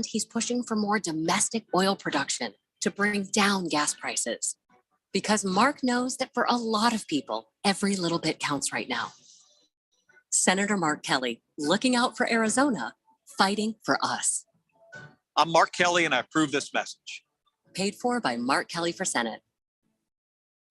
he's pushing for more domestic oil production to bring down gas prices. Because Mark knows that for a lot of people, every little bit counts right now. Senator Mark Kelly, looking out for Arizona, fighting for us. I'm Mark Kelly, and I approve this message. Paid for by Mark Kelly for Senate.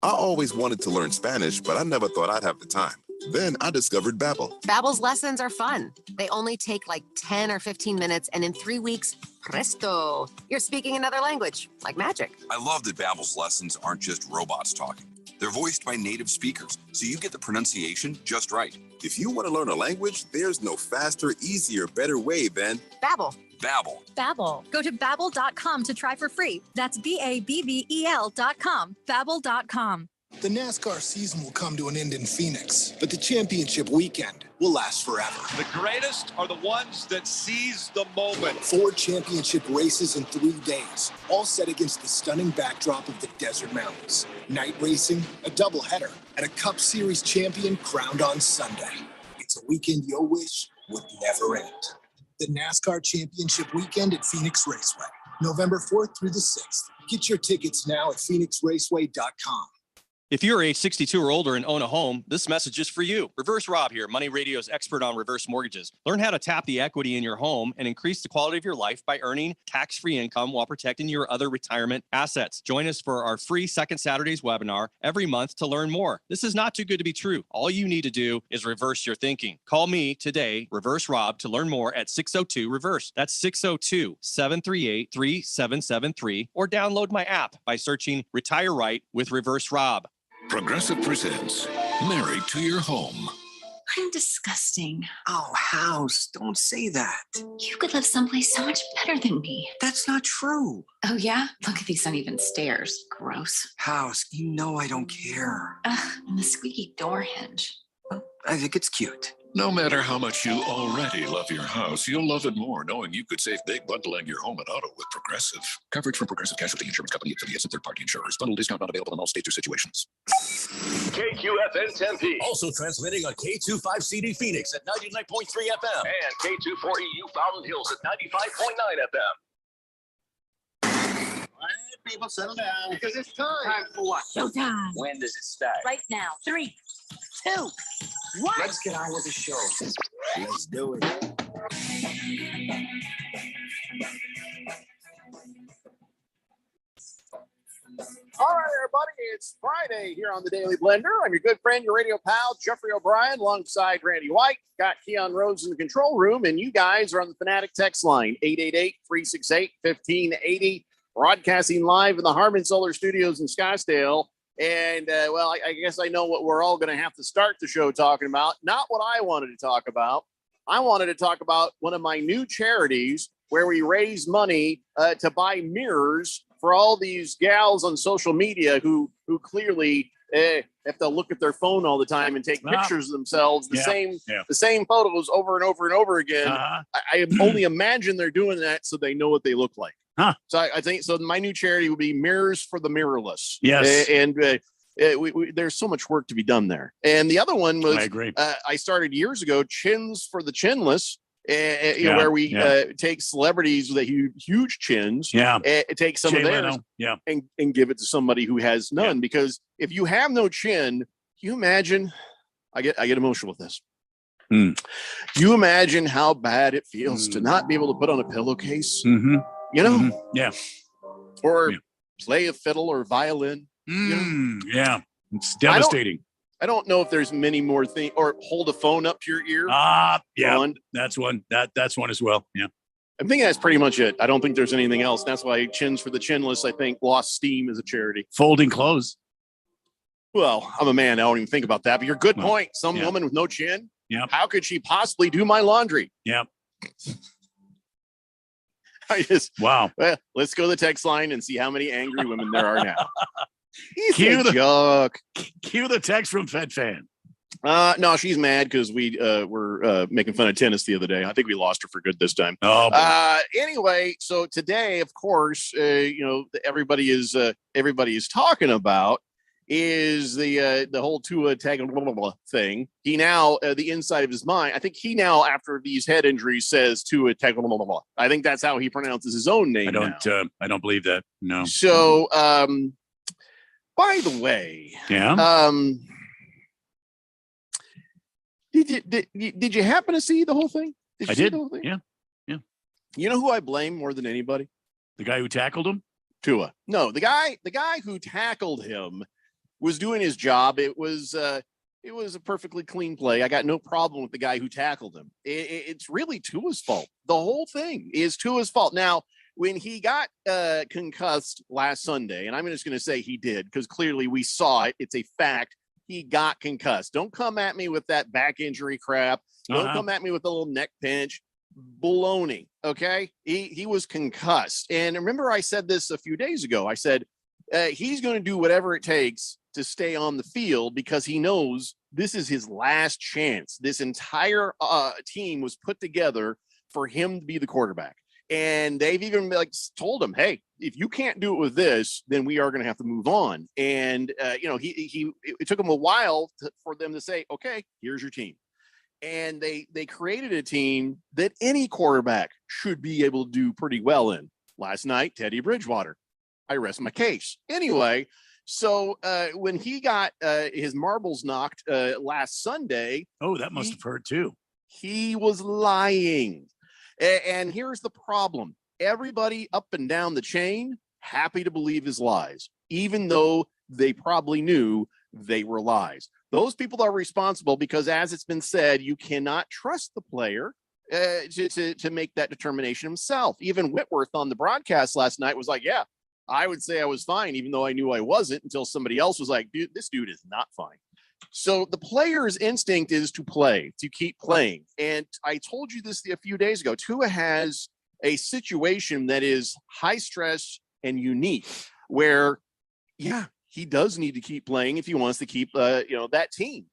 I always wanted to learn Spanish, but I never thought I'd have the time. Then I discovered Babbel. Babbel's lessons are fun. They only take like 10 or 15 minutes, and in 3 weeks, presto, you're speaking another language, like magic. I love that Babbel's lessons aren't just robots talking. They're voiced by native speakers, so you get the pronunciation just right. If you want to learn a language, there's no faster, easier, better way than Babbel. Babbel. Babbel. Go to Babbel.com to try for free. That's BABBEL.com. Babbel.com. The NASCAR season will come to an end in Phoenix, but the championship weekend will last forever. The greatest are the ones that seize the moment. 4 championship races in 3 days, all set against the stunning backdrop of the desert mountains. Night racing, a doubleheader, and a Cup Series champion crowned on Sunday. It's a weekend you'll wish would never end. The NASCAR Championship Weekend at Phoenix Raceway, November 4th through the 6th. Get your tickets now at phoenixraceway.com. If you're age 62 or older and own a home, this message is for you. Reverse Rob here, Money Radio's expert on reverse mortgages. Learn how to tap the equity in your home and increase the quality of your life by earning tax-free income while protecting your other retirement assets. Join us for our free Second Saturdays webinar every month to learn more. This is not too good to be true. All you need to do is reverse your thinking. Call me today, Reverse Rob, to learn more at 602-REVERSE. That's 602-738-3773, or download my app by searching Retire Right with Reverse Rob. Progressive presents Married to Your Home. I'm disgusting. Oh, House, don't say that. You could live someplace so much better than me. That's not true. Oh, yeah? Look at these uneven stairs. Gross. House, you know I don't care. Ugh, and the squeaky door hinge. Well, I think it's cute. No matter how much you already love your house, you'll love it more knowing you could save big bundling your home and auto with Progressive. Coverage from Progressive Casualty Insurance Company, affiliates, and third-party insurers. Bundle discount not available in all states or situations. KQFN Tempe. Also transmitting on K25CD Phoenix at 99.3 FM. And K24EU Fountain Hills at 95.9 FM. All right, people, settle down. Because it's time. Time for what? Showtime. When does it start? Right now. 3, 2, 1. Let's get on with the show. Let's do it. All right, everybody, it's Friday here on the Daily Blender. I'm your good friend, your radio pal, Jeffrey O'Brien, alongside Randy White. Got Keon Rhodes in the control room, and you guys are on the Fanatic text line, 888-368-1580, broadcasting live in the Harman Solar Studios in Scottsdale. And, well, I guess I know what we're all going to have to start the show talking about. Not what I wanted to talk about. I wanted to talk about one of my new charities where we raise money to buy mirrors for all these gals on social media who clearly have to look at their phone all the time and take pictures of themselves, the same photos over and over and over again. I only imagine they're doing that so they know what they look like. So I think so. My new charity would be Mirrors for the Mirrorless. Yes, and there's so much work to be done there. And the other one was, I agree. I started years ago, Chins for the Chinless. Where we take celebrities with huge chins, take some of theirs, and give it to somebody who has none. Because if you have no chin, can you imagine? I get emotional with this. You imagine how bad it feels to not be able to put on a pillowcase, you know, or play a fiddle or violin. It's devastating. I don't know if there's many more things, or hold a phone up to your ear. That's one. That's one as well. Yeah. I'm thinking that's pretty much it. I don't think there's anything else. That's why Chins for the Chinless, I think, lost steam as a charity. Folding clothes. Well, I'm a man. I don't even think about that. But your good point. Some woman with no chin. Yeah. How could she possibly do my laundry? Yeah. Well, let's go to the text line and see how many angry women there are now. Cue the text from FedFan. No, she's mad because we were making fun of tennis the other day. I think we lost her for good this time. Anyway, so today, of course, everybody is talking about is the whole Tua Tagovailoa thing. He now, the inside of his mind, I think he now, after these head injuries, says Tua Tagovailoa. I think that's how he pronounces his own name. I don't believe that. No. So, by the way, did you happen to see the whole thing? I did. Yeah. You know who I blame more than anybody? The guy who tackled him? Tua. No, the guy who tackled him was doing his job. It was a perfectly clean play. I got no problem with the guy who tackled him. It's really Tua's fault. The whole thing is Tua's fault. Now, when he got concussed last Sunday, and I'm just going to say he did because clearly we saw it. It's a fact. He got concussed. Don't come at me with that back injury crap. Don't come at me with a little neck pinch. Baloney. Okay. He was concussed. And remember, I said this a few days ago. I said, he's going to do whatever it takes to stay on the field because he knows this is his last chance. This entire team was put together for him to be the quarterback. And they've even told him, hey, if you can't do it with this, then we are going to have to move on. And, it took him a while for them to say, okay, here's your team. And they created a team that any quarterback should be able to do pretty well in. Last night, Teddy Bridgewater. I rest my case. Anyway, so when he got his marbles knocked last Sunday. Oh, that must have hurt too. He was lying. And here's the problem. Everybody up and down the chain happy to believe his lies, even though they probably knew they were lies. Those people are responsible because, as it's been said, you cannot trust the player to make that determination himself. Even Whitworth on the broadcast last night was like, yeah, I would say I was fine, even though I knew I wasn't, until somebody else was like, dude, this dude is not fine. So the player's instinct is to play, to keep playing. And I told you this a few days ago. Tua has a situation that is high stress and unique where, yeah, he does need to keep playing if he wants to keep, that team.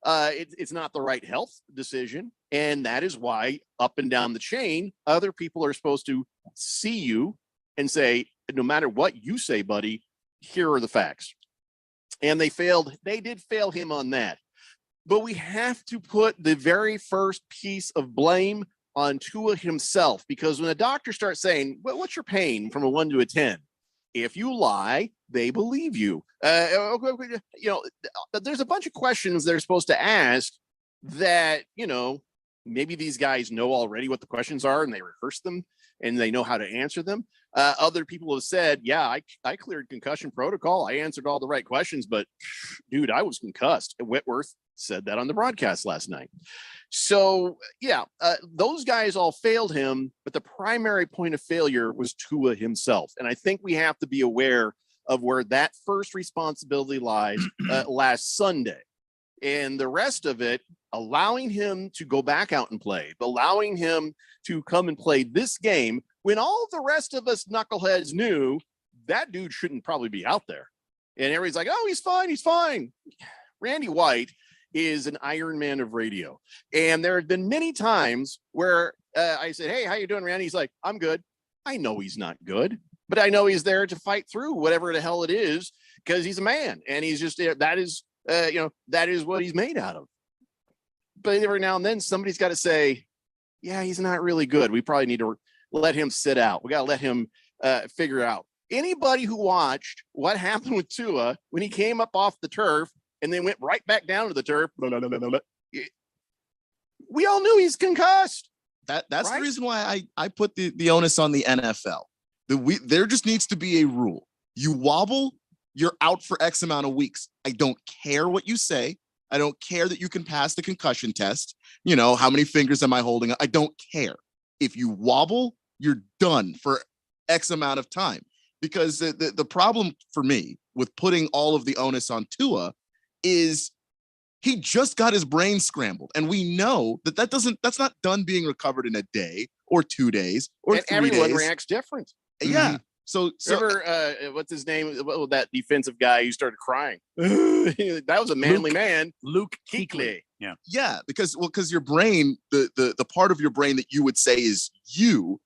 It's not the right health decision. And that is why up and down the chain, other people are supposed to see you and say, no matter what you say, buddy, here are the facts. And they did fail him on that. But we have to put the very first piece of blame on Tua himself, because when a doctor starts saying, well, what's your pain from a 1 to a 10? If you lie, they believe you. There's a bunch of questions they're supposed to ask that, maybe these guys know already what the questions are and they rehearse them and they know how to answer them. Other people have said, yeah, I cleared concussion protocol. I answered all the right questions, but dude, I was concussed. And Whitworth said that on the broadcast last night. So yeah, those guys all failed him, but the primary point of failure was Tua himself. And I think we have to be aware of where that first responsibility lies last Sunday. And the rest of it, allowing him to go back out and play, allowing him to come and play this game when all the rest of us knuckleheads knew that dude shouldn't probably be out there. And everybody's like, oh, he's fine. He's fine. Randy White is an Iron Man of radio. And there have been many times where I said, hey, how you doing, Randy? He's like, I'm good. I know he's not good, but I know he's there to fight through whatever the hell it is because he's a man. And he's just, that is what he's made out of. But every now and then somebody's got to say, yeah, he's not really good. We probably need to let him sit out. We got to let him figure out. Anybody who watched what happened with Tua when he came up off the turf and then went right back down to the turf, we all knew he's concussed. That's right? The reason why I put the onus on the NFL. There just needs to be a rule. You wobble, you're out for X amount of weeks. I don't care what you say. I don't care that you can pass the concussion test. How many fingers am I holding? I don't care. If you wobble, you're done for X amount of time. Because the problem for me with putting all of the onus on Tua is he just got his brain scrambled. And we know that's not done being recovered in a day or 2 days or and 3 everyone days. reacts different. Yeah. Mm-hmm. So remember, what's his name? That defensive guy who started crying. That was a manly man. Luke Kuechly. Yeah. Because your brain, the part of your brain that you would say is you,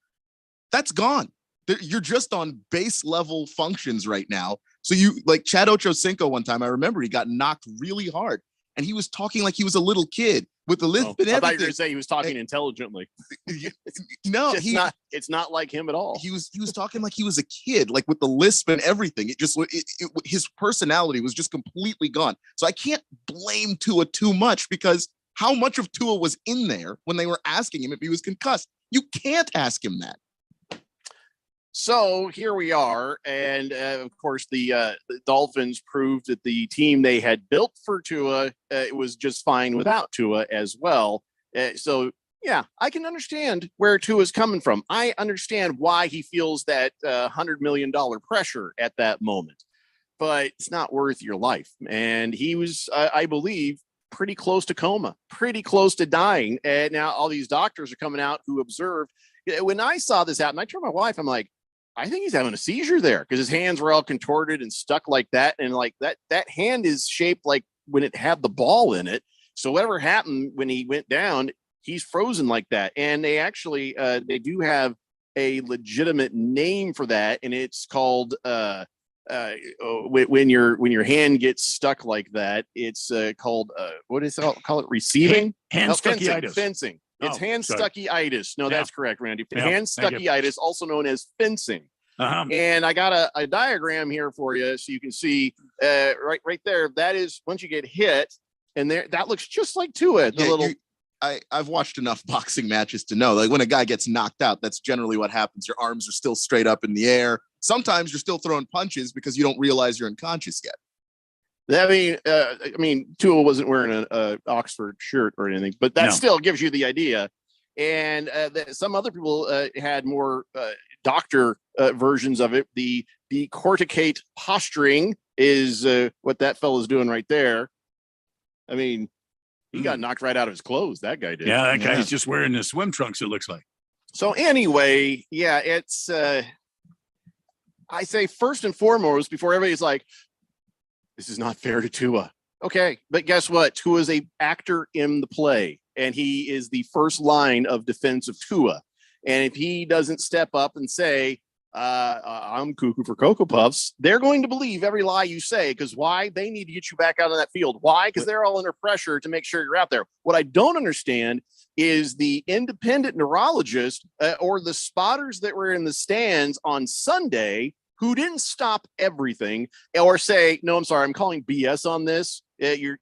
that's gone. You're just on base level functions right now So you like Chad Ochocinco one time, I remember he got knocked really hard and he was talking like he was a little kid with the lisp and I thought you were everything. going to say he was talking intelligently. No, it's not like him at all. He was talking like he was a kid, like with the lisp and everything. His personality was just completely gone. So I can't blame Tua too much because how much of Tua was in there when they were asking him if he was concussed? You can't ask him that. So here we are, and of course the Dolphins proved that the team they had built for Tua it was just fine without Tua as well. So yeah, I can understand where Tua's coming from. I understand why he feels that $100 million pressure at that moment, but it's not worth your life. And he was, I believe, pretty close to coma, pretty close to dying. And now all these doctors are coming out who observed. When I saw this happen, I turned to my wife. I'm like, I think he's having a seizure there because his hands were all contorted and stuck like that. And like that hand is shaped like when it had the ball in it. So whatever happened when he went down, he's frozen like that. And they actually, they do have a legitimate name for that. And it's called, when your hand gets stuck like that, it's called, what is it called? Receiving? Hand stuckyitis. Fencing. It's hand stuckyitis. No, that's correct, Randy. Yeah, hand stuckyitis, also known as fencing. And I got a diagram here for you so you can see right there. That is once you get hit, and there that looks just like Tua. I've watched enough boxing matches to know, like when a guy gets knocked out, that's generally what happens. Your arms are still straight up in the air. Sometimes you're still throwing punches because you don't realize you're unconscious yet. I mean, Tua wasn't wearing a Oxford shirt or anything, but that still gives you the idea. And some other people had more doctor versions of it. The corticate posturing is what that fellow's doing right there. I mean, he got knocked right out of his clothes. That guy did. Yeah, that guy's just wearing the swim trunks, it looks like. So anyway, yeah, it's I say first and foremost, before everybody's like, this is not fair to Tua. Okay, but guess what? Tua is a actor in the play, and he is the first line of defense of Tua. And if he doesn't step up and say, I'm cuckoo for Cocoa Puffs, they're going to believe every lie you say. Because why? They need to get you back out on that field. Why? Because they're all under pressure to make sure you're out there. What I don't understand is the independent neurologist or the spotters that were in the stands on Sunday who didn't stop everything or say, no, I'm sorry, I'm calling BS on this. You're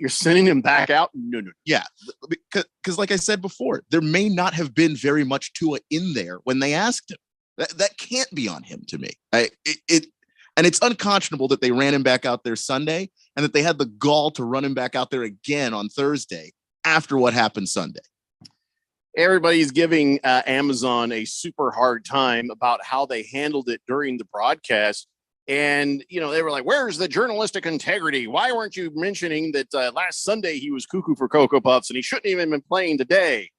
sending him back out. No. Yeah, because like I said before, there may not have been very much Tua in there when they asked him. That can't be on him to me. And it's unconscionable that they ran him back out there Sunday and that they had the gall to run him back out there again on Thursday after what happened Sunday. Everybody's giving Amazon a super hard time about how they handled it during the broadcast. And, you know, they were like, where's the journalistic integrity? Why weren't you mentioning that last Sunday he was cuckoo for Cocoa Puffs and he shouldn't even been playing today?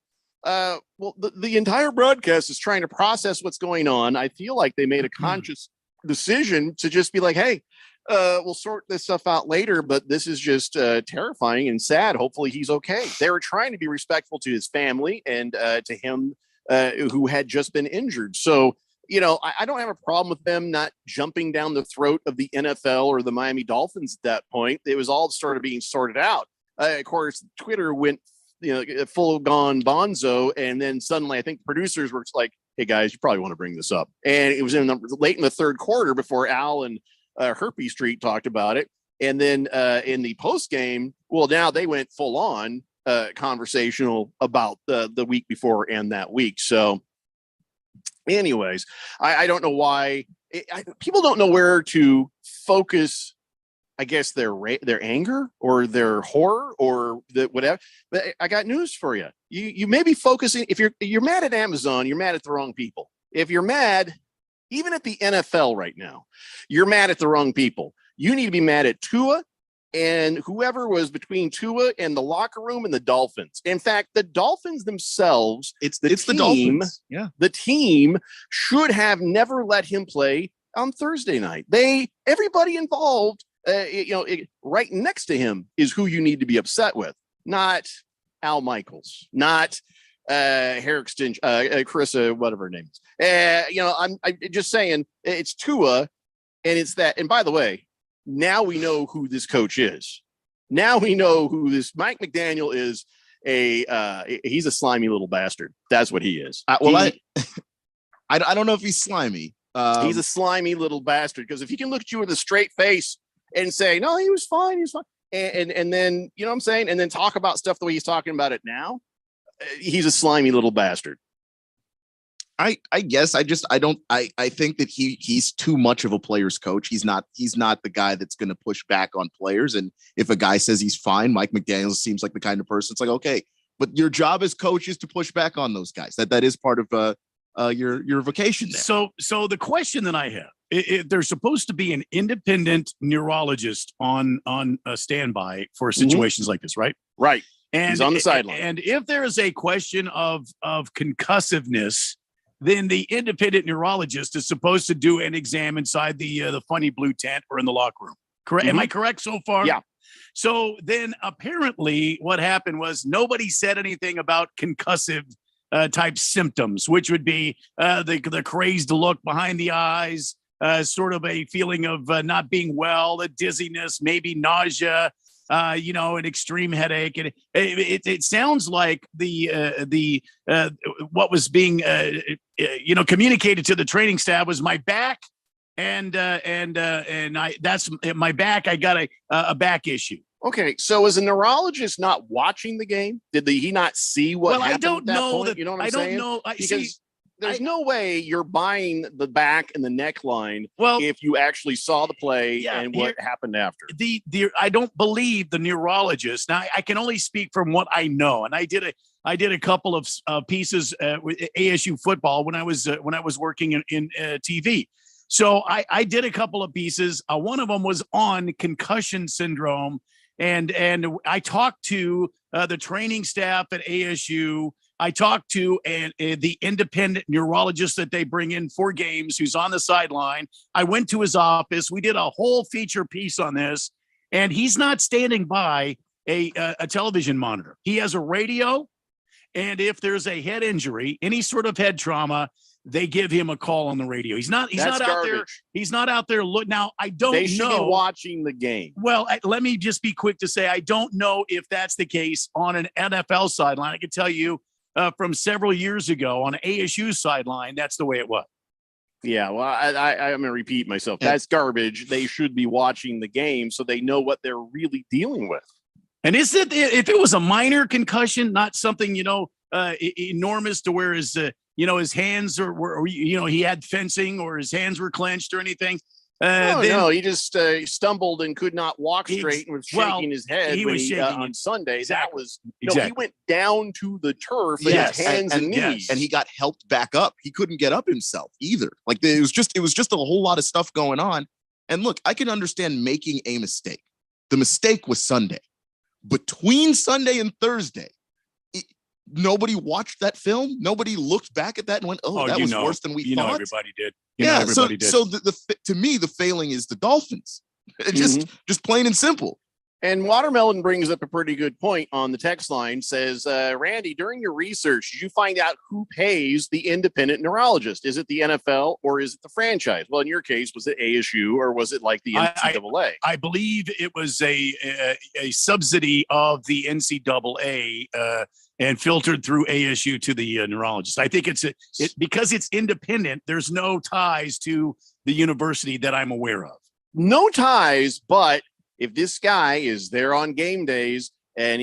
Well, the entire broadcast is trying to process what's going on. I feel like they made a conscious decision to just be like, hey, we'll sort this stuff out later, but this is just terrifying and sad. Hopefully he's okay. They were trying to be respectful to his family and to him who had just been injured. So, you know, I don't have a problem with them not jumping down the throat of the NFL or the Miami Dolphins at that point. It was all started being sorted out. Of course, Twitter went, you know, full gone bonzo. And then suddenly I think producers were like, hey guys, you probably want to bring this up. And it was late in the third quarter before Al and Herpy Street talked about it. And then in the post game, well, now they went full on conversational about the week before and that week. So anyways, I don't know why people don't know where to focus, I guess, their anger or their horror or the whatever. But I got news for you. You may be focusing, if you're mad at Amazon, you're mad at the wrong people. If you're mad, even at the NFL right now, you're mad at the wrong people. You need to be mad at Tua and whoever was between Tua and the locker room and the Dolphins. In fact, the Dolphins themselves, it's the Dolphins. Yeah. The team should have never let him play on Thursday night. Everybody involved, right next to him is who you need to be upset with, not Al Michaels, not Herrick Stinch, Chris, whatever her name is. I'm just saying it's Tua. And it's that. And by the way, now we know who this coach is. Now we know who this Mike McDaniel is. He's a slimy little bastard. That's what he is. I don't know if he's slimy. He's a slimy little bastard, because if he can look at you with a straight face and say, no, he was fine, and then, you know what I'm saying, and then talk about stuff the way he's talking about it now, he's a slimy little bastard. I guess I think that he's too much of a player's coach. He's not the guy that's going to push back on players. And if a guy says he's fine, Mike McDaniel seems like the kind of person. It's like, okay, but your job as coach is to push back on those guys. That is part of your vocation there. So the question that I have, there's supposed to be an independent neurologist on a standby for situations like this, right? Right. And he's on the sideline. And if there is a question of concussiveness, then the independent neurologist is supposed to do an exam inside the funny blue tent or in the locker room. Correct? Am I correct so far? Yeah. So then apparently what happened was nobody said anything about concussive type symptoms, which would be the crazed look behind the eyes, sort of a feeling of not being well, the dizziness, maybe nausea, an extreme headache. And it sounds like the what was being communicated to the training staff was my back, and that's my back. I got a back issue. Okay, so is a neurologist not watching the game? Did he not see what happened? I don't at that know point? that. You know what I'm I saying? don't know. Because there's no way you're buying the back and the neckline Well, if you actually saw the play and what here- happened after. I don't believe the neurologist. Now I can only speak from what I know, and I did a couple of pieces with ASU football when I was working in TV. So I did a couple of pieces. One of them was on concussion syndrome, and I talked to the training staff at ASU. I talked to the independent neurologist that they bring in for games, who's on the sideline. I went to his office. We did a whole feature piece on this, and he's not standing by a television monitor. He has a radio, and if there's a head injury, any sort of head trauma, they give him a call on the radio. He's not out there. He's not out there. Look, now I don't know. They should be watching the game. Well, let me just be quick to say I don't know if that's the case on an NFL sideline. I can tell you from several years ago on an ASU sideline, that's the way it was. Yeah, well, I'm going to repeat myself. That's garbage. They should be watching the game so they know what they're really dealing with. And if it was a minor concussion, not something enormous to where his hands were he had fencing or his hands were clenched or anything. No, he just stumbled and could not walk straight and was shaking his head. He was shaking on Sunday. Exactly. That was exactly. He went down to the turf with his hands and knees, and he got helped back up. He couldn't get up himself either. Like it was just a whole lot of stuff going on. And look, I can understand making a mistake. The mistake was Sunday. Between Sunday and Thursday, nobody watched that film. Nobody looked back at that and went, "Oh, that was worse than we thought." Everybody did. Everybody did. So to me, the failing is the Dolphins. Just plain and simple. And Watermelon brings up a pretty good point on the text line. Says, Randy, during your research, did you find out who pays the independent neurologist? Is it the NFL or is it the franchise? Well, in your case, was it ASU or was it like the NCAA? I believe it was a subsidy of the NCAA and filtered through ASU to the neurologist. I think it's because it's independent. There's no ties to the university that I'm aware of. No ties, but if this guy is there on game days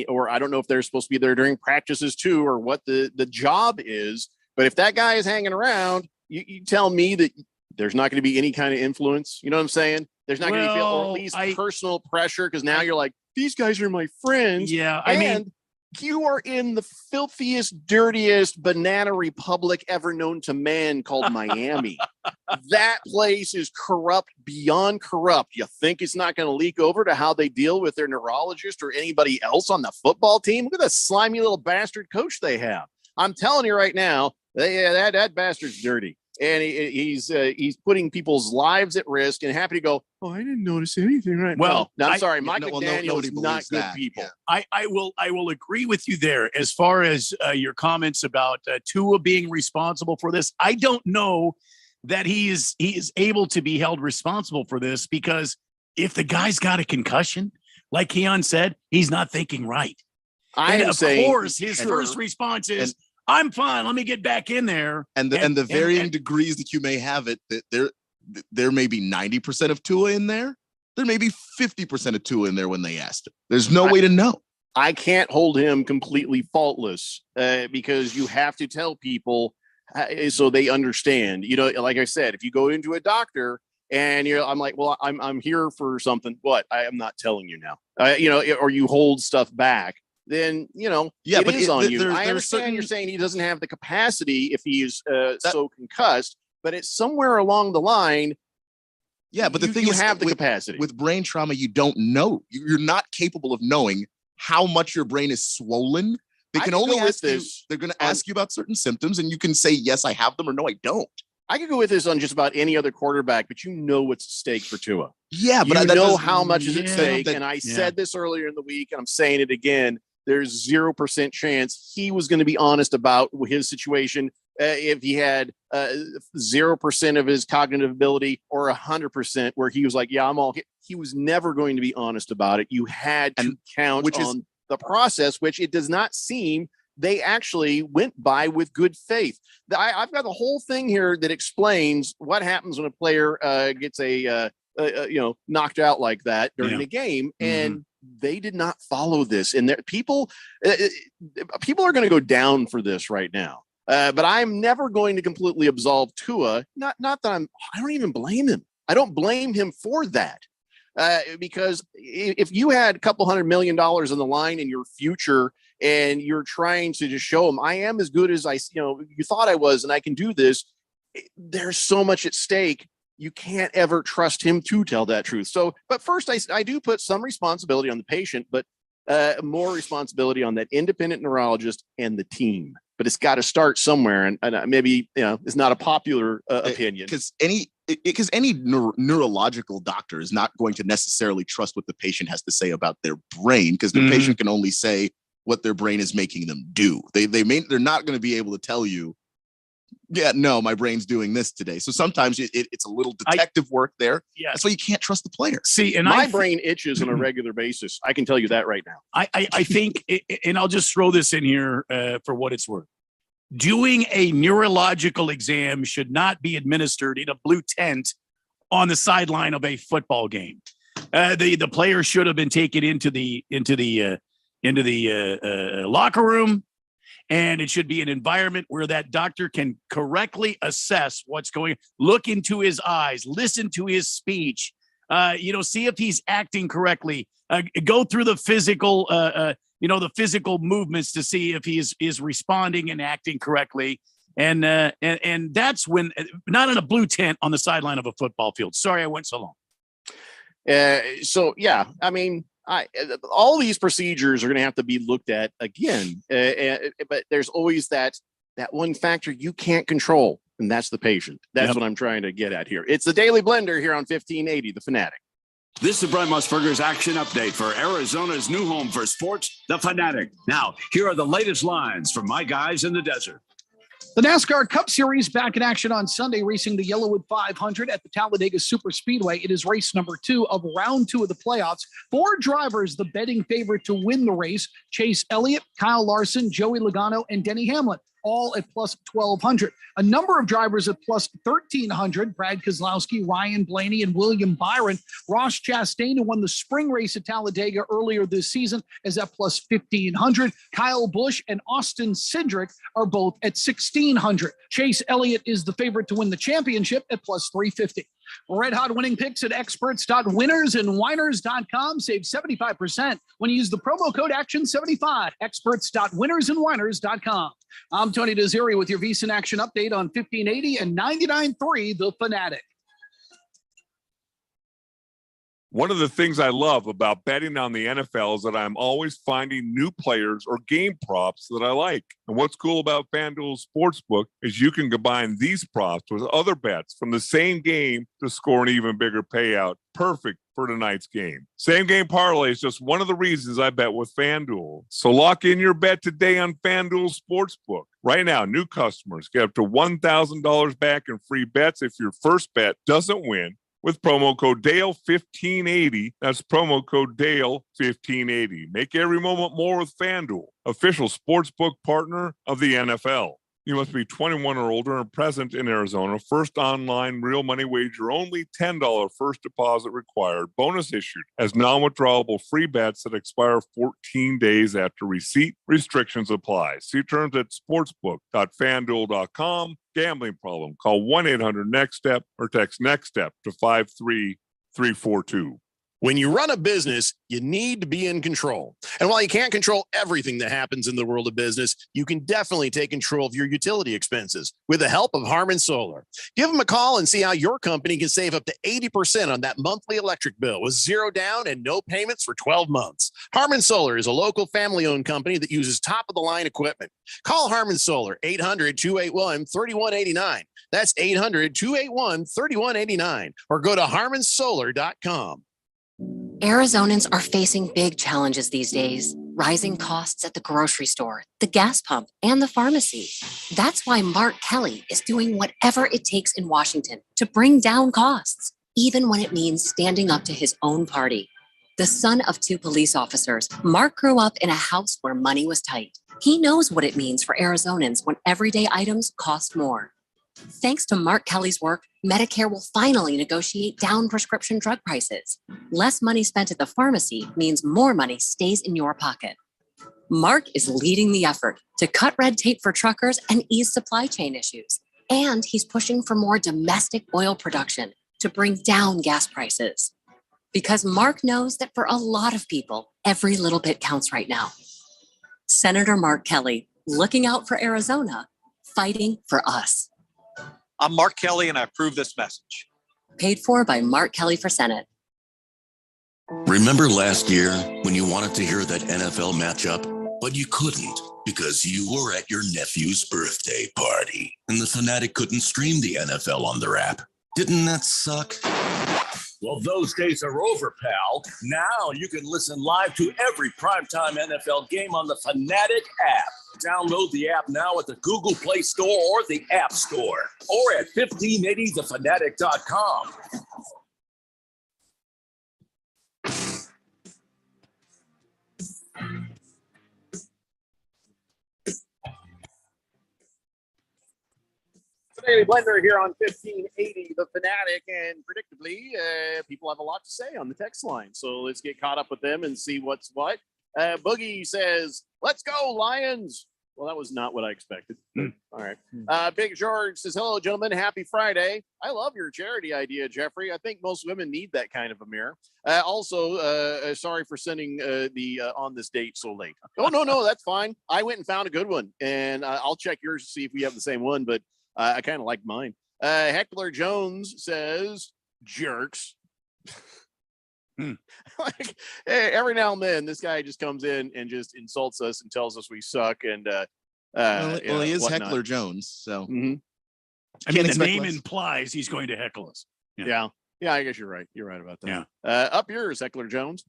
or I don't know if they're supposed to be there during practices too, or what the job is, but if that guy is hanging around, you tell me that there's not going to be any kind of influence. You know what I'm saying? There's not going to be, or at least personal pressure. Cause now you're like, these guys are my friends. Yeah. I mean, you are in the filthiest, dirtiest banana republic ever known to man called Miami. That place is corrupt beyond corrupt. You think it's not going to leak over to how they deal with their neurologist or anybody else on the football team? Look at that slimy little bastard coach they have. I'm telling you right now, that bastard's dirty. And he's putting people's lives at risk and happy to go, oh, I didn't notice anything right well, now. I'm sorry, Mike McDaniel is not good people. I will agree with you there as far as your comments about Tua being responsible for this. I don't know that he is able to be held responsible for this, because if the guy's got a concussion, like Keon said, he's not thinking right. I am of saying, course, his first response is, I'm fine. Let me get back in there. And the varying degrees that you may have it, that there may be 90% of Tua in there. There may be 50% of Tua in there when they asked him. There's no way to know. I can't hold him completely faultless because you have to tell people so they understand. You know, like I said, if you go into a doctor and I'm like, well, I'm here for something. What? I am not telling you now. You know, or you hold stuff back. Then, you know, yeah, it is on you. I there's understand you're saying he doesn't have the capacity if he's so concussed, but it's somewhere along the line. Yeah, but the thing is, have the capacity. With brain trauma, you don't know. You're not capable of knowing how much your brain is swollen. They can only ask you. They're going to ask you about certain symptoms, and you can say, yes, I have them, or no, I don't. I could go with this on just about any other quarterback, but you know what's at stake for Tua. Yeah, but you know how much is at stake. And I said this earlier in the week, and I'm saying it again. There's 0% chance he was going to be honest about his situation if he had 0% of his cognitive ability or 100% where he was like, yeah, I'm all hit. He was never going to be honest about it. You had to count on the process, which it does not seem they actually went by with good faith. I've got the whole thing here that explains what happens when a player gets knocked out like that during a game. And they did not follow this, and people are going to go down for this right now. But I'm never going to completely absolve Tua. Not that I don't even blame him. I don't blame him for that. Because if you had a couple $100 million on the line in your future and you're trying to just show them, I am as good as you thought I was, and I can do this. There's so much at stake. You can't ever trust him to tell that truth. So, but first I do put some responsibility on the patient, but more responsibility on that independent neurologist and the team. But it's got to start somewhere. And maybe, it's not a popular opinion. Because any neurological doctor is not going to necessarily trust what the patient has to say about their brain, because the patient can only say what their brain is making them do. They're not going to be able to tell you, yeah, no, my brain's doing this today. So sometimes it's a little detective work there. Yeah. That's why you can't trust the player. See, and my brain itches on a regular basis. I can tell you that right now. I think, and I'll just throw this in here for what it's worth. Doing a neurological exam should not be administered in a blue tent on the sideline of a football game. The player should have been taken into the locker room. And it should be an environment where that doctor can correctly assess what's going on, look into his eyes, listen to his speech, see if he's acting correctly, go through the physical, the physical movements to see if he is responding and acting correctly. And that's when, not in a blue tent on the sideline of a football field. Sorry, I went so long. All these procedures are going to have to be looked at again, but there's always that one factor you can't control, and that's the patient. That's what I'm trying to get at here. It's the Daily Blender here on 1580, The Fanatic. This is Brian Musburger's action update for Arizona's new home for sports, The Fanatic. Now, here are the latest lines from my guys in the desert. The NASCAR Cup Series back in action on Sunday, racing the Yellowwood 500 at the Talladega Super Speedway. It is race number 2 of round 2 of the playoffs. 4 drivers, the betting favorite to win the race: Chase Elliott, Kyle Larson, Joey Logano, and Denny Hamlin, all at plus 1,200. A number of drivers at plus 1,300, Brad Keselowski, Ryan Blaney, and William Byron. Ross Chastain, who won the spring race at Talladega earlier this season, is at plus 1,500. Kyle Busch and Austin Cindric are both at 1,600. Chase Elliott is the favorite to win the championship at plus 350. Red hot winning picks at experts.winnersandwiners.com. Save 75% when you use the promo code ACTION75. Experts.winnersandwiners.com. I'm Tony Desiri with your VSiN Action Update on 1580 and 99.3 The Fanatic. One of the things I love about betting on the NFL is that I'm always finding new players or game props that I like. And what's cool about FanDuel Sportsbook is you can combine these props with other bets from the same game to score an even bigger payout. Perfect for tonight's game. Same game parlay is just one of the reasons I bet with FanDuel. So lock in your bet today on FanDuel Sportsbook. Right now, new customers get up to $1,000 back in free bets if your first bet doesn't win with promo code DALE1580. That's promo code DALE1580. Make every moment more with FanDuel, official sportsbook partner of the NFL. You must be 21 or older and present in Arizona. First online real money wager only. $10 first deposit required. Bonus issued as non-withdrawable free bets that expire 14 days after receipt. Restrictions apply. See terms at sportsbook.fanduel.com. Gambling problem? Call 1-800-NEXT-STEP or text NEXT STEP to 53342. When you run a business, you need to be in control. And while you can't control everything that happens in the world of business, you can definitely take control of your utility expenses with the help of Harmon Solar. Give them a call and see how your company can save up to 80% on that monthly electric bill with zero down and no payments for 12 months. Harmon Solar is a local family-owned company that uses top-of-the-line equipment. Call Harmon Solar, 800-281-3189. That's 800-281-3189. Or go to harmonsolar.com. Arizonans are facing big challenges these days. Rising costs at the grocery store, the gas pump, and the pharmacy. That's why Mark Kelly is doing whatever it takes in Washington to bring down costs, even when it means standing up to his own party. The son of two police officers, Mark grew up in a house where money was tight. He knows what it means for Arizonans when everyday items cost more. Thanks to Mark Kelly's work, Medicare will finally negotiate down prescription drug prices. Less money spent at the pharmacy means more money stays in your pocket. Mark is leading the effort to cut red tape for truckers and ease supply chain issues. And he's pushing for more domestic oil production to bring down gas prices. Because Mark knows that for a lot of people, every little bit counts right now. Senator Mark Kelly, looking out for Arizona, fighting for us. I'm Mark Kelly, and I approve this message. Paid for by Mark Kelly for Senate. Remember last year when you wanted to hear that NFL matchup, but you couldn't because you were at your nephew's birthday party and the Fanatic couldn't stream the NFL on their app? Didn't that suck? Well, those days are over, pal. Now you can listen live to every primetime NFL game on the Fanatic app. Download the app now at the Google Play Store or the App Store, or at 1580thefanatic.com. Daily Blender here on 1580 The Fanatic, and predictably, people have a lot to say on the text line. So let's get caught up with them and see what's what. Boogie says, "Let's go, Lions." Well, that was not what I expected. All right. Big George says, "Hello, gentlemen. Happy Friday. I love your charity idea, Jeffrey. I think most women need that kind of a mirror. Also, sorry for sending the on this date so late." Oh, no, that's fine. I went and found a good one, and I'll check yours to see if we have the same one, but I kind of like mine. Heckler Jones says, "Jerks." Like, hey, every now and then, this guy just comes in and just insults us and tells us we suck. And well, he is whatnot. Heckler Jones, so I mean, the name implies he's going to heckle us. Yeah. I guess you're right. You're right about that. Yeah. Up yours, Heckler Jones.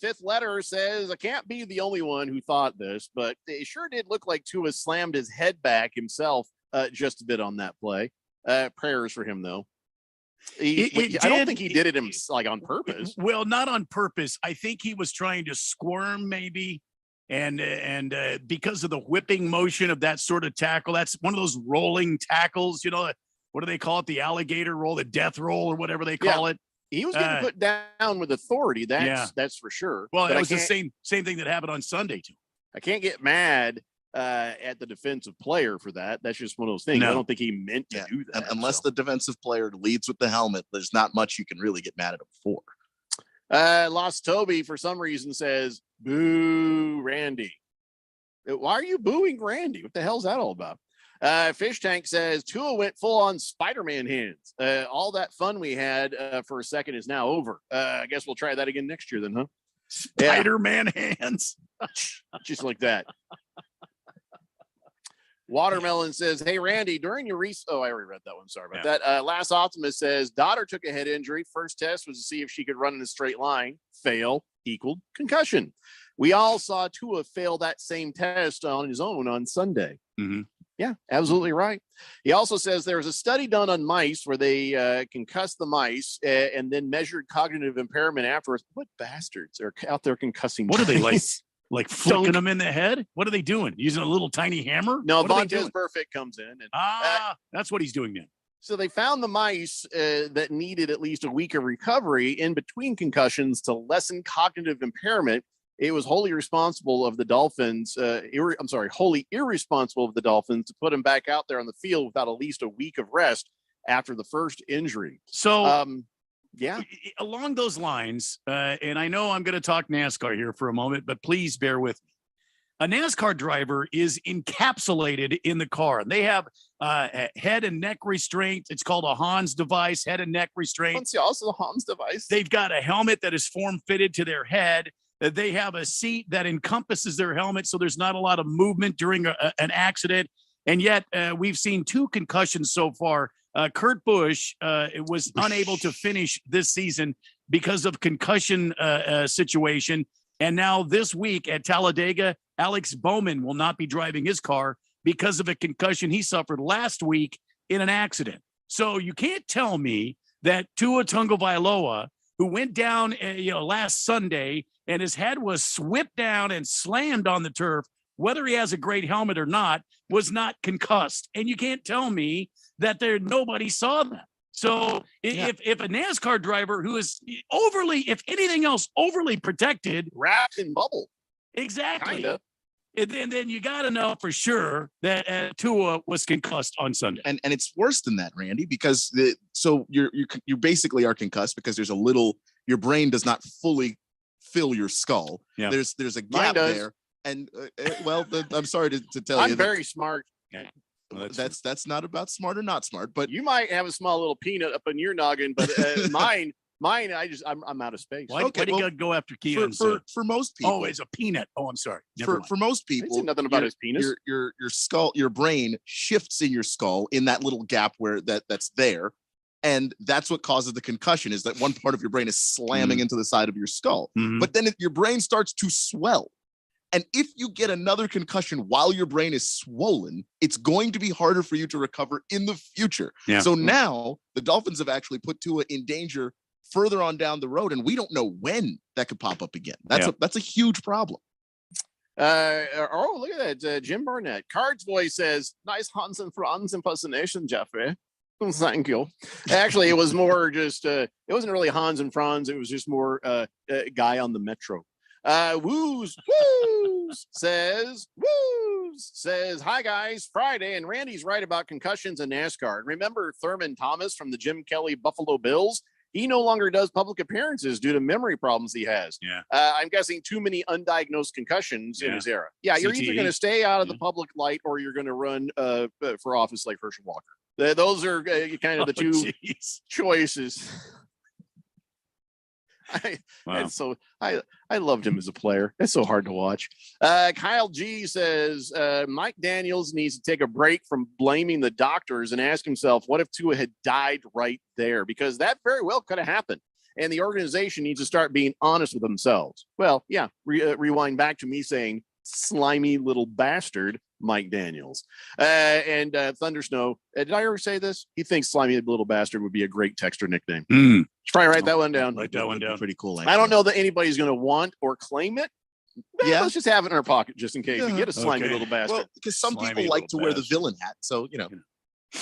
Fifth letter says, "I can't be the only one who thought this, but it sure did look like Tua slammed his head back himself just a bit on that play. Prayers for him, though." I don't think he did it on purpose. Well, not on purpose. I think he was trying to squirm, maybe, and because of the whipping motion of that sort of tackle, that's one of those rolling tackles. You know, what do they call it? The alligator roll, the death roll, or whatever they call it. He was getting put down with authority. That's for sure. Well, but it was the same thing that happened on Sunday too. I can't get mad at the defensive player for that. That's just one of those things. No. I don't think he meant to do that. Unless the defensive player leads with the helmet, there's not much you can really get mad at him for. Lost Toby, for some reason, says, "Boo, Randy." Why are you booing Randy? What the hell's that all about? Fish Tank says Tua went full on Spider-Man hands. All that fun we had for a second is now over. I guess we'll try that again next year then, huh? Spider-Man hands. Just like that. Watermelon says, hey, Randy, during your oh, I already read that one. Sorry about that. Last Optimist says, daughter took a head injury. First test was to see if she could run in a straight line. Fail equaled concussion. We all saw Tua fail that same test on his own on Sunday. Mm-hmm. Yeah, absolutely right. He also says there was a study done on mice where they concussed the mice and then measured cognitive impairment afterwards. What bastards are out there concussing What are they like? mice? Like flicking them in the head? What are they doing? Using a little tiny hammer? No, What are they Vontez doing? Perfect comes in. And, that's what he's doing then. so they found the mice that needed at least a week of recovery in between concussions to lessen cognitive impairment. It was wholly responsible of the Dolphins. Wholly irresponsible of the Dolphins to put him back out there on the field without at least a week of rest after the first injury. So, yeah, along those lines, and I know I'm going to talk NASCAR here for a moment, but please bear with me. A NASCAR driver is encapsulated in the car. They have a head and neck restraint. It's called a Hans device, head and neck restraint. It's also a Hans device. They've got a helmet that is form fitted to their head. They have a seat that encompasses their helmet, so there's not a lot of movement during an accident. And yet, we've seen 2 concussions so far. Kurt Busch was unable to finish this season because of concussion situation. And now this week at Talladega, Alex Bowman will not be driving his car because of a concussion he suffered last week in an accident. So you can't tell me that Tua Tagovailoa, who went down last Sunday and his head was swept down and slammed on the turf, whether he has a great helmet or not, was not concussed. And you can't tell me that nobody saw that. So if a NASCAR driver who is overly, if anything else, overly protected, wrapped in bubble, exactly, kinda. And then you got to know for sure that Tua was concussed on Sunday. And it's worse than that, Randy, because you basically are concussed because there's your brain does not fully fill your skull. Yeah. There's a gap there. And I'm sorry to tell you. I'm very smart. Okay. Well, that's not about smart or not smart, but you might have a small little peanut up in your noggin, but mine, I'm out of space. Why do you go after Keon's? For most people? Oh, it's a peanut. Oh, I'm sorry. For most people, nothing about his penis. Your skull, your brain shifts in your skull in that little gap where that's there, and that's what causes the concussion. Is that one part of your brain is slamming into the side of your skull, but then your brain starts to swell. And if you get another concussion while your brain is swollen, it's going to be harder for you to recover in the future. Yeah. So now the Dolphins have actually put Tua in danger further on down the road, and we don't know when that could pop up again. That's a huge problem. Look at that. Jim Burnett. Cards Boy says, nice Hans and Franz impersonation, Jeffrey. Thank you. Actually, it was more just, it wasn't really Hans and Franz. It was just more a guy on the Metro. Woos says, hi guys, Friday, and Randy's right about concussions and NASCAR. Remember Thurman Thomas from the Jim Kelly Buffalo Bills? He no longer does public appearances due to memory problems he has. Yeah. I'm guessing too many undiagnosed concussions in his era. Yeah, you're either going to stay out of the public light or you're going to run for office like Herschel Walker. Those are kind of the two choices. And so I loved him as a player. It's so hard to watch. Kyle G says Mike Daniels needs to take a break from blaming the doctors and ask himself, what if Tua had died right there? Because that very well could have happened. And the organization needs to start being honest with themselves. Well, yeah, rewind back to me saying slimy little bastard Mike Daniels. And Thunder Snow, did I ever say this? He thinks slimy little bastard would be a great texter nickname. Should probably write that one down. Write that one down. Pretty cool. I don't know that anybody's going to want or claim it. Let's just have it in our pocket just in case we get a slimy little bastard. Well, because some people like to wear the villain hat, so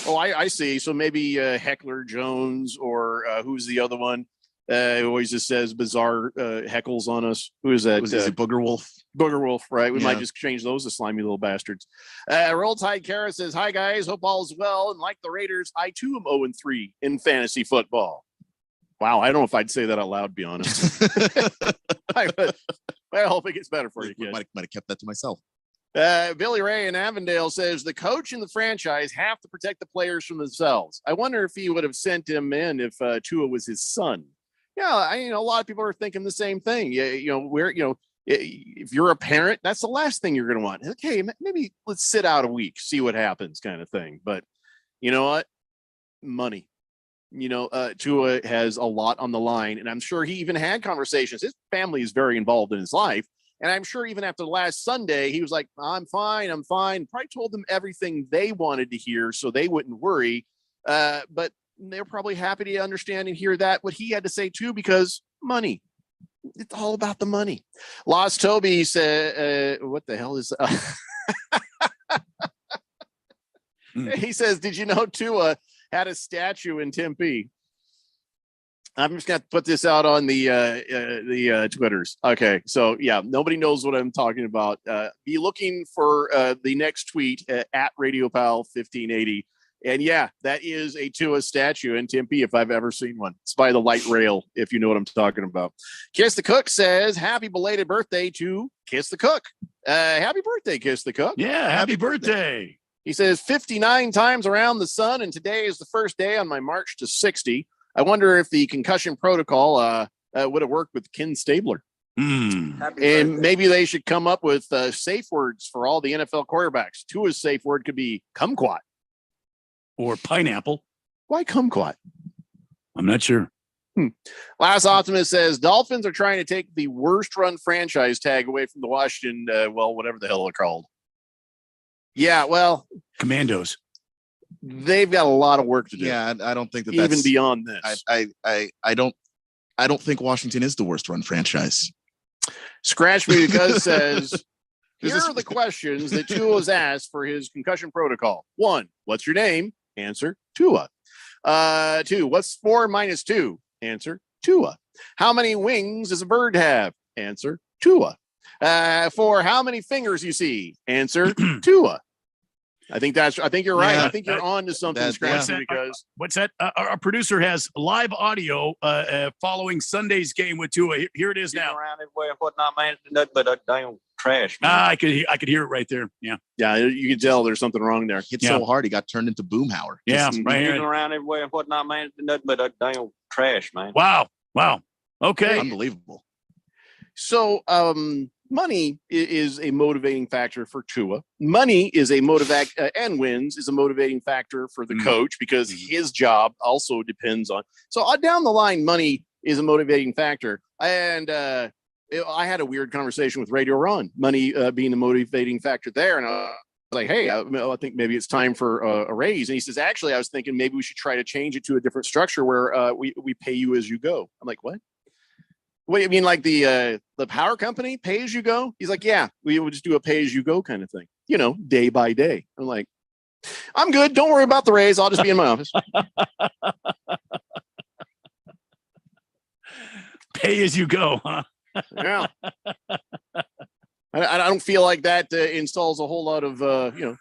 Oh, I see. So maybe Heckler Jones or who's the other one? Who always just says bizarre heckles on us. Who is that? Is it Booger Wolf? Booger Wolf, right? We might just change those to slimy little bastards. Roll Tide Kara says, hi guys, hope all is well. And like the Raiders, I too am 0-3 in fantasy football. Wow, I don't know if I'd say that out loud, to be honest. I hope it gets better for you, kid. Might have kept that to myself. Billy Ray in Avondale says the coach and the franchise have to protect the players from themselves. I wonder if he would have sent him in if Tua was his son. Yeah, a lot of people are thinking the same thing. If you're a parent, that's the last thing you're going to want. Okay, maybe let's sit out a week, see what happens, kind of thing. But you know what? Money. Tua has a lot on the line, and I'm sure he even had conversations. His family is very involved in his life. And I'm sure even after last Sunday, he was like, I'm fine. Probably told them everything they wanted to hear so they wouldn't worry. But they're probably happy to understand and hear that what he had to say too, because money. It's all about the money. Lost Toby said, what the hell is He says, did you know Tua had a statue in Tempe? I'm just going to put this out on the Twitters. Okay. So yeah, nobody knows what I'm talking about. Be looking for the next tweet at Radio Pal 1580. And yeah, that is a Tua statue in Tempe if I've ever seen one. It's by the light rail, if you know what I'm talking about. Kiss the Cook says, happy belated birthday to Kiss the Cook. Happy birthday, Kiss the Cook. Yeah, happy birthday. He says 59 times around the sun, and today is the first day on my march to 60. I wonder if the concussion protocol would have worked with Ken Stabler. And maybe they should come up with safe words for all the NFL quarterbacks. Tua's safe word could be kumquat. Or pineapple. Why kumquat? I'm not sure. Last Optimist says Dolphins are trying to take the worst run franchise tag away from the Washington, whatever the hell they're called. Yeah, well. Commandos. They've got a lot of work to do. Yeah, I don't think even beyond this. I don't think Washington is the worst run franchise. Scratch Me Because says, here are the questions that Tua was asked for his concussion protocol. 1, what's your name? Answer, Tua. 2, what's 4 minus 2? Answer, Tua. How many wings does a bird have? Answer, Tua. 4, how many fingers you see? Answer, Tua. I think you're right. Yeah, I think you're on to something, Scratch Me Because. What's that? Our producer has live audio following Sunday's game with Tua. Here it is now. Around everywhere, what not man, nothing but a damn trash. Man. I could hear it right there. Yeah. Yeah, you can tell there's something wrong there. Hit so hard he got turned into Boomhauer. Yeah, right Moving here. around everywhere, what not man, nothing but a damn trash, man. Wow. Okay. Unbelievable. So, money is a motivating factor for Tua. Money is a and wins is a motivating factor for the coach because his job also depends on. So down the line, money is a motivating factor. And I had a weird conversation with Radio Ron, money being the motivating factor there. And I was like, hey, I think maybe it's time for a raise. And he says, actually, I was thinking maybe we should try to change it to a different structure where we pay you as you go. I'm like, what? What do you mean, like the power company pay as you go? He's like, yeah, we would just do a pay as you go kind of thing, day by day. I'm like, I'm good. Don't worry about the raise. I'll just be in my office. Pay as you go, huh? Yeah. I don't feel like that installs a whole lot of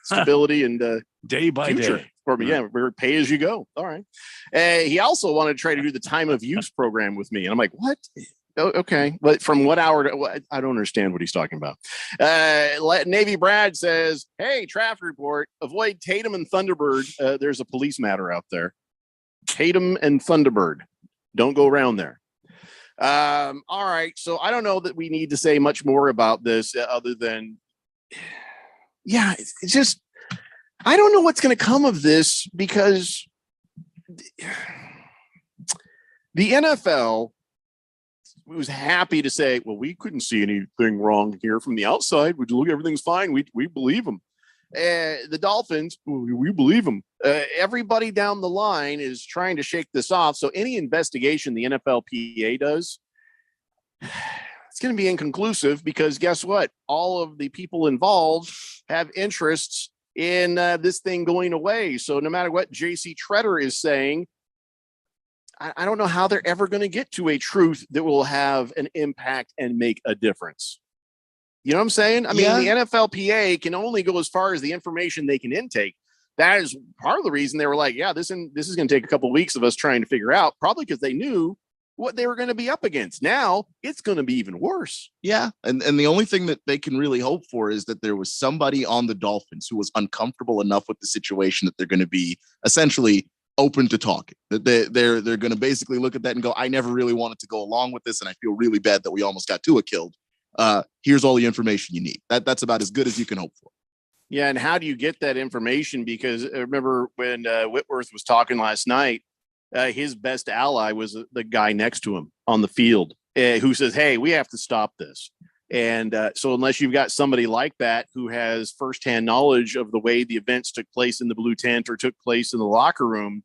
stability and day by future day for me. Yeah, we're pay as you go. All right. He also wanted to try to do the time of use program with me, and I'm like, what? Oh, okay, but from what hour to what? I don't understand what he's talking about. Navy Brad says, hey, traffic report, avoid Tatum and Thunderbird. There's a police matter out there. Tatum and Thunderbird, don't go around there. All right, so I don't know that we need to say much more about this other than, yeah, it's just, I don't know what's going to come of this because the NFL was happy to say, well, we couldn't see anything wrong here from the outside. We look, everything's fine. We believe them. The Dolphins, we believe them. Everybody down the line is trying to shake this off. So any investigation the NFLPA does, it's going to be inconclusive because guess what? All of the people involved have interests in this thing going away. So no matter what JC Treader is saying, I don't know how they're ever going to get to a truth that will have an impact and make a difference. You know what I'm saying? I mean, the NFLPA can only go as far as the information they can intake. That is part of the reason they were like, yeah, this is going to take a couple of weeks of us trying to figure out, probably because they knew what they were going to be up against. Now it's going to be even worse. Yeah. And the only thing that they can really hope for is that there was somebody on the Dolphins who was uncomfortable enough with the situation that they're going to be essentially open to talking. That they're going to basically look at that and go, I never really wanted to go along with this, and I feel really bad that we almost got Tua killed. Here's all the information you need. That's about as good as you can hope for. Yeah. And how do you get that information? Because I remember when Whitworth was talking last night, his best ally was the guy next to him on the field who says, hey, we have to stop this. And so unless you've got somebody like that who has firsthand knowledge of the way the events took place in the blue tent or took place in the locker room,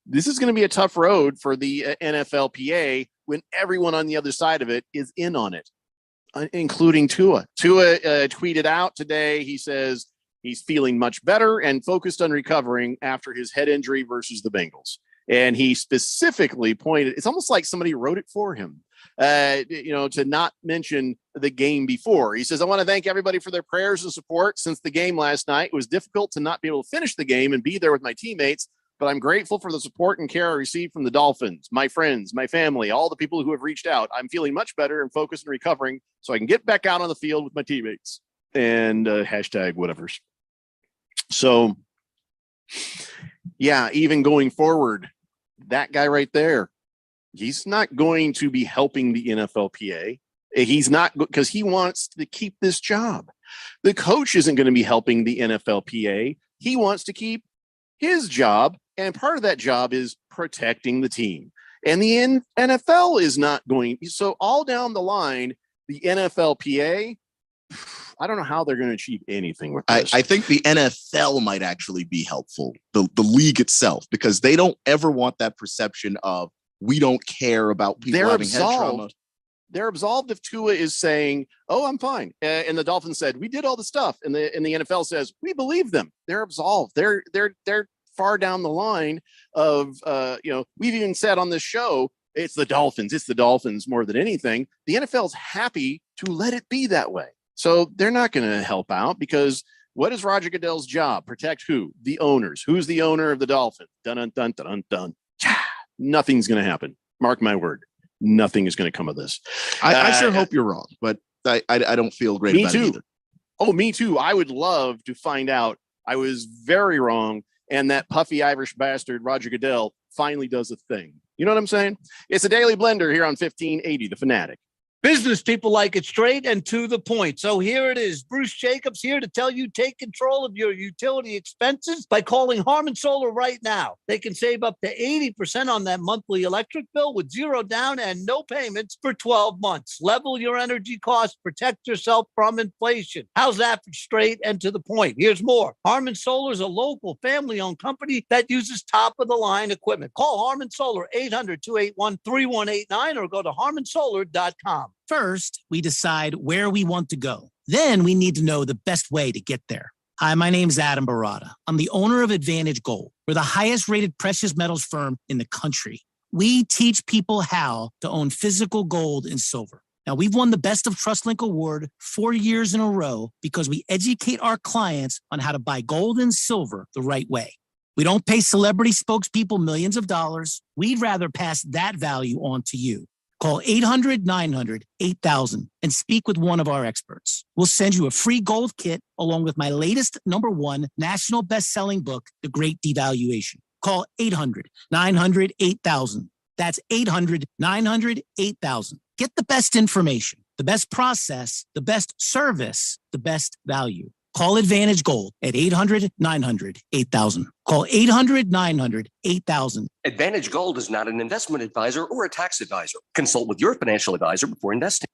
this is going to be a tough road for the NFLPA when everyone on the other side of it is in on it, including Tua. Tua tweeted out today. He says he's feeling much better and focused on recovering after his head injury versus the Bengals. And he specifically pointed, it's almost like somebody wrote it for him, to not mention the game before. He says, I want to thank everybody for their prayers and support since the game last night. It was difficult to not be able to finish the game and be there with my teammates, but I'm grateful for the support and care I received from the Dolphins, my friends, my family, all the people who have reached out. I'm feeling much better and focused on recovering so I can get back out on the field with my teammates and hashtag whatever's. So, yeah, even going forward, that guy right there, he's not going to be helping the NFLPA. He's not, because he wants to keep this job. The coach isn't going to be helping the NFLPA. He wants to keep his job. And part of that job is protecting the team. And the NFL is not going. So all down the line, the NFLPA, I don't know how they're going to achieve anything with this. I think the NFL might actually be helpful, the league itself, because they don't ever want that perception of we don't care about people having head trauma. They're absolved if Tua is saying, oh, I'm fine. And the Dolphins said, we did all the stuff. And the NFL says, we believe them. They're absolved. They're far down the line of, we've even said on this show, it's the Dolphins more than anything. The NFL's happy to let it be that way. So they're not going to help out because what is Roger Goodell's job? Protect who? The owners. Who's the owner of the Dolphins? Dun, dun, dun, dun, dun. Nothing's going to happen. Mark my word. Nothing is going to come of this. I sure hope you're wrong, but I don't feel great about it either. Oh, me too. I would love to find out I was very wrong and that puffy Irish bastard Roger Goodell finally does a thing. You know what I'm saying? It's a Daily Blender here on 1580 The Fanatic. Business people like it straight and to the point. So here it is. Bruce Jacobs here to tell you take control of your utility expenses by calling Harmon Solar right now. They can save up to 80% on that monthly electric bill with zero down and no payments for 12 months. Level your energy costs, protect yourself from inflation. How's that for straight and to the point? Here's more. Harmon Solar is a local family-owned company that uses top-of-the-line equipment. Call Harmon Solar 800-281-3189 or go to harmonsolar.com. First, we decide where we want to go. Then we need to know the best way to get there. Hi, my name is Adam Barada. I'm the owner of Advantage Gold. We're the highest rated precious metals firm in the country. We teach people how to own physical gold and silver. Now, we've won the Best of TrustLink Award 4 years in a row because we educate our clients on how to buy gold and silver the right way. We don't pay celebrity spokespeople millions of dollars. We'd rather pass that value on to you. Call 800-900-8000 and speak with one of our experts. We'll send you a free gold kit along with my latest #1 national best-selling book, The Great Devaluation. Call 800-900-8000. That's 800-900-8000. Get the best information, the best process, the best service, the best value. Call Advantage Gold at 800-900-8000. Call 800-900-8000. Advantage Gold is not an investment advisor or a tax advisor. Consult with your financial advisor before investing.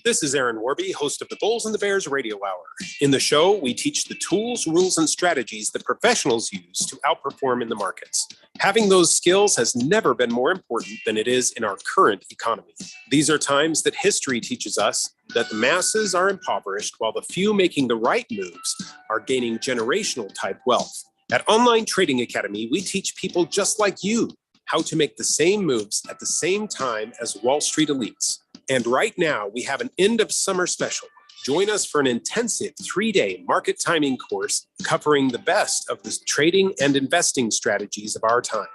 This is Aaron Warby, host of the Bulls and the Bears Radio Hour. In the show, we teach the tools, rules, and strategies that professionals use to outperform in the markets. Having those skills has never been more important than it is in our current economy. These are times that history teaches us that the masses are impoverished while the few making the right moves are gaining generational type wealth. At Online Trading Academy, we teach people just like you how to make the same moves at the same time as Wall Street elites. And right now, we have an end of summer special. Join us for an intensive 3-day market timing course covering the best of the trading and investing strategies of our time.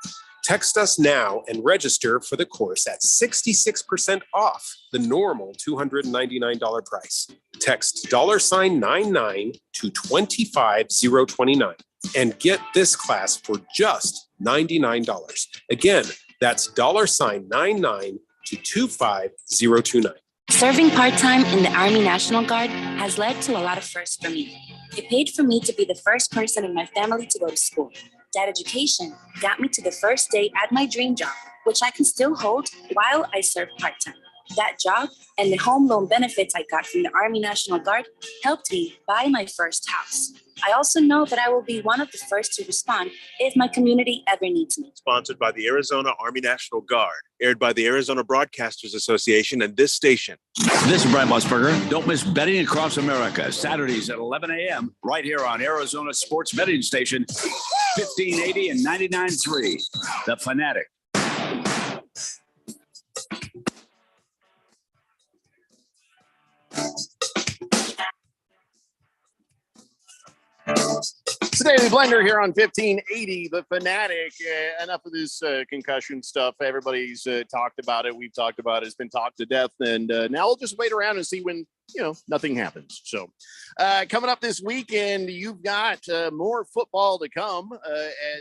Text us now and register for the course at 66% off the normal $299 price. Text $99 to 25029 and get this class for just $99. Again, that's $99 to 25029. Serving part-time in the Army National Guard has led to a lot of firsts for me. It paid for me to be the first person in my family to go to school. That education got me to the first day at my dream job, which I can still hold while I serve part-time. That job and the home loan benefits I got from the Army National Guard helped me buy my first house. I also know that I will be one of the first to respond if my community ever needs me. Sponsored by the Arizona Army National Guard, aired by the Arizona Broadcasters Association and this station. This is Brian Musburger. Don't miss Betting Across America, Saturdays at 11 a.m. right here on Arizona Sports Betting Station, 1580 and 99.3. The Fanatic. It's the Daily Blender here on 1580, The Fanatic. Enough of this concussion stuff. Everybody's talked about it. We've talked about it. It's been talked to death. And now we'll just wait around and see when, nothing happens. So coming up this weekend, you've got more football to come.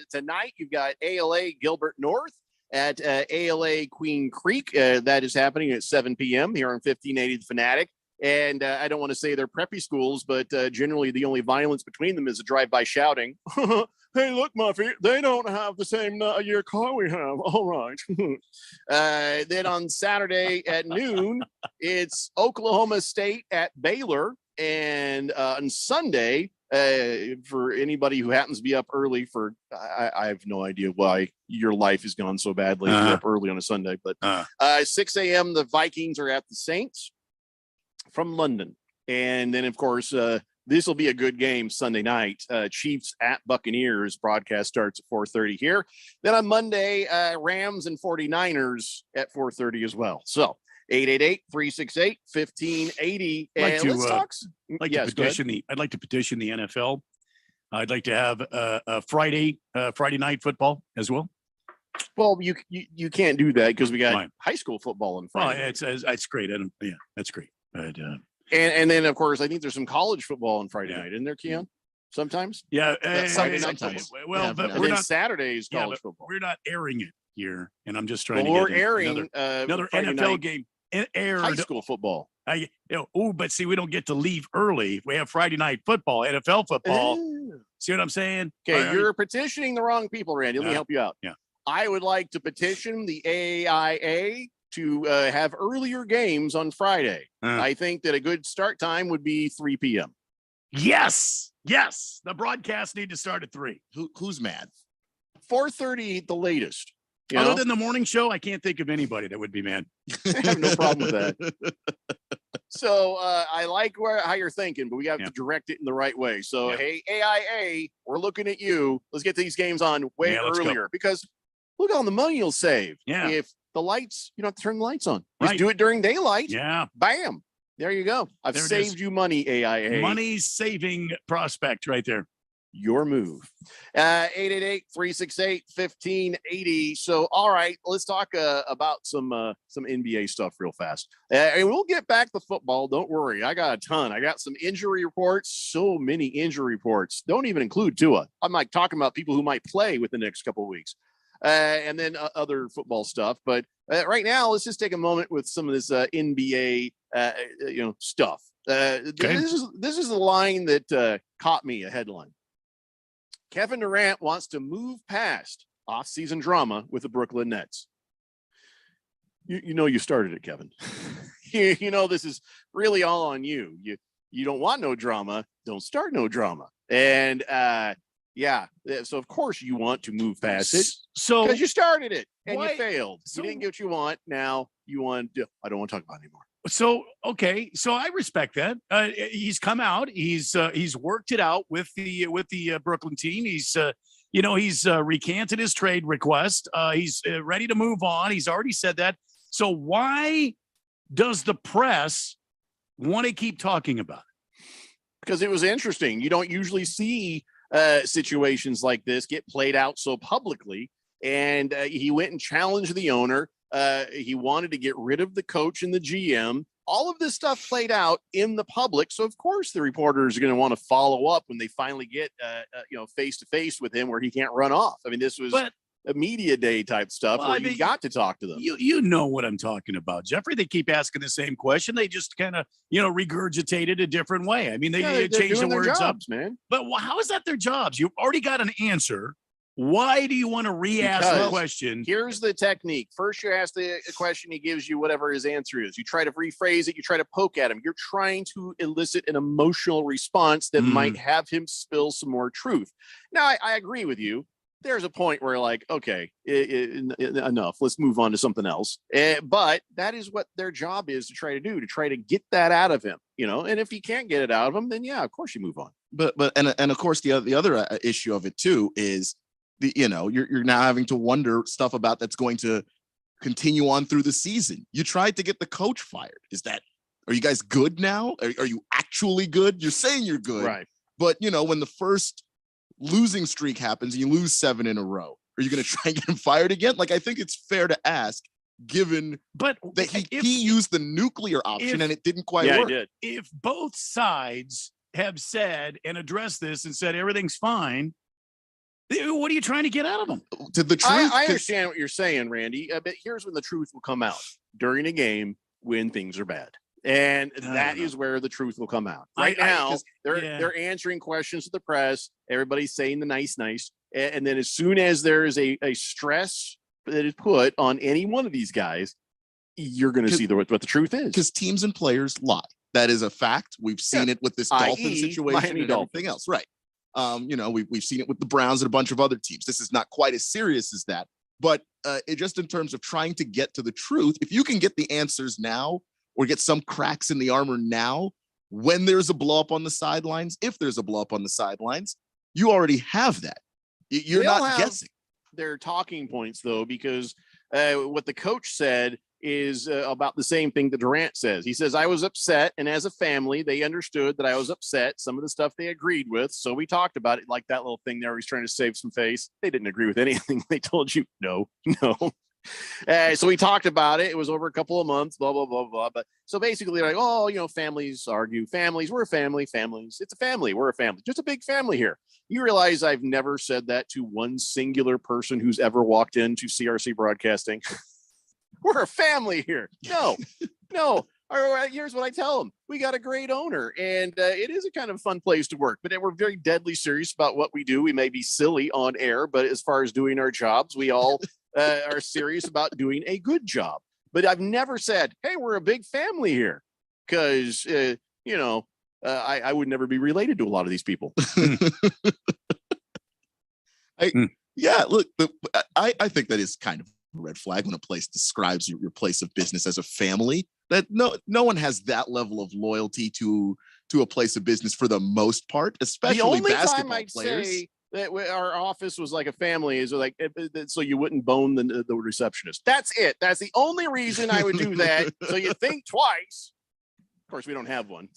Tonight, you've got ALA Gilbert North at ALA Queen Creek. That is happening at 7 p.m. here on 1580, The Fanatic. And I don't want to say they're preppy schools, but generally the only violence between them is a drive-by shouting. Hey, look, Muffy, they don't have the same year car we have. All right. Then on Saturday at noon, it's Oklahoma State at Baylor. And on Sunday, for anybody who happens to be up early I have no idea why your life has gone so badly if you're up early on a Sunday, but 6 a.m. the Vikings are at the Saints from London. And then, of course, this will be a good game Sunday night. Chiefs at Buccaneers. Broadcast starts at 4:30 here. Then on Monday, Rams and 49ers at 4:30 as well. So 888-368-1580. I'd I'd like to petition the NFL. I'd like to have a Friday night football as well. Well, you can't do that because we got high school football on Friday. It's great. That's great. But, and then, of course, I think there's some college football on Friday night, isn't there, Keon? Sometimes? Yeah. Friday night sometimes. Well, but and we're then not Saturday's college football. We're not airing it here, and I'm just trying We're to get airing another Friday NFL night game aired. high school football. But see, we don't get to leave early. We have Friday night football, NFL football. See what I'm saying? Okay, you're petitioning the wrong people, Randy. Let me help you out. Yeah. I would like to petition the AIA to have earlier games on Friday. I think that a good start time would be 3 p.m. Yes. The broadcasts need to start at 3. Who's mad? 4:30 the latest. Other than the morning show, I can't think of anybody that would be mad. I have no problem with that. So I like how you're thinking, but we have to direct it in the right way. So, hey, AIA, we're looking at you. Let's get these games on way earlier because look at all the money you'll save. Yeah. If the lights, you don't have to turn the lights on. Just do it during daylight. Yeah. Bam. There you go. I've saved you money, AIA. Money saving prospect right there. Your move. 888-368-1580. So, all right, let's talk about some NBA stuff real fast. And we'll get back to football. Don't worry. I got a ton. I got some injury reports. So many injury reports. Don't even include Tua. I'm like talking about people who might play with the next couple of weeks. And then other football stuff. But right now, let's just take a moment with some of this NBA, stuff. This is the line that caught me, a headline. Kevin Durant wants to move past off-season drama with the Brooklyn Nets. You started it, Kevin. This is really all on you. You don't want no drama. Don't start no drama. And so of course you want to move past it. So because you started it and you failed. You didn't get what you want. Now you want. I don't want to talk about it anymore. So okay, so I respect that. He's come out. He's worked it out with the Brooklyn team. He's recanted his trade request. He's ready to move on. He's already said that. So why does the press want to keep talking about it? Because it was interesting. You don't usually see situations like this get played out so publicly. and he went and challenged the owner. He wanted to get rid of the coach and the GM. All of this stuff played out in the public, so of course the reporters are going to want to follow up when they finally get face to face with him, where he can't run off. I mean, this was a media day type stuff where you got to talk to them. You know what I'm talking about, Jeffrey. They keep asking the same question. They just kind of regurgitate it a different way. I mean, they change the words jobs, up, man. But how is that their jobs? You've already got an answer. Why do you want to re-ask the question? Here's the technique. First, you ask the question. He gives you whatever his answer is. You try to rephrase it. You try to poke at him. You're trying to elicit an emotional response that might have him spill some more truth. Now, I agree with you. There's a point where like, okay, enough. Let's move on to something else. But that is what their job is to try to do, to try to get that out of him, And if you can't get it out of him, then yeah, of course you move on. But of course the other issue of it too is you're now having to wonder stuff about that's going to continue on through the season. You tried to get the coach fired. Are you guys good now? Are you actually good? You're saying you're good, right? But when the first losing streak happens and you lose 7 in a row, are you going to try and get him fired again? Like, I think it's fair to ask, given that he used the nuclear option and it didn't quite work. He did. If both sides have said and addressed this and said everything's fine, what are you trying to get out of them? To the truth, I understand what you're saying, Randy. But here's when the truth will come out: during a game when things are bad, and that is where the truth will come out. Right now, they're answering questions to the press. Everybody's saying the nice, and then as soon as there is a stress that is put on any one of these guys, you're going to see what the truth is. Because teams and players lie. That is a fact. We've seen it with this Dolphin situation and everything else, right? We've seen it with the Browns and a bunch of other teams. This is not quite as serious as that, but it just in terms of trying to get to the truth, if you can get the answers now or get some cracks in the armor now, when there's a blow up on the sidelines, if there's a blow up on the sidelines, you already have that. You're not guessing. Their talking points, though, because what the coach said is about the same thing that Durant says. He says, I was upset, and as a family, they understood that I was upset. Some of the stuff they agreed with, so we talked about it, like that little thing there. He's trying to save some face. They didn't agree with anything. They told you no. So we talked about it. It was over a couple of months, blah, blah, blah, blah. But so basically, like, families argue. Families, we're a family. Families, it's a family. We're a family. Just a big family here. You realize I've never said that to one singular person who's ever walked into CRC Broadcasting. We're a family here. No. Here's what I tell them. We got a great owner, and it is a kind of fun place to work, but we're very deadly serious about what we do. We may be silly on air, but as far as doing our jobs, we all are serious about doing a good job. But I've never said, hey, we're a big family here, because, I would never be related to a lot of these people. Look, I think that is kind of a red flag when a place describes your place of business as a family. That no one has that level of loyalty to a place of business for the most part, especially the only basketball time I'd players. say that our office was like a family is like so you wouldn't bone the receptionist. That's it. That's the only reason I would do that. So you think twice. Of course, we don't have one.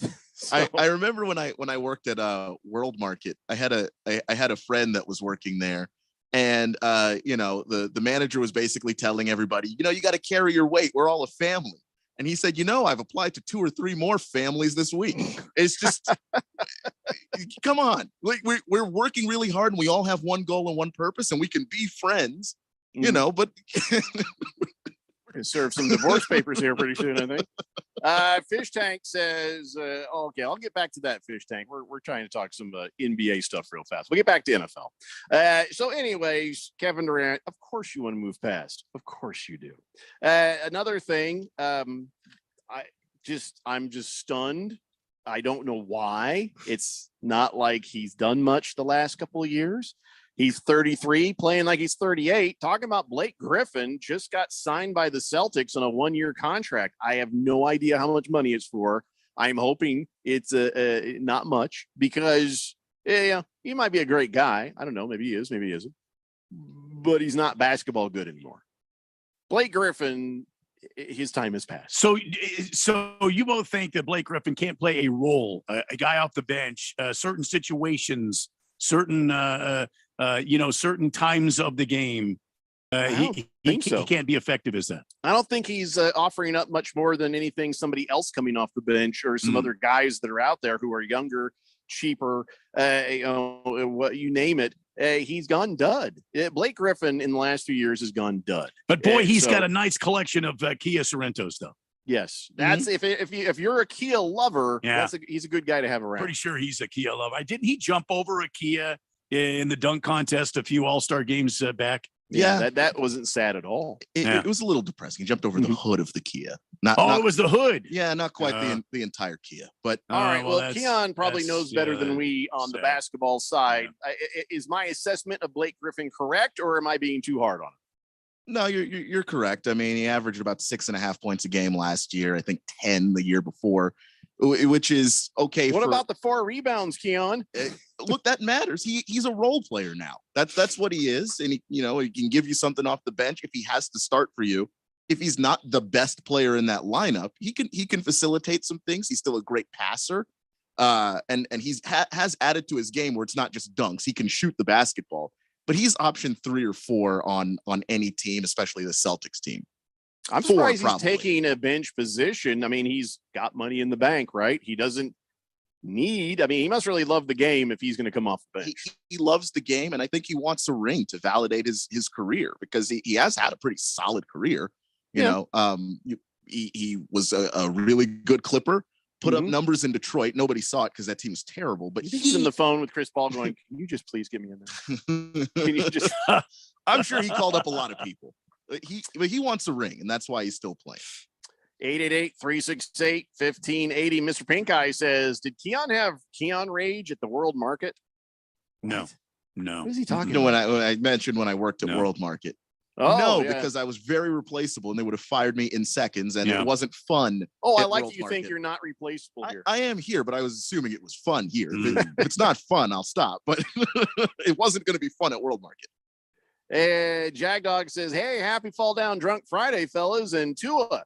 I remember when I worked at World Market, I had a friend that was working there, and the manager was basically telling everybody, you got to carry your weight. We're all a family. And he said, I've applied to 2 or 3 more families this week. It's just, come on. We're working really hard, and we all have one goal and one purpose, and we can be friends, but we're going to serve some divorce papers here pretty soon, I think. Fish Tank says, okay, I'll get back to that, Fish Tank. We're trying to talk some NBA stuff real fast. We'll get back to NFL. So anyways, Kevin Durant, of course you want to move past. Of course you do. Another thing, I'm just stunned. I don't know why. It's not like he's done much the last couple of years. He's 33, playing like he's 38. Talking about Blake Griffin, just got signed by the Celtics on a 1-year contract. I have no idea how much money it's for. I'm hoping it's not much, because he might be a great guy. I don't know. Maybe he is. Maybe he isn't. But he's not basketball good anymore. Blake Griffin, his time has passed. So you both think that Blake Griffin can't play a role, a guy off the bench, certain situations, certain certain times of the game. He can't be effective as that. I don't think he's offering up much more than anything somebody else coming off the bench or some other guys that are out there who are younger, cheaper, what you name it. He's gone dud. Blake Griffin in the last few years has gone dud. But boy, he's got a nice collection of Kia Sorrentos, though. Yes, that's if you're a Kia lover, he's a good guy to have around. Pretty sure he's a Kia lover. Didn't he jump over a Kia in the dunk contest a few All-Star games back? Yeah, that wasn't sad at all. It was a little depressing. He jumped over the hood of the Kia. It was the hood. Yeah, not quite the entire Kia. But all right, well Keon probably knows better than we on the basketball side. Is my assessment of Blake Griffin correct, or am I being too hard on him? No, you're correct. I mean, he averaged about 6.5 points a game last year. I think 10 the year before, which is okay. What about the 4 rebounds, Keon? Look, that matters. He's a role player now. That's what he is, and he can give you something off the bench if he has to start for you. If he's not the best player in that lineup, he can facilitate some things. He's still a great passer, and he's has added to his game where it's not just dunks. He can shoot the basketball, but he's option 3 or 4 on any team, especially the Celtics team. I'm surprised he's taking a bench position. I mean, he's got money in the bank, right? He doesn't need. I mean, he must really love the game if he's going to come off the bench. He loves the game, and I think he wants a ring to validate his career because he has had a pretty solid career. You know, he was a really good Clipper. Put up numbers in Detroit. Nobody saw it because that team was terrible. But he's on the phone with Chris Paul going, "Can you just please get me in there?" Can you just? I'm sure he called up a lot of people. But he wants a ring, and that's why he's still playing. 888-368-1580. Mr. Pink Eye says, "Did Keon have Keon rage at the World Market?" No. What is he talking about? When I mentioned when I worked at World Market. Because I was very replaceable and they would have fired me in seconds and it wasn't fun. I like that you think you're not replaceable here. I am here, but I was assuming it was fun here. If it's not fun, I'll stop. But it wasn't going to be fun at World Market. Jagdog says, "Hey, happy Fall Down Drunk Friday, fellas." And Tua,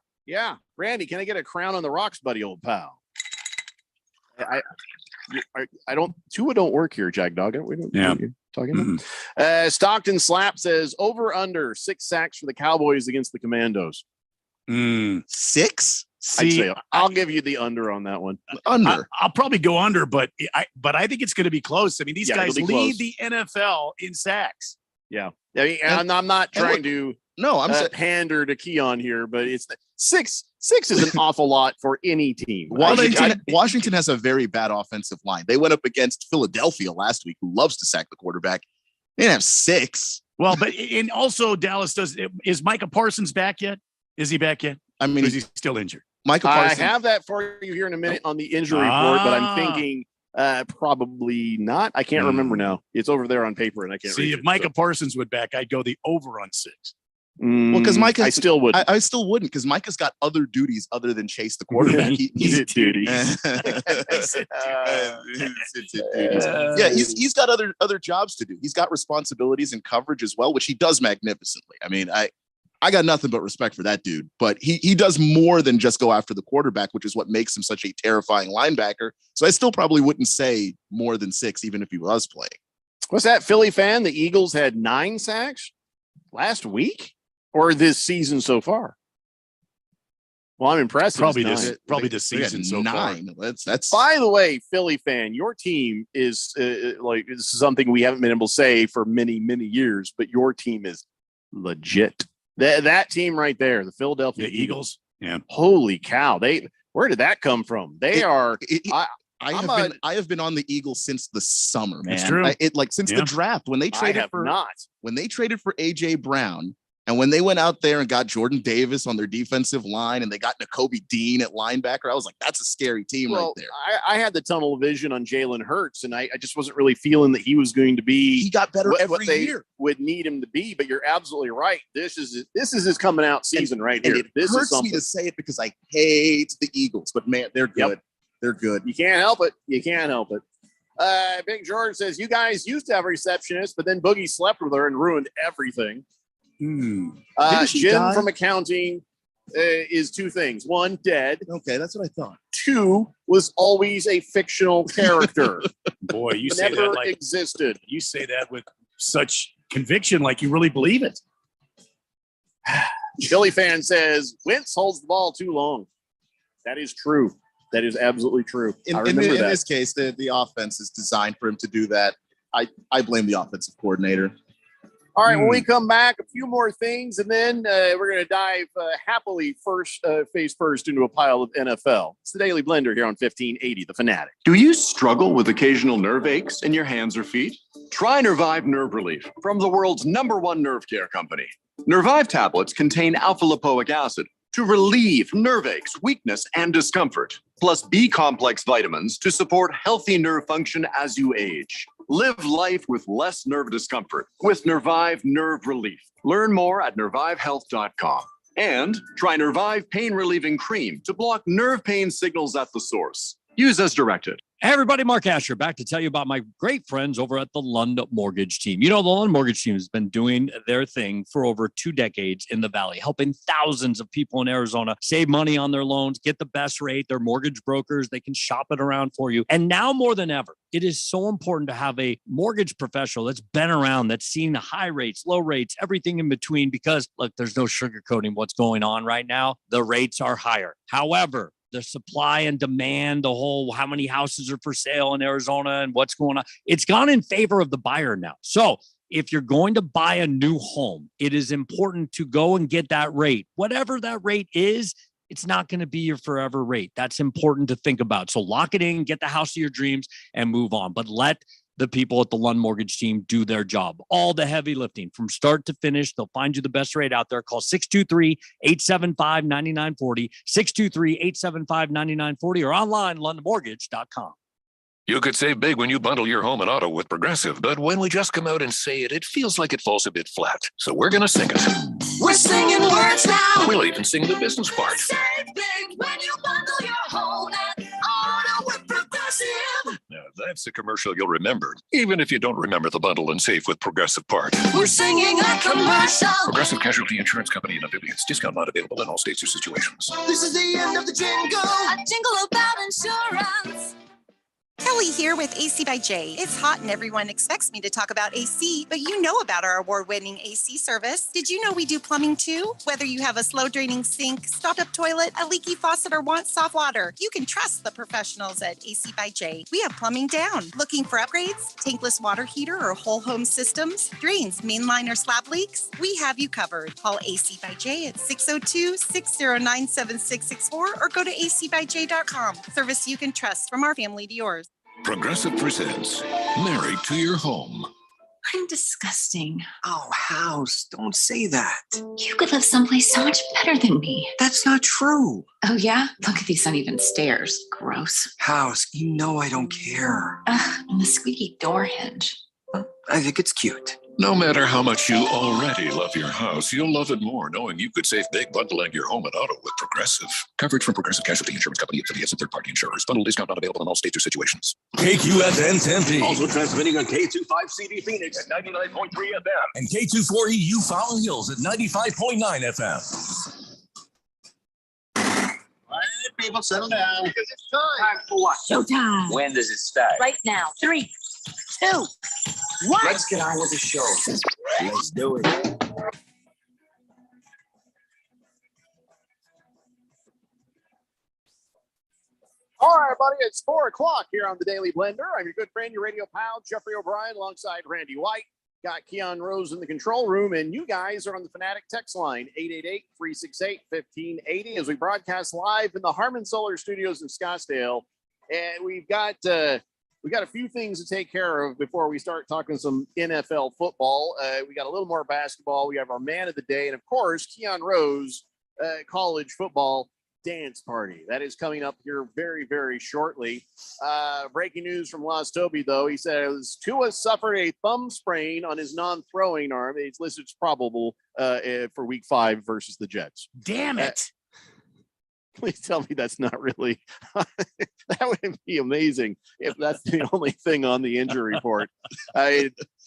Randy, can I get a crown on the rocks, buddy, old pal? I don't. Tua don't work here, Jagdog. We don't. Talking about. Stockton Slap says over under 6 sacks for the Cowboys against the Commandos. 6? I'll give you the under on that one. Under. I'll probably go under, but I think it's going to be close. I mean, these guys lead the NFL in sacks. Yeah. I mean, and I'm not trying to pander to Keon here, but it's 6 is an awful lot for any team. Washington has a very bad offensive line. They went up against Philadelphia last week, who loves to sack the quarterback. They didn't have 6. Well, but and also Dallas is Micah Parsons back yet? Is he back yet? I mean, is he still injured? Micah Parsons. I have that for you here in a minute on the injury report, but I'm thinking probably not. I can't remember now. It's over there on paper, and I can't see read if Micah Parsons would back. I'd go the over on 6. Well, because Micah, I still would. I still wouldn't, because Micah's got other duties other than chase the quarterback. He's a duty. He's got other jobs to do. He's got responsibilities and coverage as well, which he does magnificently. I mean, I got nothing but respect for that dude, but he does more than just go after the quarterback, which is what makes him such a terrifying linebacker. So I still probably wouldn't say more than 6, even if he was playing. What's that, Philly fan? The Eagles had 9 sacks last week or this season so far? Well, I'm impressed. Probably this season so 9. far. That's. By the way, Philly fan, your team is this is something we haven't been able to say for many, many years, but your team is legit. That team right there, the Philadelphia Eagles. Yeah. Holy cow! Where did that come from? I have been on the Eagles since the summer, man. It's true. Since the draft when they traded when they traded for AJ Brown. And when they went out there and got Jordan Davis on their defensive line and they got Nakobe Dean at linebacker, I was like, that's a scary team right there. I had the tunnel vision on Jalen Hurts, and I just wasn't really feeling that he was going to be. He got better every year. Would need him to be, but you're absolutely right. This is his coming out season right here. It hurts me to say it because I hate the Eagles, but man, they're good. Yep. They're good. You can't help it. Big George says, you guys used to have a receptionist, but then Boogie slept with her and ruined everything. Jim from accounting is 2 things. 1, dead. Okay, that's what I thought. 2, was always a fictional character. Boy, you say never that existed. You say that with such conviction, like you really believe it. Philly fan says Wentz holds the ball too long. That is true. That is absolutely true. I remember in that. this case, the offense is designed for him to do that. I blame the offensive coordinator. All right, when we come back, a few more things, and then we're going to dive happily face first into a pile of NFL. It's the Daily Blender here on 1580, The Fanatic. Do you struggle with occasional nerve aches in your hands or feet? Try Nervive Nerve Relief from the world's #1 nerve care company. Nervive tablets contain alpha-lipoic acid to relieve nerve aches, weakness, and discomfort, plus B-complex vitamins to support healthy nerve function as you age. Live life with less nerve discomfort with Nervive Nerve Relief. Learn more at nervivehealth.com. And try Nervive Pain Relieving Cream to block nerve pain signals at the source. Use as directed. Hey everybody, Mark Asher back to tell you about my great friends over at the Lund Mortgage Team. You know, the Lund Mortgage Team has been doing their thing for over 2 decades in the Valley, helping thousands of people in Arizona save money on their loans, get the best rate. They're mortgage brokers. They can shop it around for you. And now more than ever, it is so important to have a mortgage professional that's been around, that's seen the high rates, low rates, everything in between, because look, there's no sugarcoating what's going on right now. The rates are higher. However, the supply and demand, the whole how many houses are for sale in Arizona and what's going on, it's gone in favor of the buyer now. So if you're going to buy a new home, it is important to go and get that rate. Whatever that rate is, it's not going to be your forever rate. That's important to think about. So lock it in, get the house of your dreams, and move on. But let the people at the Lund Mortgage Team do their job. All the heavy lifting from start to finish. They'll find you the best rate out there. Call 623-875-9940, 623-875-9940, or online, lundmortgage.com. You could save big when you bundle your home and auto with Progressive, but when we just come out and say it, it feels like it falls a bit flat. So we're going to sing it. We're singing words now. We'll even sing the business part. Save big when you bundle your home and auto with Progressive. Now, that's a commercial you'll remember, even if you don't remember the bundle and save with Progressive part. We're singing a commercial. Progressive Casualty Insurance Company and affiliates. Discount not available in all states or situations. This is the end of the jingle. A jingle about insurance. Kelly here with AC by J. It's hot and everyone expects me to talk about AC, but you know about our award-winning AC service. Did you know we do plumbing too? Whether you have a slow-draining sink, stopped-up toilet, a leaky faucet, or want soft water, you can trust the professionals at AC by J. We have plumbing down. Looking for upgrades? Tankless water heater or whole home systems? Drains, mainline, or slab leaks? We have you covered. Call AC by J at 602-609-7664 or go to acbyj.com. Service you can trust, from our family to yours. Progressive presents Married to Your Home. I'm disgusting. Oh, House, don't say that. You could live someplace so much better than me. That's not true. Oh, yeah? Look at these uneven stairs. Gross. House, you know I don't care. Ugh, and the squeaky door hinge. I think it's cute. No matter how much you already love your house, you'll love it more knowing you could save big bundling your home and auto with Progressive. Coverage from Progressive Casualty Insurance Company, affiliates, and third-party insurers. Bundle discount not available in all states or situations. KQFN Tempe. Also transmitting on K25CD Phoenix at 99.3 FM. And K24EU Fountain Hills at 95.9 FM. All right, people, settle down. Because it's time for what? Showtime. When does it start? Right now. 3, 2, 1. Let's get on with the show. Let's do it. All right, buddy, it's 4 o'clock here on the Daily Blender. I'm your good friend, your radio pal, Jeffrey O'Brien, alongside Randy White. Got Keon Rose in the control room, and you guys are on the Fanatic text line, 888-368-1580, as we broadcast live in the Harmon Solar Studios in Scottsdale. And we've got a few things to take care of before we start talking some NFL football. We got a little more basketball. We have our man of the day, and of course, Keon Rose, college football dance party. That is coming up here very, very shortly. Breaking news from Las Toby, though. He says Tua suffered a thumb sprain on his non-throwing arm. It's listed as probable for Week 5 versus the Jets. Damn it. Please tell me that's not really. That would be amazing if that's the only thing on the injury report.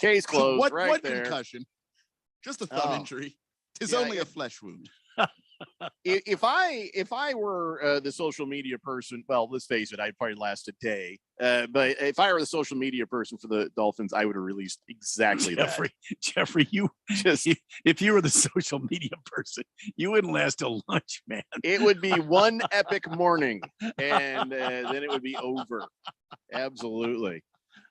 Case closed. What there. concussion? Just a thumb injury. Tis only a flesh wound. if I were the social media person, well, let's face it, I'd probably last a day. But if I were the social media person for the Dolphins, I would have released exactly Jeffrey, you Just- if you were the social media person, you wouldn't last till lunch, man. It would be one epic morning, and then it would be over. Absolutely.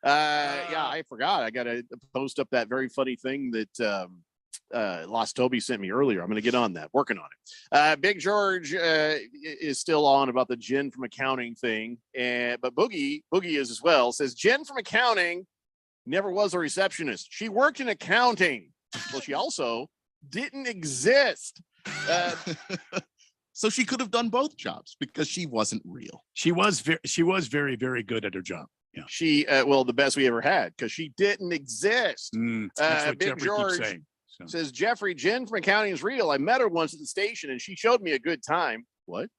Yeah, I forgot. I got to post up that very funny thing that Lost Toby sent me earlier. I'm going to get on that, working on it. Big George is still on about the Jen from accounting thing, but Boogie is as well. Says Jen from accounting never was a receptionist. She worked in accounting. Well, she also didn't exist. So she could have done both jobs because she wasn't real. She was very, very good at her job. Yeah. She well, the best we ever had because she didn't exist. That's what Big Jeffrey keeps George saying. So. says Jeffrey, Jen from accounting is real. I met her once at the station and she showed me a good time. What?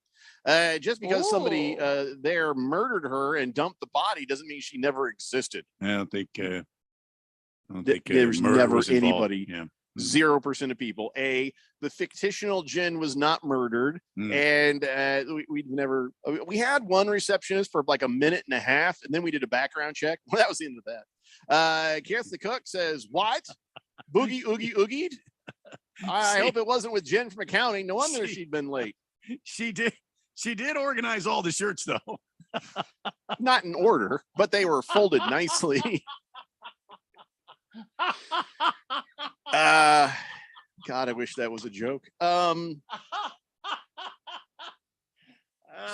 Just because somebody there murdered her and dumped the body doesn't mean she never existed. I don't think There's murder never was involved. anybody. Yeah. 0% of people. The fictional Jen was not murdered, and we'd never. We had one receptionist for like a minute and a half, and then we did a background check. Well, that was the end of that. Keith the cook says, "What? Boogie oogie oogied? I hope it wasn't with Jen from accounting. No wonder she'd been late. She did organize all the shirts though. Not in order, but they were folded nicely." God, I wish that was a joke.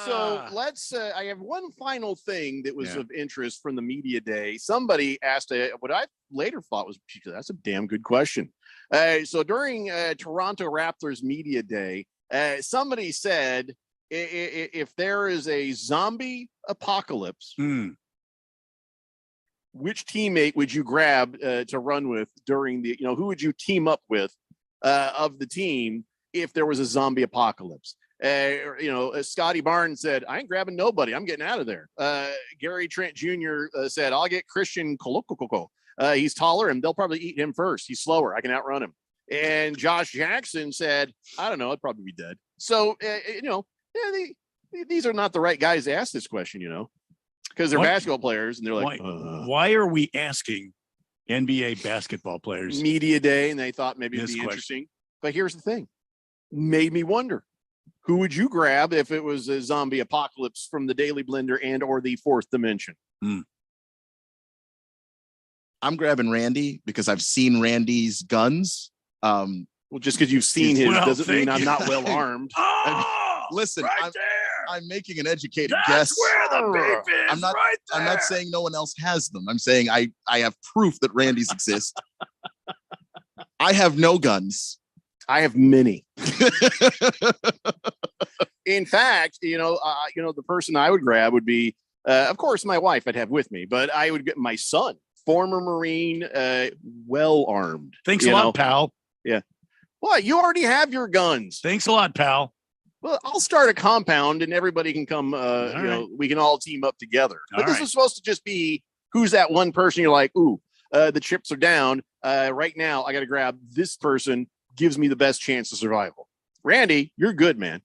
So let's I have one final thing that was of interest from the media day. Somebody asked what I later thought was, that's a damn good question. So during Toronto Raptors media day, somebody said if there is a zombie apocalypse, which teammate would you grab to run with during the, who would you team up with of the team if there was a zombie apocalypse? Scotty Barnes said, I ain't grabbing nobody. I'm getting out of there. Gary Trent Jr. Said, I'll get Christian Kolokoko. He's taller and they'll probably eat him first. He's slower. I can outrun him. And Josh Jackson said, I don't know. I'd probably be dead. So, these are not the right guys to ask this question, because they're basketball players and they're like, why are we asking NBA basketball players media day? And they thought maybe it'd be interesting. But here's the thing. Made me wonder, who would you grab if it was a zombie apocalypse from the Daily Blender and or the Fourth Dimension? I'm grabbing Randy because I've seen Randy's guns. Well, just because you've seen his doesn't mean I'm not well armed. Listen, I'm making an educated That's guess. where the beef is. I'm not saying no one else has them. I'm saying I have proof that Randy's exist. I have no guns. I have many. In fact, the person I would grab would be, of course, my wife I'd have with me, but I would get my son, former Marine, well armed. Thanks a lot, pal. Yeah. Well, you already have your guns. Thanks a lot, pal. Well, I'll start a compound and everybody can come, we can all team up together. But this is supposed to just be who's that one person you're like, ooh, the chips are down. Right now, I got to grab this person, gives me the best chance of survival. Randy, you're good, man.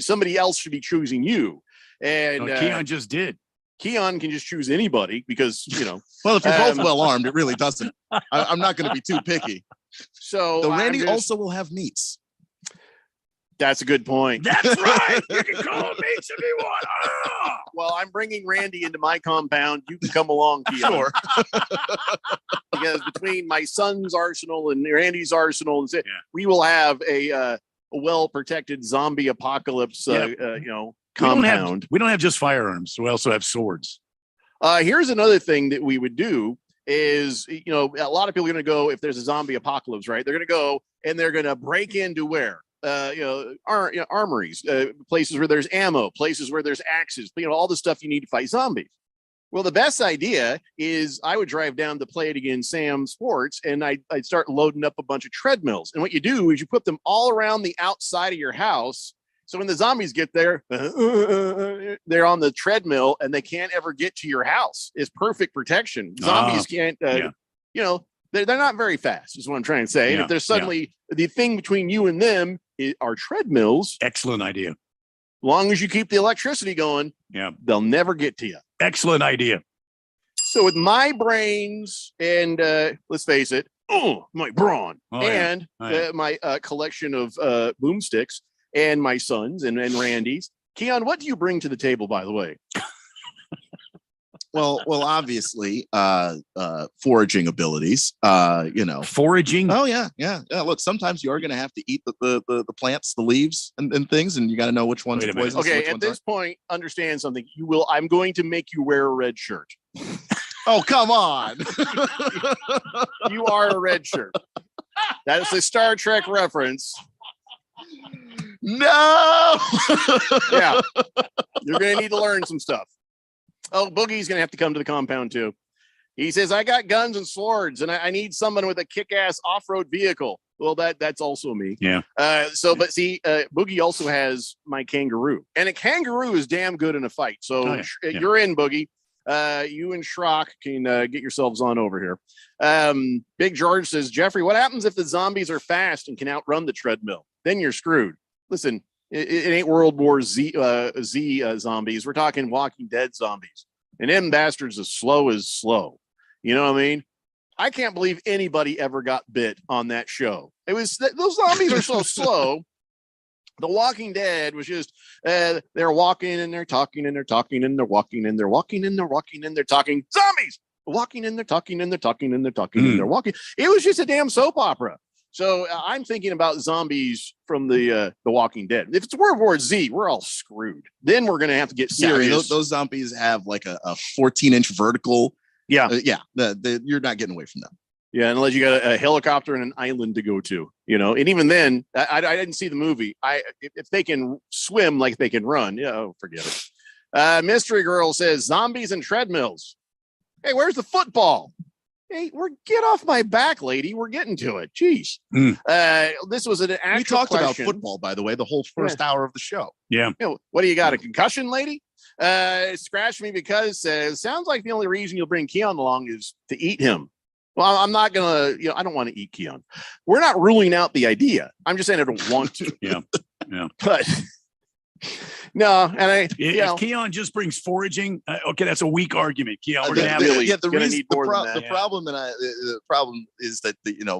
Somebody else should be choosing you. And Keon just did. Keon can just choose anybody because, Well, if you're both well armed, it really doesn't. I'm not going to be too picky. So the Randy also will have meats. That's a good point. That's right. You can call him meats if you want. Well, I'm bringing Randy into my compound. You can come along, Keon. Sure. Because between my son's arsenal and Randy's arsenal, we will have a well-protected zombie apocalypse, compound. We don't have just firearms. We also have swords. Here's another thing that we would do is, a lot of people are going to go, if there's a zombie apocalypse, right? They're going to go and they're going to break into where? Armories, places where there's ammo, places where there's axes, all the stuff you need to fight zombies. Well, the best idea is I would drive down to Play It Again Sam Sports and I'd start loading up a bunch of treadmills. And what you do is you put them all around the outside of your house. So when the zombies get there, they're on the treadmill and they can't ever get to your house. It's perfect protection. Zombies can't, they're not very fast is what I'm trying to say. And if there's suddenly the thing between you and them are treadmills. Excellent idea. Long as you keep the electricity going, Yeah. they'll never get to you. Excellent idea. So with my brains and let's face it, my brawn and my collection of boomsticks and my sons and Randy's. Keon, what do you bring to the table, by the way? Well, obviously, foraging abilities. Foraging. Oh yeah. Look, sometimes you are going to have to eat the plants, the leaves, and things, and you got to know which ones are poisonous. Okay, at this point, understand something. I'm going to make you wear a red shirt. Oh, come on! You are a red shirt. That is a Star Trek reference. No. Yeah, you're going to need to learn some stuff. Oh, Boogie's going to have to come to the compound too. He says, I got guns and swords and I need someone with a kick-ass off-road vehicle. Well, that's also me. Yeah. But see, Boogie also has my kangaroo, and a kangaroo is damn good in a fight. So you're in, Boogie. You and Schrock can get yourselves on over here. Big George says, Jeffrey, what happens if the zombies are fast and can outrun the treadmill? Then you're screwed. Listen, it ain't World War Z zombies. We're talking Walking Dead zombies. And them bastards as slow. You know what I mean? I can't believe anybody ever got bit on that show. It was those zombies are so slow. The Walking Dead was just they're walking and they're talking and they're talking and they're walking and they're walking and they're walking and they're talking. Zombies walking and they're talking and they're talking and they're talking and they're walking. It was just a damn soap opera. So I'm thinking about zombies from the Walking Dead. If it's World War Z, we're all screwed. Then we're gonna have to get serious. Yeah, those zombies have like a 14-inch vertical. Yeah, you're not getting away from them. Yeah, unless you got a helicopter and an island to go to, and even then, I didn't see the movie. If they can swim like they can run, forget it. Mystery Girl says zombies and treadmills. Hey, where's the football? Hey, get off my back, lady. We're getting to it. Jeez. This was an actual We talked question. about football, by the way, the whole first hour of the show. Yeah. What do you got? A concussion, lady? Scratch me because sounds like the only reason you'll bring Keon along is to eat him. Well, I'm not gonna, I don't want to eat Keon. We're not ruling out the idea. I'm just saying I don't want to. Yeah. But no, and if Keon just brings foraging, okay, that's a weak argument. Keon, we're gonna have the problem is that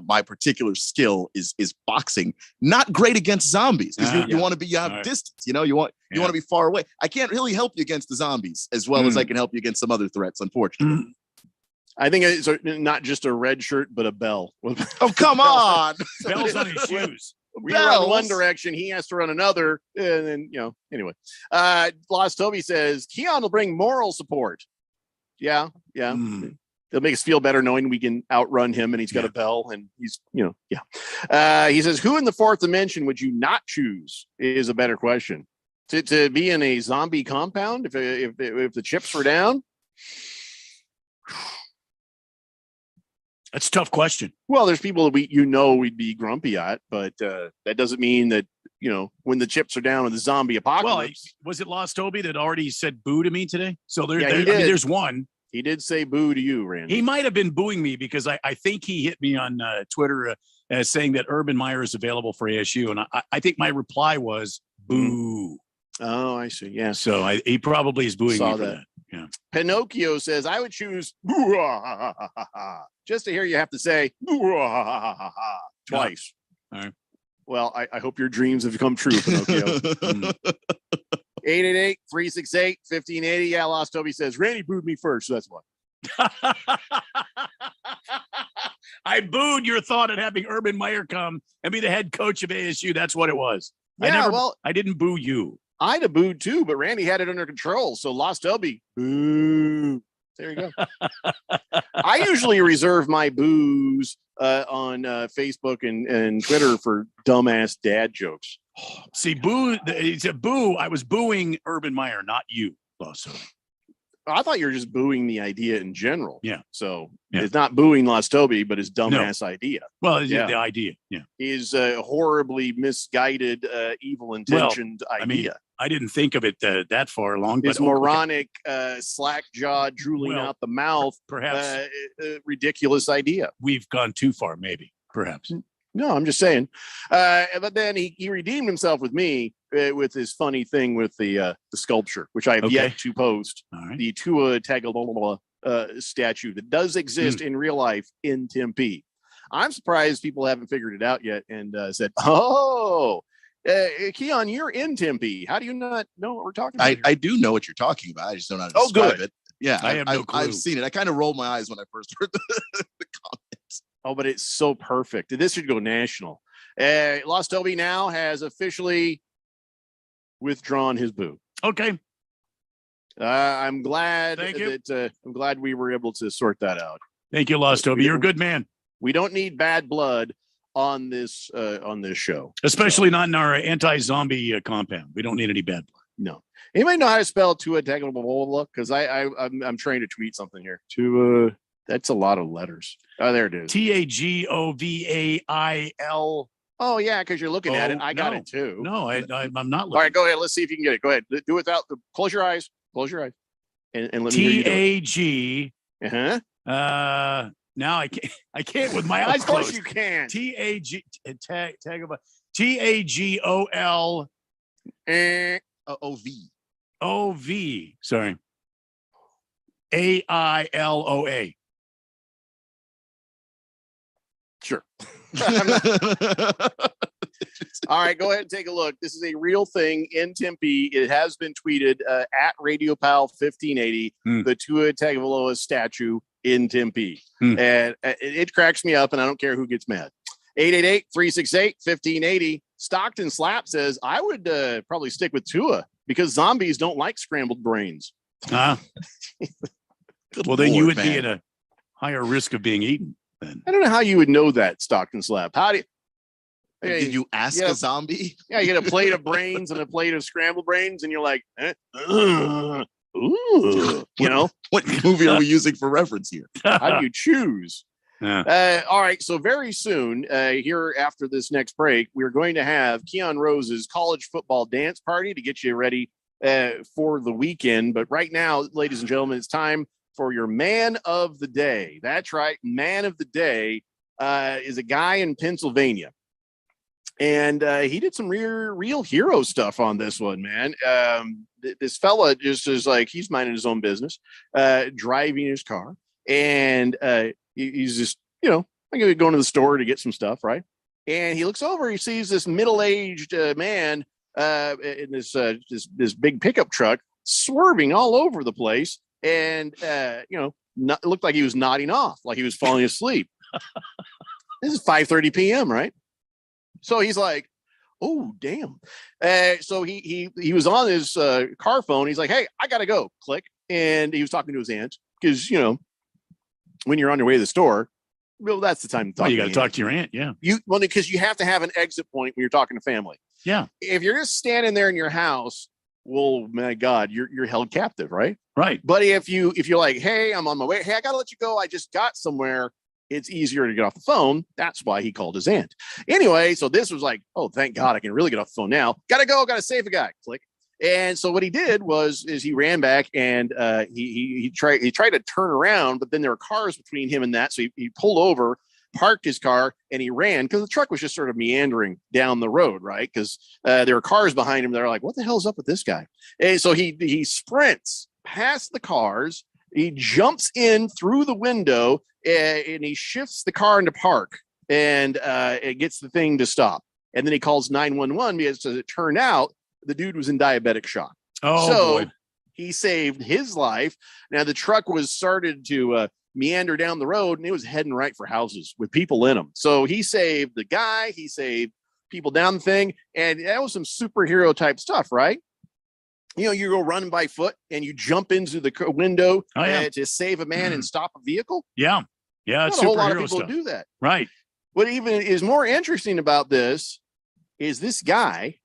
my particular skill is boxing, not great against zombies because you want to be out of distance. You want to be far away. I can't really help you against the zombies as well as I can help you against some other threats, unfortunately. I think it's not just a red shirt, but a bell. Oh, come on. Bells on his shoes. We run one direction, he has to run another, and then anyway. Lost Toby says Keon will bring moral support. Yeah. It'll make us feel better knowing we can outrun him, and he's got a bell, and he's he says, who in the fourth dimension would you not choose? Is a better question. To be in a zombie compound if the chips were down. That's a tough question. Well, there's people that we'd be grumpy at, but that doesn't mean that, when the chips are down with the zombie apocalypse. Well, was it Lost Toby that already said boo to me today? So there's one. He did say boo to you, Randy. He might have been booing me because I think he hit me on Twitter as saying that Urban Meyer is available for ASU. And I think my reply was boo. Oh, I see. Yeah. So he probably is booing me for that. Yeah. Pinocchio says, I would choose just to hear you have to say twice. All right. Well, I hope your dreams have come true, Pinocchio. 888-368-1580. Yeah, Lost Toby says, Randy booed me first, so that's why. I booed your thought of having Urban Meyer come and be the head coach of ASU. That's what it was. Yeah, I didn't boo you. I'd have booed too, but Randy had it under control. So Lost Toby, boo. There you go. I usually reserve my boos on Facebook and Twitter for dumbass dad jokes. See, boo. It's a boo. I was booing Urban Meyer, not you, Lost Toby. I thought you were just booing the idea in general. Yeah. So it's not booing Lost Toby, but his dumbass idea. Well, the idea. Yeah. Is a horribly misguided, evil intentioned idea. I didn't think of it that far along. His moronic, slack-jawed, drooling out the mouth, perhaps ridiculous idea. We've gone too far, maybe, perhaps. No, I'm just saying. But then he redeemed himself with me with his funny thing with the sculpture, which I have yet to post. The Tua Tagovailoa statue that does exist in real life in Tempe. I'm surprised people haven't figured it out yet and said, "Oh, Keon, you're in Tempe. How do you not know what we're talking about?" I do know what you're talking about. I just don't know how to describe it. Yeah, I have no clue. I've seen it. I kind of rolled my eyes when I first heard the comments. Oh, but it's so perfect. This should go national. Lost Toby now has officially withdrawn his boo. Okay. I'm glad Thank you. that I'm glad we were able to sort that out. Thank you, Lost Toby. You're a good man. We don't need bad blood on this show, Especially not in our anti-zombie compound. We don't need any bad blood. No. Anybody know how to spell Tua Tagovailoa? Because I'm trying to tweet something here. Tua, that's a lot of letters. Oh, there it is. Tagovail. Oh yeah, because you're looking at it. I got it too. No, I'm not looking. All right, go ahead. Let's see if you can get it. Go ahead. Do it without the. Close your eyes. Close your eyes. And let me hear you do it. T-A-G. Now I can't with my eyes Of course closed. you can. T-A-G. T-A-G-O-L. O-V. O-V. Sorry. A-I-L-O-A. Sure. All right, go ahead and take a look. This is a real thing in Tempe. It has been tweeted at Radio Pal 1580, the Tua Tagovailoa statue in Tempe. And it cracks me up, and I don't care who gets mad. 888-368-1580. Stockton Slap says, I would probably stick with Tua because zombies don't like scrambled brains. Well, then you would be at a higher risk of being eaten. Then I don't know how you would know that, Stockton Slap. How do you? Did you ask a zombie? Yeah, you get a plate of brains and a plate of scrambled brains, and you're like, ooh, you know, what movie are we using for reference here? How do you choose? Yeah. All right, so very soon, here after this next break, we're going to have Keon Rose's college football dance party to get you ready for the weekend. But right now, ladies and gentlemen, it's time for your man of the day. That's right, man of the day is a guy in Pennsylvania. And he did some real hero stuff on this one, man. This fella just is like, he's minding his own business, driving his car. And he's just, you know, I'm going to go into the store to get some stuff, right? And he looks over, he sees this middle-aged man in this big pickup truck swerving all over the place. And, you know, it looked like he was nodding off, like he was falling asleep. This is 5:30 p.m., right? So he's like, oh, damn. So he was on his car phone. He's like, hey, I got to go. Click. And he was talking to his aunt because, you know, when you're on your way to the store, well, that's the time to talk. Well, you got to talk to your aunt. Yeah. Because you have to have an exit point when you're talking to family. Yeah. If you're just standing there in your house, well, my God, you're held captive, right? Right. But if you're like, hey, I'm on my way. Hey, I got to let you go. I just got somewhere. It's easier to get off the phone. That's why he called his aunt. Anyway, so this was like, oh, thank God, I can really get off the phone now. Gotta go, gotta save a guy. Click. And so what he did is he ran back and he tried to turn around, but then there were cars between him and that. So he pulled over, parked his car, and he ran because the truck was just sort of meandering down the road, right? Because there were cars behind him that are like, what the hell's up with this guy? And so he sprints past the cars. He jumps in through the window and he shifts the car into park and it gets the thing to stop. And then he calls 911 because, as it turned out, the dude was in diabetic shock. Oh, so boy. He saved his life. Now the truck was started to meander down the road and it was heading right for houses with people in them. So he saved the guy, he saved people down the thing, and that was some superhero type stuff, right? You know, you go running by foot and you jump into the window to save a man and stop a vehicle. Yeah. Yeah. Not It's a whole lot of superhero people stuff. do that. Right. What even is more interesting about this is this guy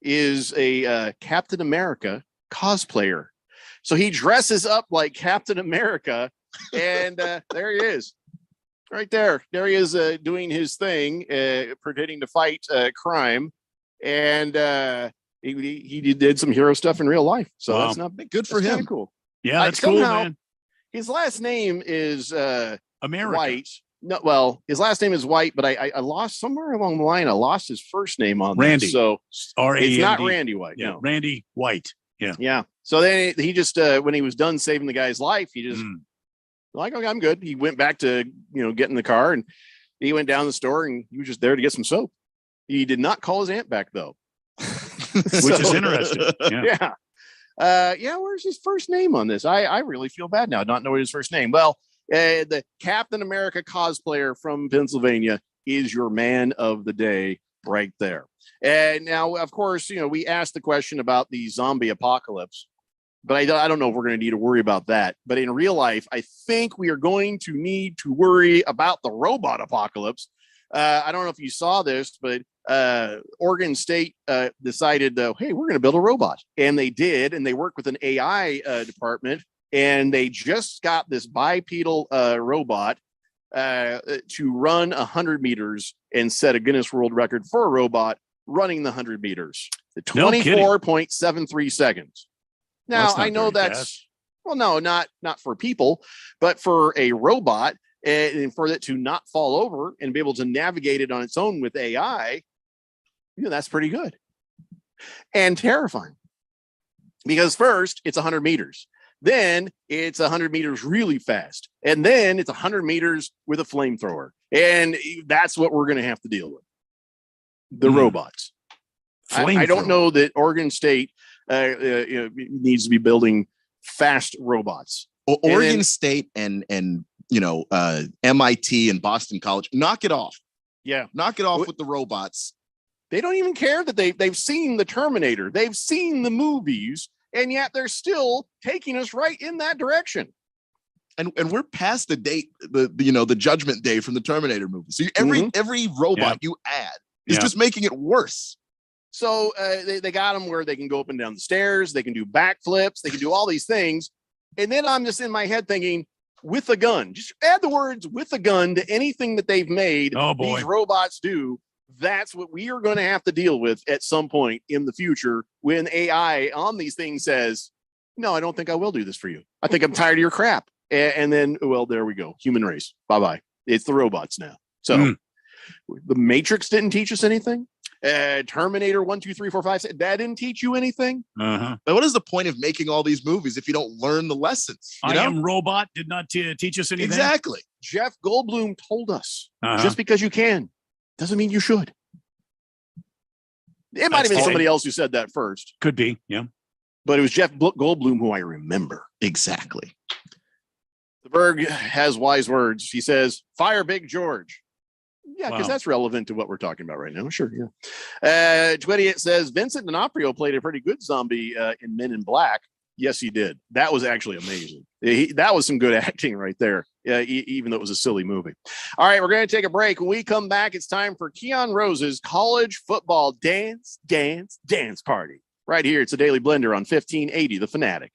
is a Captain America cosplayer. So he dresses up like Captain America and there he is. Right there. There he is doing his thing, pretending to fight crime. And he did some hero stuff in real life. So that's not good for him. Cool. Yeah, that's cool, somehow, man. His last name is America. White. No, well, his last name is White, but I lost somewhere along the line. I lost his first name on Randy. this, so R-A-N-D. it's not Randy White. Yeah, No, Randy White. Yeah. yeah. So then he just when he was done saving the guy's life, he just like, okay, I'm good. He went back to get in the car and he went down the store and he was just there to get some soap. He did not call his aunt back though, Which is interesting. Yeah. Yeah. Where's his first name on this? I really feel bad now, not knowing his first name. Well, the Captain America cosplayer from Pennsylvania is your man of the day right there. And now, of course, we asked the question about the zombie apocalypse, but I don't know if we're going to need to worry about that. But in real life, I think we are going to need to worry about the robot apocalypse. I don't know if you saw this, but Oregon State decided, hey, we're going to build a robot. And they did. And they worked with an AI department. And they just got this bipedal robot to run 100 meters and set a Guinness World Record for a robot running the 100 meters. 24.73 seconds. Now, I know that's, well, no, not for people, but for a robot, and for it to not fall over and be able to navigate it on its own with AI, that's pretty good and terrifying. Because first, it's 100 meters. Then it's 100 meters really fast. And then it's 100 meters with a flamethrower. And that's what we're going to have to deal with. The robots. I don't know that Oregon State needs to be building fast robots. Oregon State and MIT and Boston College, knock it off. Yeah. Knock it off with the robots. They don't even care that they've seen the Terminator. They've seen the movies. And yet they're still taking us right in that direction. And we're past the date, the judgment day from the Terminator movie. So every robot you add is just making it worse. So they got them where they can go up and down the stairs. They can do backflips. They can do all these things. And then I'm just in my head thinking, with a gun, just add the words with a gun to anything that they've made. Oh, boy. These robots do. That's what we are going to have to deal with at some point in the future when AI on these things says, no, I don't think I will do this for you. I think I'm tired of your crap. And then, well, there we go. Human race. Bye-bye. It's the robots now. So the Matrix didn't teach us anything. Terminator 1, 2, 3, 4, 5, 6, that didn't teach you anything. But what is the point of making all these movies if you don't learn the lessons? I Am Robot did not teach us anything. Exactly. Jeff Goldblum told us just because you can doesn't mean you should. It might have been somebody else who said that first. Could be, yeah. But it was Jeff Goldblum who I remember. Exactly. The Berg has wise words. He says, fire Big George. Yeah, because that's relevant to what we're talking about right now. Sure, yeah. Twitty says, Vincent D'Onofrio played a pretty good zombie in Men in Black. Yes, he did. That was actually amazing. That was some good acting right there, even though it was a silly movie. All right, we're going to take a break. When we come back, it's time for Keon Rose's college football dance party. Right here, it's a Daily Blender on 1580 The Fanatic.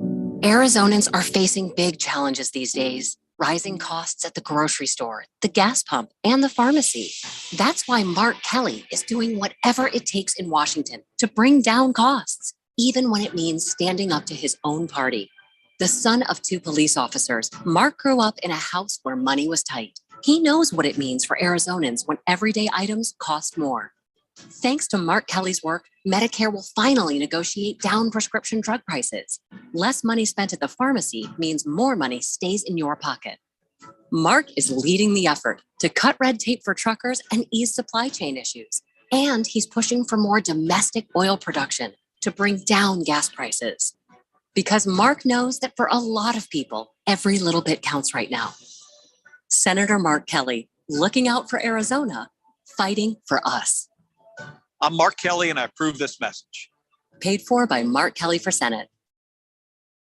Arizonans are facing big challenges these days. Rising costs at the grocery store, the gas pump, and the pharmacy. That's why Mark Kelly is doing whatever it takes in Washington to bring down costs, even when it means standing up to his own party. The son of 2 police officers, Mark grew up in a house where money was tight. He knows what it means for Arizonans when everyday items cost more. Thanks to Mark Kelly's work, Medicare will finally negotiate down prescription drug prices. Less money spent at the pharmacy means more money stays in your pocket. Mark is leading the effort to cut red tape for truckers and ease supply chain issues. And he's pushing for more domestic oil production to bring down gas prices. Because Mark knows that for a lot of people, every little bit counts right now. Senator Mark Kelly, looking out for Arizona, fighting for us. I'm Mark Kelly, and I approve this message. Paid for by Mark Kelly for Senate.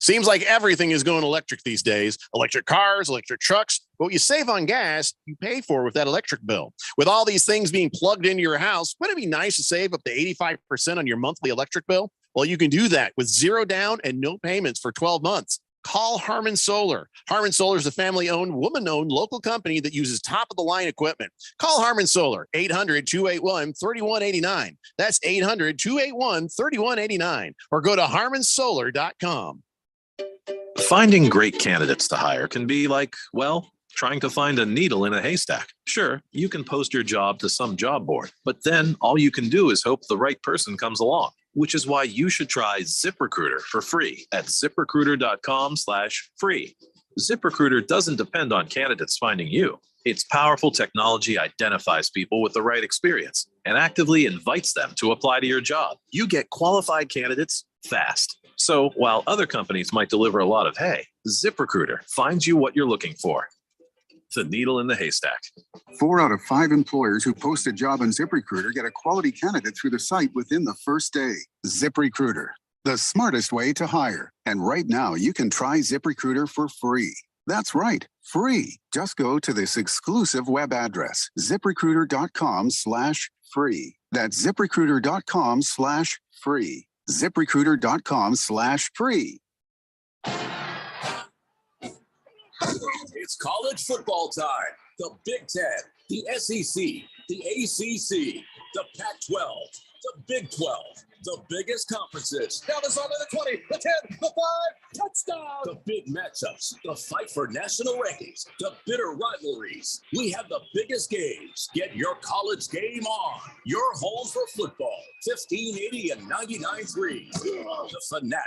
Seems like everything is going electric these days. Electric cars, electric trucks. But what you save on gas, you pay for with that electric bill. With all these things being plugged into your house, wouldn't it be nice to save up to 85% on your monthly electric bill? Well, you can do that with 0 down and no payments for 12 months. Call Harmon Solar. Harmon Solar is a family-owned, woman-owned local company that uses top-of-the-line equipment. Call Harmon Solar, 800-281-3189. That's 800-281-3189. Or go to harmonsolar.com. Finding great candidates to hire can be like, well, Trying to find a needle in a haystack. Sure, you can post your job to some job board, but then all you can do is hope the right person comes along, which is why you should try ZipRecruiter for free at ziprecruiter.com/free. ZipRecruiter doesn't depend on candidates finding you. Its powerful technology identifies people with the right experience and actively invites them to apply to your job. You get qualified candidates fast. So while other companies might deliver a lot of hay, ZipRecruiter finds you what you're looking for. The needle in the haystack. 4 out of 5 employers who post a job on ZipRecruiter get a quality candidate through the site within the first day. ZipRecruiter, the smartest way to hire. And right now, you can try ZipRecruiter for free. That's right, free. Just go to this exclusive web address, ziprecruiter.com/free. That's ziprecruiter.com/free. ZipRecruiter.com/free. It's college football time. The Big Ten, the SEC, the ACC, the Pac-12, the Big 12, the biggest conferences. Down the side of the 20, the 10, the 5, touchdown. The big matchups, the fight for national rankings, the bitter rivalries. We have the biggest games. Get your college game on. Your home for football. 1580 and 99.3. The Fanatic.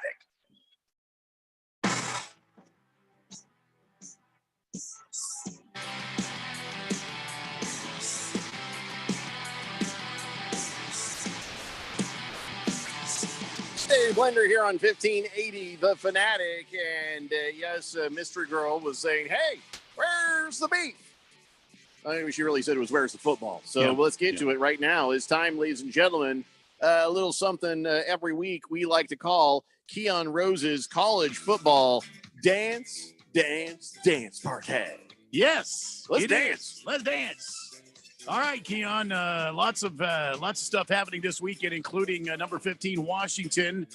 Dave Blender here on 1580 The Fanatic. And yes, Mystery Girl was saying, hey, where's the beef? I think she really said it was, where's the football? So let's get to it right now. It's time, ladies and gentlemen. A little something every week we like to call Keon Rose's college football dance party. Yes. Let's dance. Let's dance. All right, Keon. Lots of stuff happening this weekend, including number 15 Washington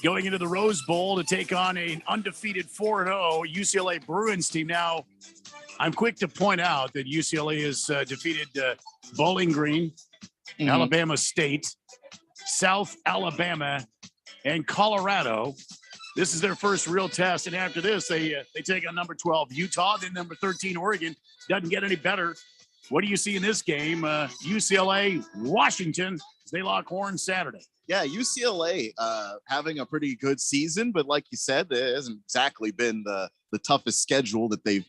going into the Rose Bowl to take on an undefeated 4-0 UCLA Bruins team. Now, I'm quick to point out that UCLA has defeated Bowling Green, Alabama State, South Alabama, and Colorado. This is their first real test, and after this, they take on number 12 Utah, then number 13 Oregon. Doesn't get any better. What do you see in this game? UCLA, Washington, as they lock horns Saturday. Yeah, UCLA having a pretty good season, but like you said, it hasn't exactly been the toughest schedule that they've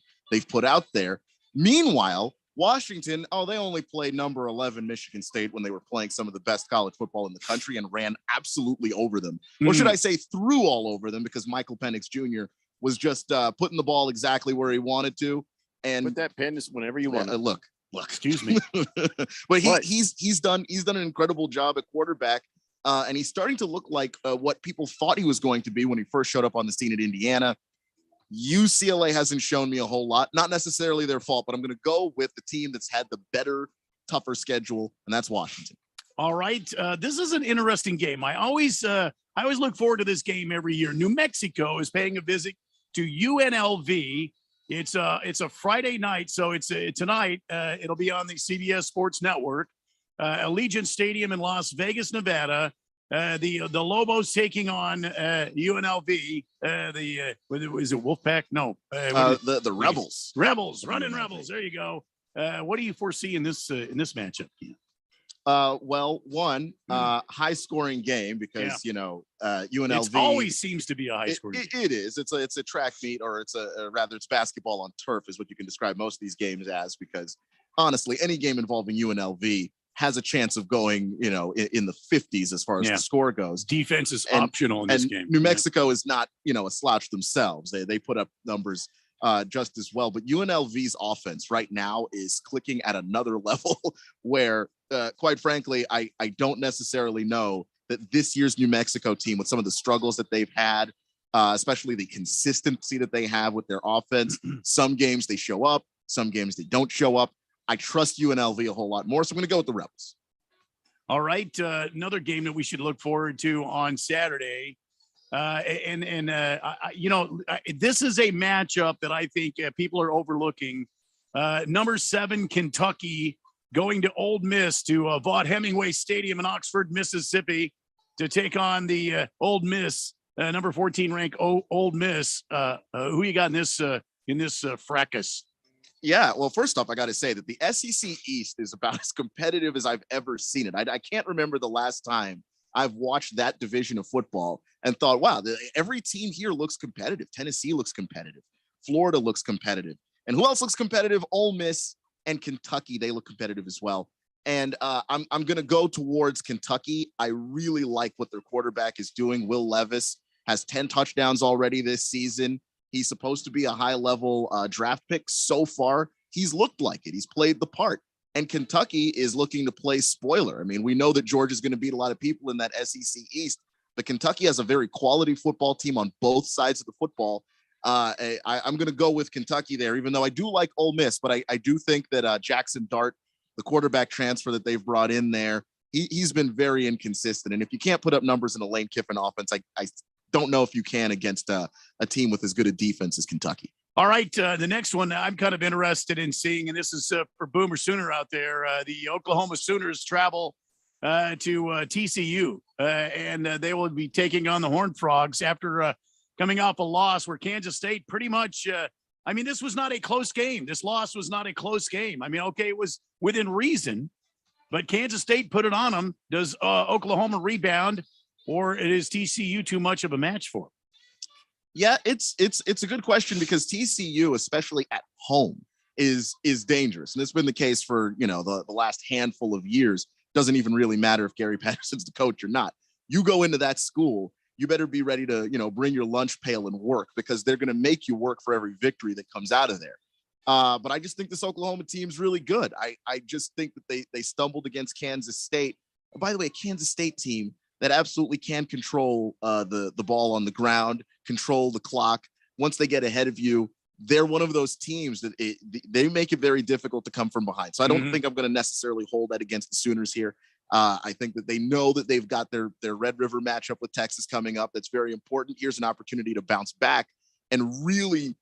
put out there. Meanwhile, Washington, they only played number 11 Michigan State when they were playing some of the best college football in the country and ran absolutely over them. Or should I say threw all over them, because Michael Penix Jr. was just putting the ball exactly where he wanted to. And put that pen whenever you want. Look, excuse me. But he's done an incredible job at quarterback. And he's starting to look like what people thought he was going to be when he first showed up on the scene at Indiana. UCLA hasn't shown me a whole lot. Not necessarily their fault, but I'm going to go with the team that's had the better, tougher schedule, and that's Washington. All right. This is an interesting game. I always look forward to this game every year. New Mexico is paying a visit to UNLV. It's a Friday night, so it's tonight. It'll be on the CBS Sports Network. Allegiant Stadium in Las Vegas, Nevada. The Lobos taking on UNLV. Is it Wolfpack? No, the Rebels. Rebels, running Rebels. There you go. What do you foresee in this matchup? Well, one high scoring game because UNLV it always seems to be a high scoring. It is. It's a track meet, or it's it's basketball on turf is what you can describe most of these games as, because honestly, any game involving UNLV has a chance of going, in the 50s as far as the score goes. Defense is optional in this game. New Mexico is not, a slouch themselves. They put up numbers just as well. But UNLV's offense right now is clicking at another level where, quite frankly, I don't necessarily know that this year's New Mexico team, with some of the struggles that they've had, especially the consistency that they have with their offense, some games they show up, some games they don't show up. I trust UNLV a whole lot more, so I'm going to go with the Rebels. All right, another game that we should look forward to on Saturday. This is a matchup that I think people are overlooking. Number 7, Kentucky, going to Ole Miss to Vaught Hemingway Stadium in Oxford, Mississippi, to take on the Ole Miss, number 14 ranked Ole Miss. Who you got in this fracas? Yeah, well, first off, I got to say that the SEC East is about as competitive as I've ever seen it. I can't remember the last time I've watched that division of football and thought, wow, every team here looks competitive. Tennessee looks competitive. Florida looks competitive. And who else looks competitive? Ole Miss and Kentucky. They look competitive as well. And I'm going to go towards Kentucky. I really like what their quarterback is doing. Will Levis has 10 touchdowns already this season. He's supposed to be a high-level draft pick. So far, he's looked like it. He's played the part. And Kentucky is looking to play spoiler. I mean, we know that Georgia's going to beat a lot of people in that SEC East, but Kentucky has a very quality football team on both sides of the football. I'm going to go with Kentucky there, even though I do like Ole Miss, but I do think that Jackson Dart, the quarterback transfer that they've brought in there, he's been very inconsistent. And if you can't put up numbers in a Lane Kiffin offense, I don't know if you can against a team with as good a defense as Kentucky. All right, the next one I'm kind of interested in seeing, and this is for Boomer Sooner out there. The Oklahoma Sooners travel to TCU, and they will be taking on the Horned Frogs after coming off a loss where Kansas State pretty much I mean, this was not a close game. This loss was not a close game. I mean, okay, it was within reason, but Kansas State put it on them. Does Oklahoma rebound, or is TCU too much of a match for them? Yeah, it's a good question because TCU, especially at home, is dangerous. And it's been the case for, the last handful of years. Doesn't even really matter if Gary Patterson's the coach or not. You go into that school, you better be ready to, bring your lunch pail and work because they're going to make you work for every victory that comes out of there. But I just think this Oklahoma team's really good. I just think that they stumbled against Kansas State. By the way, a Kansas State team that absolutely can control the ball on the ground, control the clock. Once they get ahead of you, they're one of those teams that they make it very difficult to come from behind. So I don't think I'm going to necessarily hold that against the Sooners here. I think that they know that they've got their Red River matchup with Texas coming up. That's very important. Here's an opportunity to bounce back and really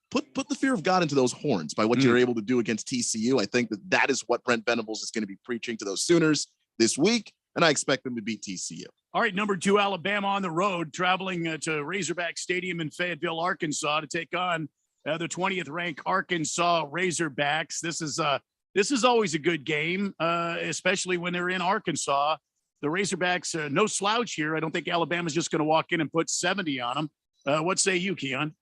put the fear of God into those horns by what you're able to do against TCU. I think that is what Brent Venables is going to be preaching to those Sooners this week, and I expect them to beat TCU. All right, number 2, Alabama on the road, traveling to Razorback Stadium in Fayetteville, Arkansas, to take on the 20th ranked Arkansas Razorbacks. This is always a good game, especially when they're in Arkansas. The Razorbacks, no slouch here. I don't think Alabama's just going to walk in and put 70 on them. What say you, Keon?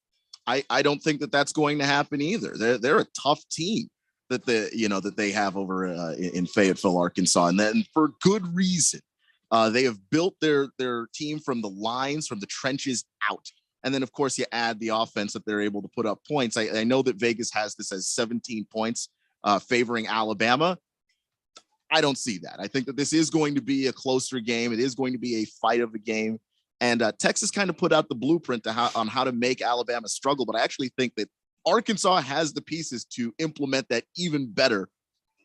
I don't think that that's going to happen either. They're a tough team that they have over in Fayetteville, Arkansas, and then for good reason. They have built their team from the lines, from the trenches out. And then, of course, you add the offense that they're able to put up points. I know that Vegas has this as 17 points favoring Alabama. I don't see that. I think that this is going to be a closer game. It is going to be a fight of a game. And Texas kind of put out the blueprint on how to make Alabama struggle. But I actually think that Arkansas has the pieces to implement that even better.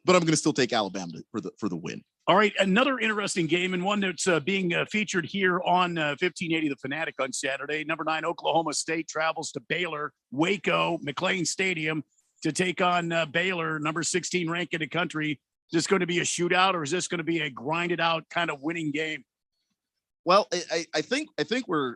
But I'm going to still take Alabama for the win. All right, another interesting game and one that's being featured here on 1580 The Fanatic on Saturday. Number 9, Oklahoma State travels to Baylor, Waco, McLean Stadium to take on Baylor, number 16 ranked in the country. Is this going to be a shootout, or is this going to be a grinded out kind of winning game? Well, I think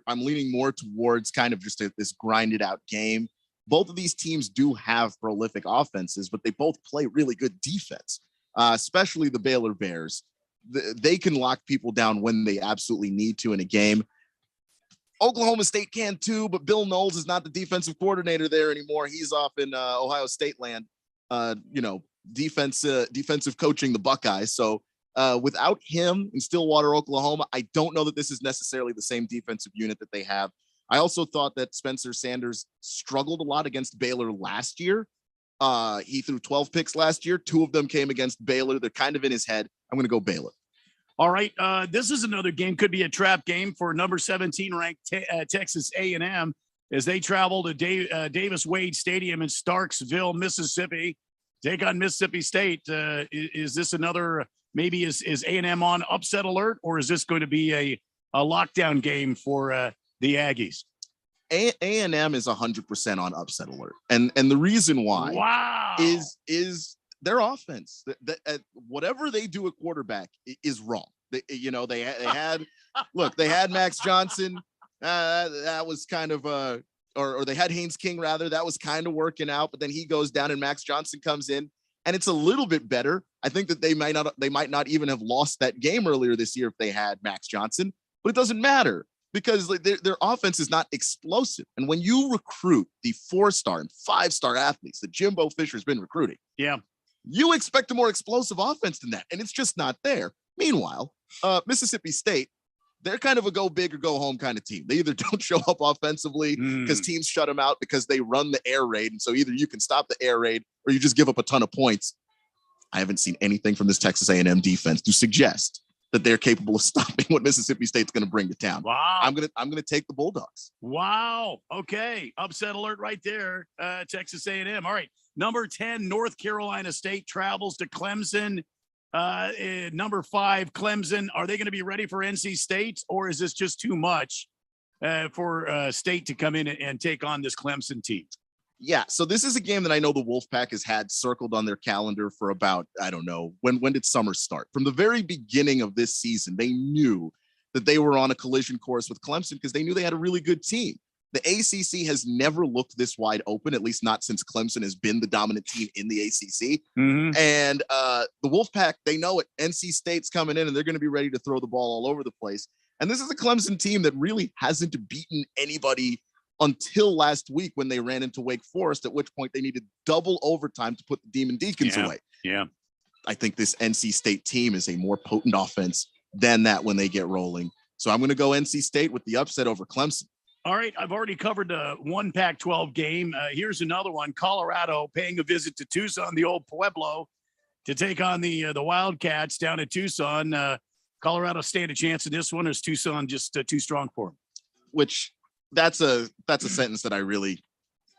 I'm leaning more towards kind of just this grinded out game. Both of these teams do have prolific offenses, but they both play really good defense. Especially the Baylor Bears. They can lock people down when they absolutely need to in a game. Oklahoma State can too, but Bill Knowles is not the defensive coordinator there anymore. He's off in Ohio State land, defensive coaching the Buckeyes. So without him in Stillwater, Oklahoma, I don't know that this is necessarily the same defensive unit that they have. I also thought that Spencer Sanders struggled a lot against Baylor last year. He threw 12 picks last year. 2 of them came against Baylor. They're kind of in his head. I'm going to go Baylor. All right. This is another game. Could be a trap game for number 17 ranked Texas A&M as they travel to Davis Wade Stadium in Starksville, Mississippi. Take on Mississippi State. Is this another, maybe is A&M on upset alert, or is this going to be a lockdown game for the Aggies? A&M is 100% on upset alert. And the reason why is their offense. Whatever they do at quarterback is wrong. They had Max Johnson. That was kind of a or they had Haynes King rather. That was kind of working out, but then he goes down and Max Johnson comes in, and it's a little bit better. I think that they might not even have lost that game earlier this year if they had Max Johnson, but it doesn't matter because their offense is not explosive. And when you recruit the 4-star and 5-star athletes that Jimbo Fisher's been recruiting, you expect a more explosive offense than that, and it's just not there. Meanwhile, Mississippi State, they're kind of a go big or go home kind of team. They either don't show up offensively because teams shut them out because they run the air raid. And so either you can stop the air raid or you just give up a ton of points. I haven't seen anything from this Texas A&M defense to suggest that they're capable of stopping what Mississippi State's going to bring to town. Wow. I'm going to take the Bulldogs. Wow. Okay. Upset alert right there. Texas A&M. All right. Number 10, North Carolina State travels to Clemson. Number 5, Clemson. Are they going to be ready for NC State, or is this just too much for State to come in and take on this Clemson team? Yeah, so this is a game that I know the Wolfpack has had circled on their calendar for about, I don't know, when did summer start? From the very beginning of this season, they knew that they were on a collision course with Clemson because they knew they had a really good team. The ACC has never looked this wide open, at least not since Clemson has been the dominant team in the ACC. And the Wolfpack, they know it. NC State's coming in, and they're going to be ready to throw the ball all over the place. And this is a Clemson team that really hasn't beaten anybody until last week when they ran into Wake Forest, at which point they needed double overtime to put the Demon Deacons away. Yeah. I think this NC State team is a more potent offense than that when they get rolling. So I'm going to go NC State with the upset over Clemson. All right. I've already covered one Pac-12 game. Here's another one. Colorado paying a visit to Tucson, the old Pueblo, to take on the Wildcats down at Tucson. Colorado stand a chance in this one. Or is Tucson just too strong for them? Which that's a sentence that I really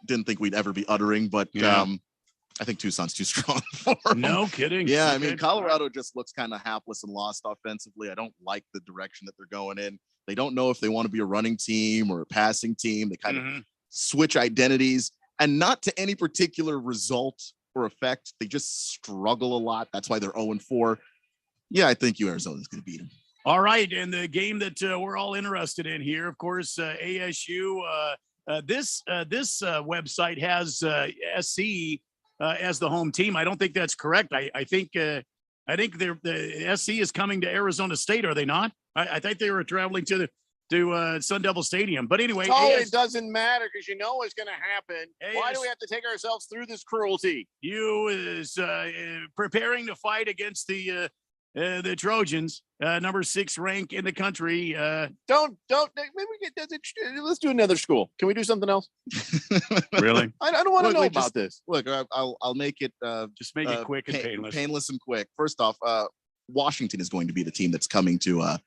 didn't think we'd ever be uttering, but I think Tucson's too strong for them. No kidding. Yeah, Okay. I mean, Colorado just looks kind of hapless and lost offensively. I don't like the direction that they're going in. They don't know if they want to be a running team or a passing team. They kind of switch identities, and not to any particular result or effect. They just struggle a lot. That's why they're 0-4. Yeah, I think Arizona's going to beat them. All right, and the game that we're all interested in here, of course, ASU. This website has SC as the home team. I don't think that's correct. I think the SC is coming to Arizona State. Are they not? I think they were traveling to Sun Devil Stadium. But anyway, it doesn't matter because you know what's going to happen. Why do we have to take ourselves through this cruelty? You is preparing to fight against the Trojans, number 6 rank in the country. Don't maybe we get let's do another school. Can we do something else? Really? I don't want to know Look, about this. Look, I'll make it just make it quick and painless. Painless and quick. First off, Washington is going to be the team that's coming to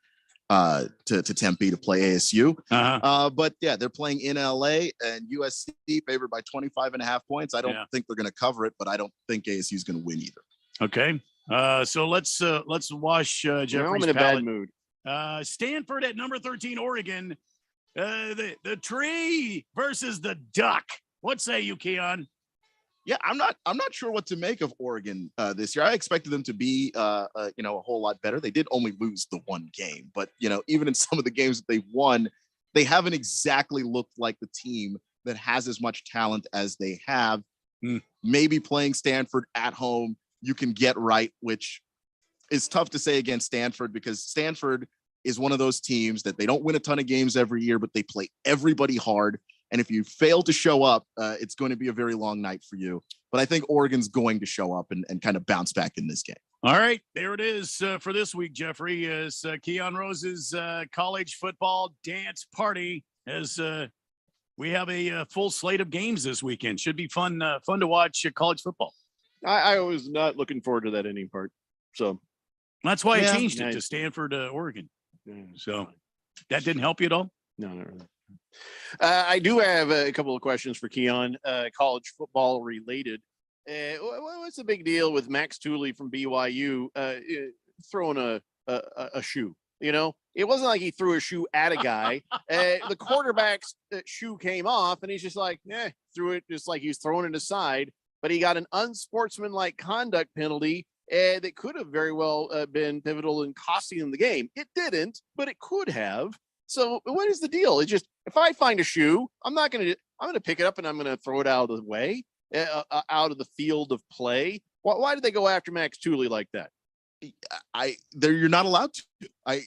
Tempe to play ASU. But yeah, they're playing in LA, and USC favored by 25.5 points. I don't think they're going to cover it, but I don't think ASU is going to win either. Okay. So let's wash Jeffrey's I'm in a bad mood. Stanford at number 13, Oregon. The tree versus the duck. What say you, Keon? Yeah, I'm not sure what to make of Oregon this year. I expected them to be a whole lot better. They did only lose the one game, but even in some of the games that they won, they haven't exactly looked like the team that has as much talent as they have. Maybe playing Stanford at home, you can get right, which is tough to say against Stanford because Stanford is one of those teams that they don't win a ton of games every year, but they play everybody hard. And if you fail to show up, it's going to be a very long night for you. But I think Oregon's going to show up and kind of bounce back in this game. All right, there it is for this week, Jeffrey, is Keon Rose's college football dance party as we have a full slate of games this weekend. Should be fun to watch college football. I was not looking forward to that ending part. So that's why I changed it to Stanford, Oregon. So that didn't help you at all? No, not really. I do have a couple of questions for Keon, college football related. What's the big deal with Max Tooley from BYU throwing a shoe? It wasn't like he threw a shoe at a guy. The quarterback's shoe came off, and he's just like, threw it just like he's throwing it aside. But he got an unsportsmanlike conduct penalty that could have very well been pivotal in costing him the game. It didn't, but it could have. So what is the deal? It's just, if I find a shoe, I'm not going I'm going to pick it up and I'm going to throw it out of the way, out of the field of play. Why did they go after Max Tooley like that? You're not allowed to.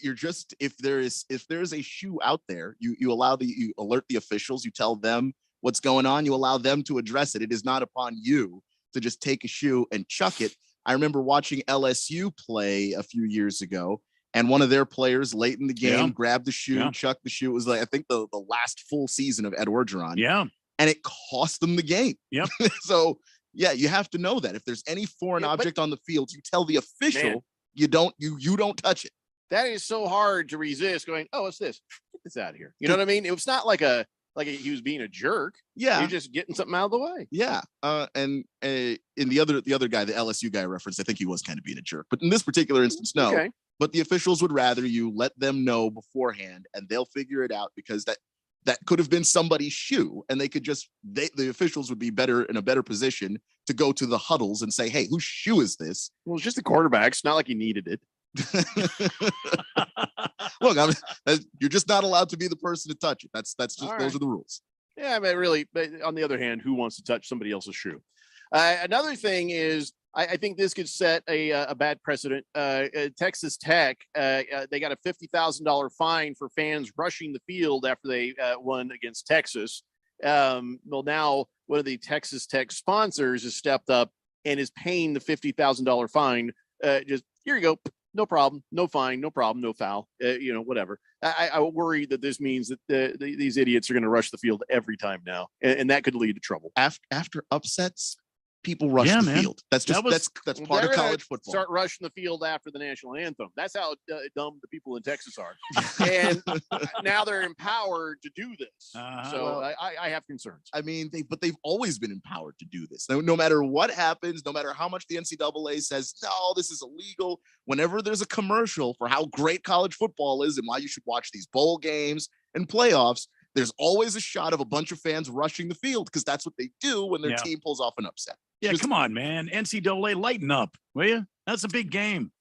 You're just, if there is a shoe out there, you alert the officials, you tell them what's going on, you allow them to address it. It is not upon you to just take a shoe and chuck it. I remember watching LSU play a few years ago, and one of their players late in the game grabbed the shoe, chucked the shoe. It was like, I think the last full season of Ed Orgeron. Yeah. And it cost them the game. Yep. So yeah, you have to know that if there's any foreign object on the field, you tell the official you don't touch it. That is so hard to resist going, oh, what's this? Get this out of here. You know what I mean? It was not like he was being a jerk. Yeah. You're just getting something out of the way. Yeah. And in the other guy, the LSU guy referenced, I think he was kind of being a jerk. But in this particular instance, no. Okay. But the officials would rather you let them know beforehand and they'll figure it out, because that could have been somebody's shoe, and they could just the officials would be in a better position to go to the huddles and say, hey, whose shoe is this? Well, it's just the quarterback's not like he needed it. Look, you're just not allowed to be the person to touch it. That's just those are the rules. Yeah, but really, but on the other hand, who wants to touch somebody else's shoe? Another thing is, I think this could set a bad precedent. Texas Tech, they got a $50,000 fine for fans rushing the field after they won against Texas. Well, now one of the Texas Tech sponsors has stepped up and is paying the $50,000 fine. Just here you go. No problem. No fine. No problem. No foul. Whatever. I worry that this means that these idiots are going to rush the field every time now, and that could lead to trouble. After upsets, people rush the field. That's part of college football. Start rushing the field after the national anthem. That's how dumb the people in Texas are. And now they're empowered to do this. So I have concerns. I mean, they've always been empowered to do this. No matter what happens, no matter how much the NCAA says, no, this is illegal. Whenever there's a commercial for how great college football is and why you should watch these bowl games and playoffs, there's always a shot of a bunch of fans rushing the field, because that's what they do when their team pulls off an upset. Yeah, come on, man. NCAA, lighten up, will you? That's a big game.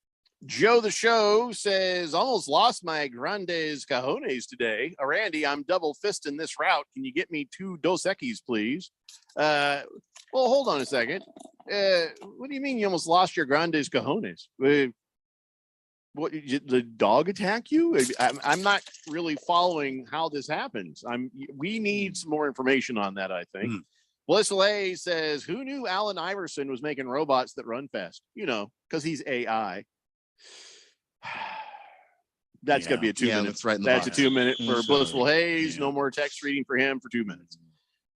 Joe the Show says, almost lost my grandes cajones today. Randy, I'm double fisting this route. Can you get me 2 Dos Equis, please? Well, hold on a second. What do you mean you almost lost your grandes cajones? What, did the dog attack you? I'm not really following how this happens. We need some more information on that, I think. Blissful A says, who knew Allen Iverson was making robots that run fast? Because he's AI. That's got to be a 2 minute. That's right. That's a 2 minute for Blissful Hayes. No more text reading for him for 2 minutes.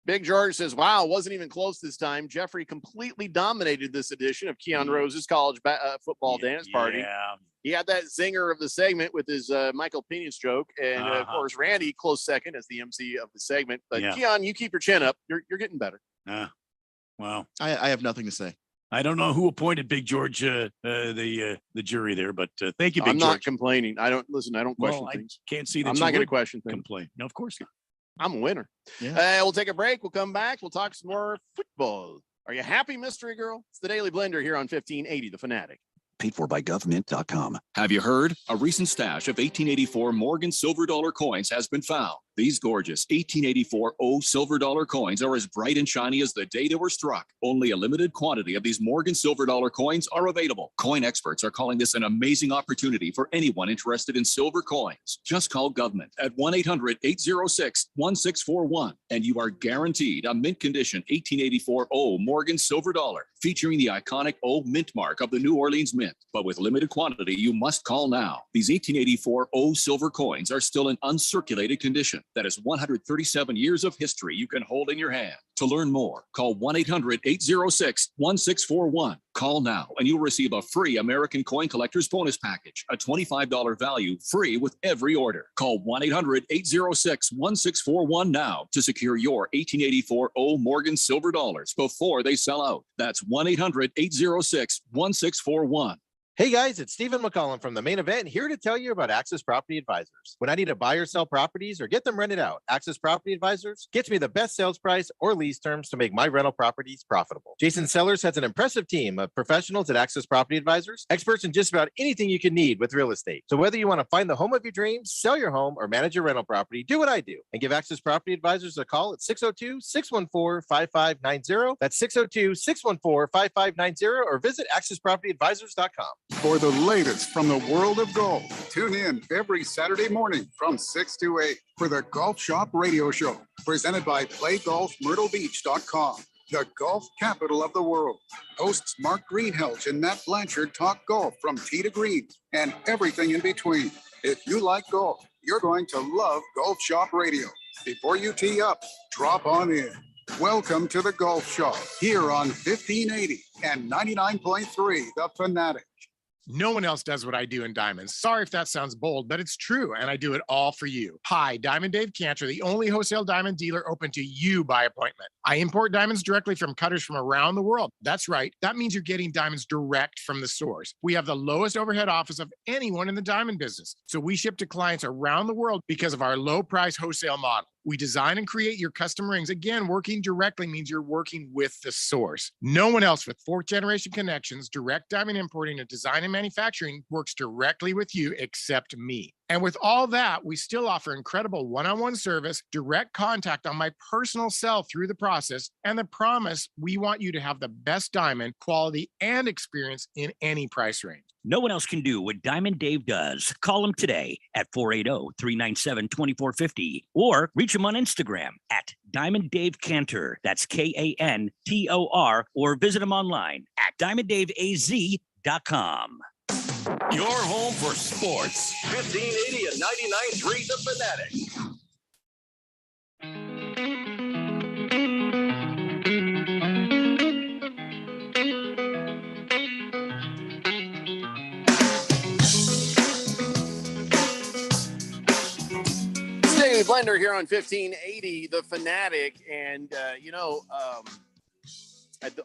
Big George says, wow, wasn't even close this time. Jeffrey completely dominated this edition of Keon Rose's college football dance party. Yeah. He had that zinger of the segment with his Michael Penis joke. And of course, Randy close second as the MC of the segment. But Keon, you keep your chin up. You're getting better. Wow. I have nothing to say. I don't know who appointed Big George, the jury there, but thank you, Big I'm George. not complaining. I don't question things. I can't see that. I'm not going to question things. Complain. No, of course not. I'm a winner. Yeah. We'll take a break. We'll come back. We'll talk some more football. Are you happy, Mystery Girl? It's the Daily Blender here on 1580 The Fanatic. Paid for by government.com. Have you heard? A recent stash of 1884 Morgan silver dollar coins has been found. These gorgeous 1884 O silver dollar coins are as bright and shiny as the day they were struck. Only a limited quantity of these Morgan silver dollar coins are available. Coin experts are calling this an amazing opportunity for anyone interested in silver coins. Just call government at 1-800-806-1641 and you are guaranteed a mint condition 1884 O Morgan silver dollar featuring the iconic O mint mark of the New Orleans Mint. But with limited quantity, you must call now. These 1884 O silver coins are still in uncirculated condition. That is 137 years of history you can hold in your hand. To learn more, call 1-800-806-1641. Call now and you'll receive a free American Coin Collector's Bonus Package, a $25 value free with every order. Call 1-800-806-1641 now to secure your 1884 O Morgan silver dollars before they sell out. That's 1-800-806-1641. Hey guys, it's Stephen McCollum from the Main Event, here to tell you about Access Property Advisors. When I need to buy or sell properties or get them rented out, Access Property Advisors gets me the best sales price or lease terms to make my rental properties profitable. Jason Sellers has an impressive team of professionals at Access Property Advisors, experts in just about anything you can need with real estate. So whether you want to find the home of your dreams, sell your home, or manage your rental property, do what I do and give Access Property Advisors a call at 602-614-5590. That's 602-614-5590 or visit accesspropertyadvisors.com. For the latest from the world of golf, tune in every Saturday morning from 6 to 8 for the Golf Shop Radio Show, presented by PlayGolfMyrtleBeach.com, the golf capital of the world. Hosts Mark Greenhelch and Matt Blanchard talk golf from tee to green and everything in between. If you like golf, you're going to love Golf Shop Radio. Before you tee up, drop on in. Welcome to the Golf Shop here on 1580 and 99.3 The Fanatic. No one else does what I do in diamonds. Sorry if that sounds bold, but it's true, and I do it all for you. Hi, Diamond Dave Cantor, the only wholesale diamond dealer open to you by appointment. I import diamonds directly from cutters from around the world. That's right. That means you're getting diamonds direct from the source. We have the lowest overhead office of anyone in the diamond business. So we ship to clients around the world because of our low price wholesale model. We design and create your custom rings. Again, working directly means you're working with the source. No one else with fourth generation connections, direct diamond importing, and design and manufacturing works directly with you except me. And with all that, we still offer incredible one-on-one service, direct contact on my personal cell through the process, and the promise we want you to have the best diamond quality and experience in any price range. No one else can do what Diamond Dave does. Call him today at 480-397-2450 or reach him on Instagram at Diamond Dave Cantor. That's Kantor, or visit him online at diamonddaveaz.com. Your home for sports. 1580 and 99.3 The Fanatic. Daily Blender here on 1580 The Fanatic. And,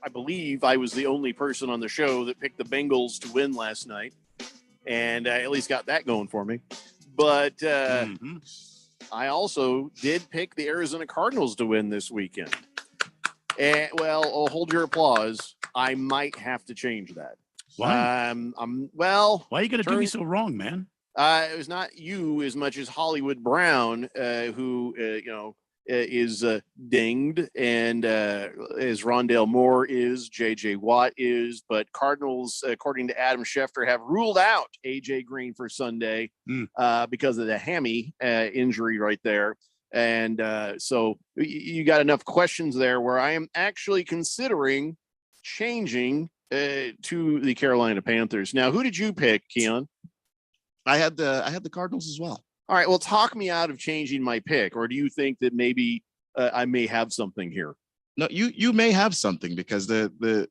I believe I was the only person on the show that picked the Bengals to win last night. And I at least got that going for me. But I also did pick the Arizona Cardinals to win this weekend. And, well, I'll hold your applause. I might have to change that. Why? Why are you going to do me so wrong, man? It was not you as much as Hollywood Brown, who, is dinged, and as Rondale Moore is, J.J. Watt is, but Cardinals, according to Adam Schefter, have ruled out A.J. Green for Sunday because of the hammy injury right there. And so you got enough questions there where I am actually considering changing to the Carolina Panthers. Now, who did you pick, Keon? I had the Cardinals as well. All right. Well, talk me out of changing my pick, or do you think that maybe I may have something here? No, you may have something because the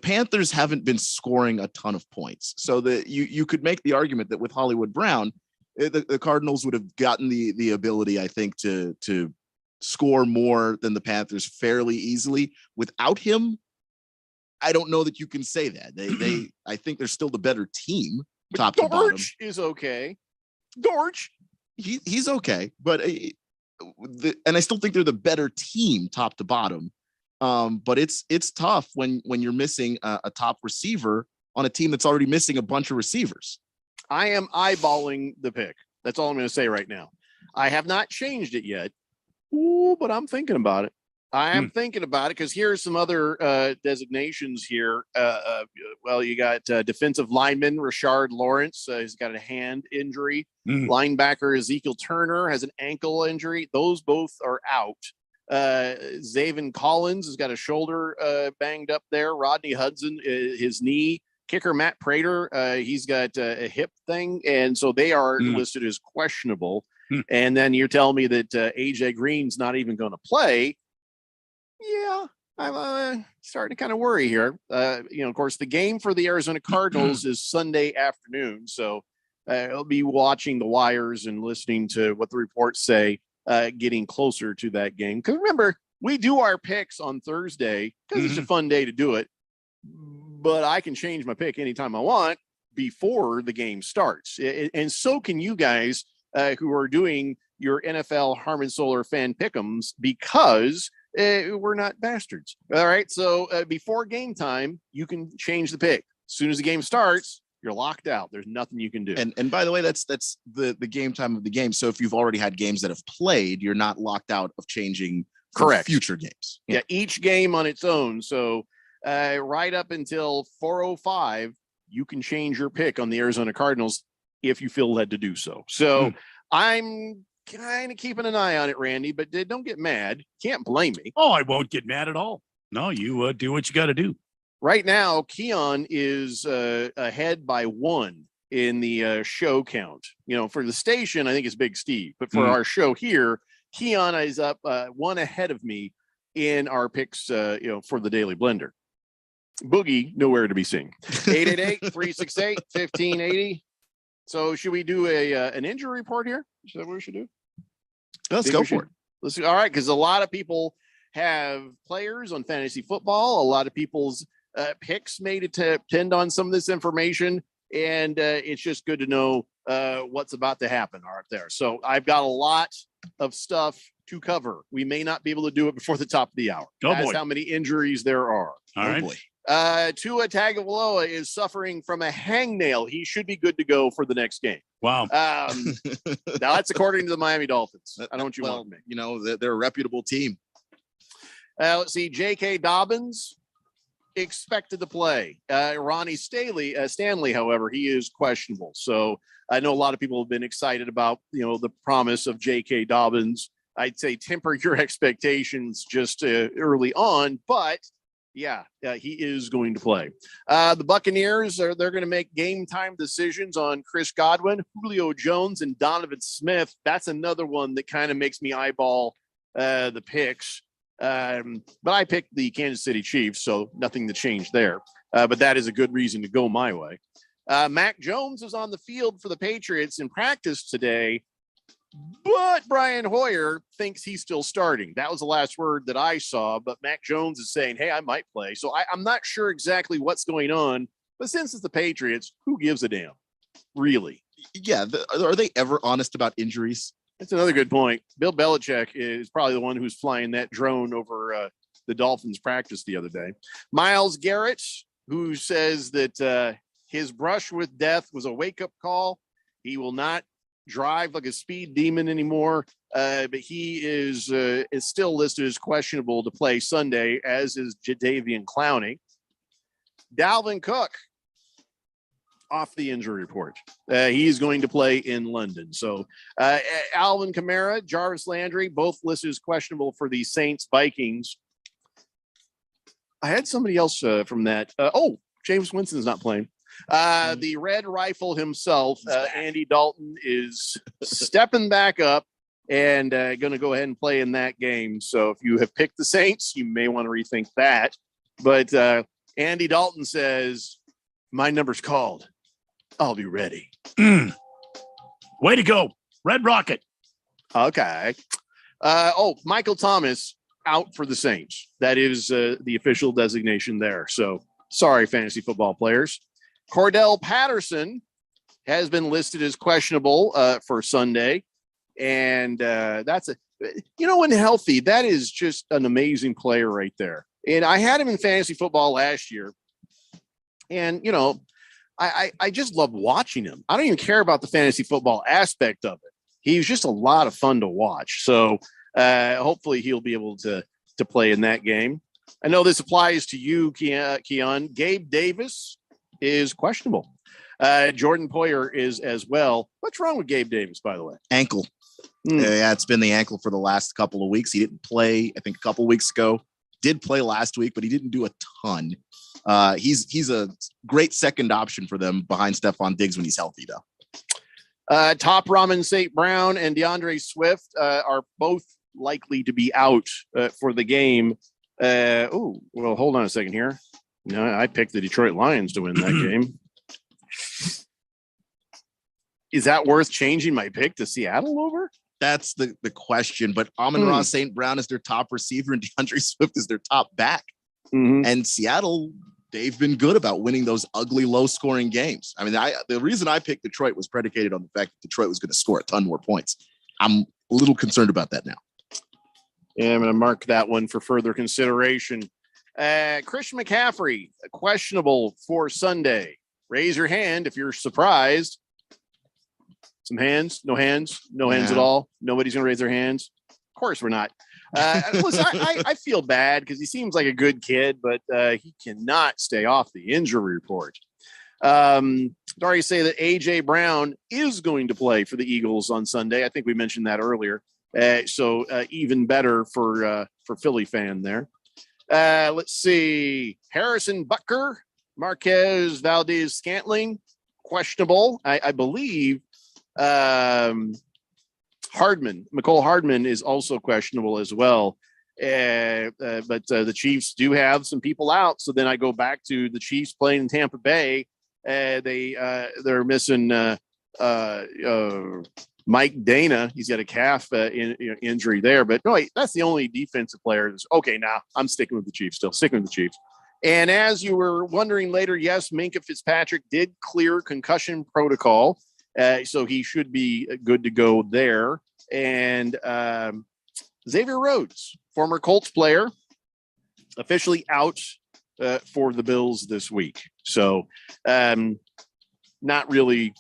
Panthers haven't been scoring a ton of points. So you could make the argument that with Hollywood Brown, the Cardinals would have gotten the ability, I think, to score more than the Panthers fairly easily. Without him, I don't know that you can say that. They I think they're still the better team. But top to bottom. Dortch is okay. Dortch, he's okay, but and I still think they're the better team top to bottom. But it's tough when you're missing a top receiver on a team that's already missing a bunch of receivers. I am eyeballing the pick. That's all I'm going to say right now. I have not changed it yet. Ooh, but I'm thinking about it. I am thinking about it because here's some other designations here. Well, you got defensive lineman Rashard Lawrence. He's got a hand injury. Linebacker Ezekiel Turner has an ankle injury. Those both are out. Zaven Collins has got a shoulder banged up there. Rodney Hudson, his knee. Kicker Matt Prater, he's got a hip thing. And so they are listed as questionable. And then you're telling me that AJ Green's not even going to play. Yeah, I'm starting to kind of worry here. Of course, the game for the Arizona Cardinals is Sunday afternoon. So I'll be watching the wires and listening to what the reports say, getting closer to that game. Because remember, we do our picks on Thursday because it's a fun day to do it. but I can change my pick anytime I want before the game starts. And so can you guys who are doing your NFL Harmon Solar fan pick'ems, because we're not bastards. All right. So before game time, you can change the pick. As soon as the game starts, you're locked out. There's nothing you can do. And by the way, that's the game time of the game. So if you've already had games that have played, you're not locked out of changing for Correct. future games. Yeah, each game on its own. So right up until 4:05, you can change your pick on the Arizona Cardinals if you feel led to do so. So I'm kind of keeping an eye on it, Randy, but don't get mad. Can't blame me. Oh, I won't get mad at all. No, you do what you got to do. Right now, Keon is ahead by 1 in the show count. You know, for the station, I think it's Big Steve, but for our show here, Keon is up 1 ahead of me in our picks, for the Daily Blender. Boogie, nowhere to be seen. 888-368-1580. So should we do an injury report here? Is that what we should do? Let's go for it. Let's all right, because a lot of people have players on fantasy football. A lot of people's picks may depend on some of this information, and it's just good to know what's about to happen out there. So I've got a lot of stuff to cover. We may not be able to do it before the top of the hour. That's how many injuries there are. All right. Boy. Tua Tagovailoa is suffering from a hangnail. He should be good to go for the next game. Wow. Now that's according to the Miami Dolphins. I don't want me. You know, they're a reputable team. Let's see. J.K. Dobbins expected to play. Ronnie Stanley, however, he is questionable. So I know a lot of people have been excited about, the promise of J.K. Dobbins. I'd say temper your expectations just early on, but yeah, he is going to play. The Buccaneers they're going to make game time decisions on Chris Godwin, Julio Jones, and Donovan Smith. That's another one that kind of makes me eyeball the picks. But I picked the Kansas City Chiefs, so nothing to change there. But that is a good reason to go my way. Mac Jones is on the field for the Patriots in practice today, but Brian Hoyer thinks he's still starting. That was the last word that I saw, but Mac Jones is saying, hey, I might play. So I'm not sure exactly what's going on, but since it's the Patriots, who gives a damn? Really? Yeah. Are they ever honest about injuries? That's another good point. Bill Belichick is probably the one who's flying that drone over the Dolphins practice the other day. Myles Garrett, who says that his brush with death was a wake-up call. He will not drive like a speed demon anymore, but he is still listed as questionable to play Sunday, as is Jadeveon Clowney. Dalvin Cook off the injury report. He's going to play in London. So Alvin Kamara, Jarvis Landry, both listed as questionable for the Saints Vikings. I had somebody else from that. James Winston's not playing. The Red Rifle himself, Andy Dalton, is stepping back up and going to go ahead and play in that game. So if you have picked the Saints, you may want to rethink that. But Andy Dalton says, my number's called. I'll be ready. Way to go. Red Rocket. Okay. Michael Thomas out for the Saints. That is the official designation there. So sorry, fantasy football players. Cordell Patterson has been listed as questionable for Sunday. And that's when healthy, that is just an amazing player right there. And I had him in fantasy football last year. And, I just love watching him. I don't even care about the fantasy football aspect of it. He's just a lot of fun to watch. So hopefully he'll be able to play in that game. I know this applies to you, Keon. Gabe Davis is questionable. Jordan Poyer is as well. What's wrong with Gabe Davis, by the way? Ankle. Yeah, it's been the ankle for the last couple of weeks. He didn't play, I think, a couple of weeks ago. Did play last week, but he didn't do a ton. He's a great second option for them behind Stephon Diggs when he's healthy, though. Top Ramen St. Brown and DeAndre Swift are both likely to be out for the game. Hold on a second here. No, I picked the Detroit Lions to win that game. Is that worth changing my pick to Seattle over? That's the question. But Amon-Ra St. Brown is their top receiver and DeAndre Swift is their top back. Mm-hmm. And Seattle they've been good about winning those ugly, low-scoring games. I mean, the reason I picked Detroit was predicated on the fact that Detroit was going to score a ton more points. I'm a little concerned about that now. Yeah, I'm going to mark that one for further consideration. Christian McCaffrey, questionable for Sunday. Raise your hand if you're surprised. Some hands, no hands at all. Nobody's going to raise their hands. Of course we're not. Listen, I feel bad because he seems like a good kid, but he cannot stay off the injury report. Already say that A.J. Brown is going to play for the Eagles on Sunday. I think we mentioned that earlier. So even better for Philly fan there. Let's see. Harrison Butker, Marquez Valdez Scantling, questionable. I believe Hardman, McCole Hardman is also questionable as well. But the Chiefs do have some people out. So then I go back to the Chiefs playing in Tampa Bay. They're missing Mike Dana. He's got a calf injury there, but no, that's the only defensive player. Okay, now I'm sticking with the Chiefs still, sticking with the Chiefs. And as you were wondering later, yes, Minkah Fitzpatrick did clear concussion protocol. So he should be good to go there. And Xavier Rhodes, former Colts player, officially out for the Bills this week. So not really,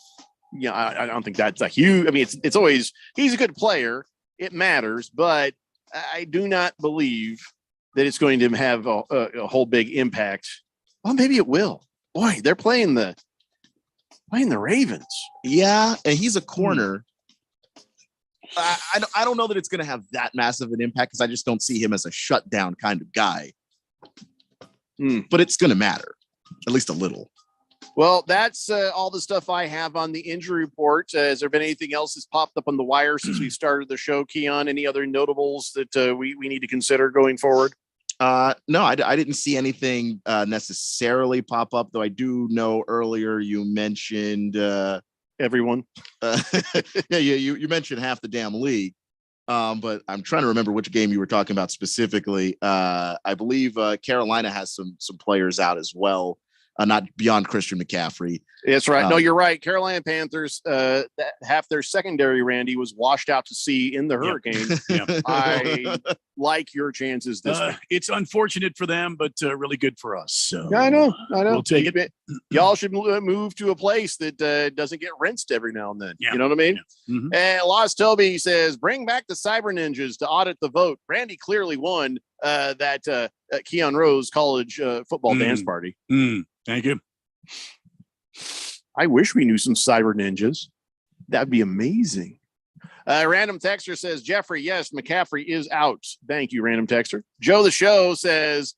I don't think that's a huge, I mean, it's always, he's a good player. It matters, but I do not believe that it's going to have a whole big impact. Well, maybe it will. Boy, they're playing the Ravens. Yeah, and he's a corner. I don't know that it's going to have that massive an impact because I just don't see him as a shutdown kind of guy. But it's going to matter, at least a little. Well, that's all the stuff I have on the injury report. Has there been anything else that's popped up on the wire since we started the show, Keon? Any other notables that we need to consider going forward? No, I didn't see anything necessarily pop up, though I do know earlier you mentioned everyone. Yeah, you mentioned half the damn league. But I'm trying to remember which game you were talking about specifically. I believe Carolina has some players out as well. Not beyond Christian McCaffrey. That's right. No, you're right. Carolina Panthers, half their secondary, Randy, was washed out to sea in the hurricane. I like your chances this week. It's unfortunate for them, but really good for us. So I know. We'll take it. Y'all should move to a place that doesn't get rinsed every now and then. You know what I mean? And Lost Toby says, bring back the Cyber Ninjas to audit the vote. Randy clearly won that Keon Rose college football dance party. Thank you. I wish we knew some Cyber Ninjas. That'd be amazing. Random Texter says, Jeffrey, yes, McCaffrey is out. Thank you, Random Texter. Joe the Show says,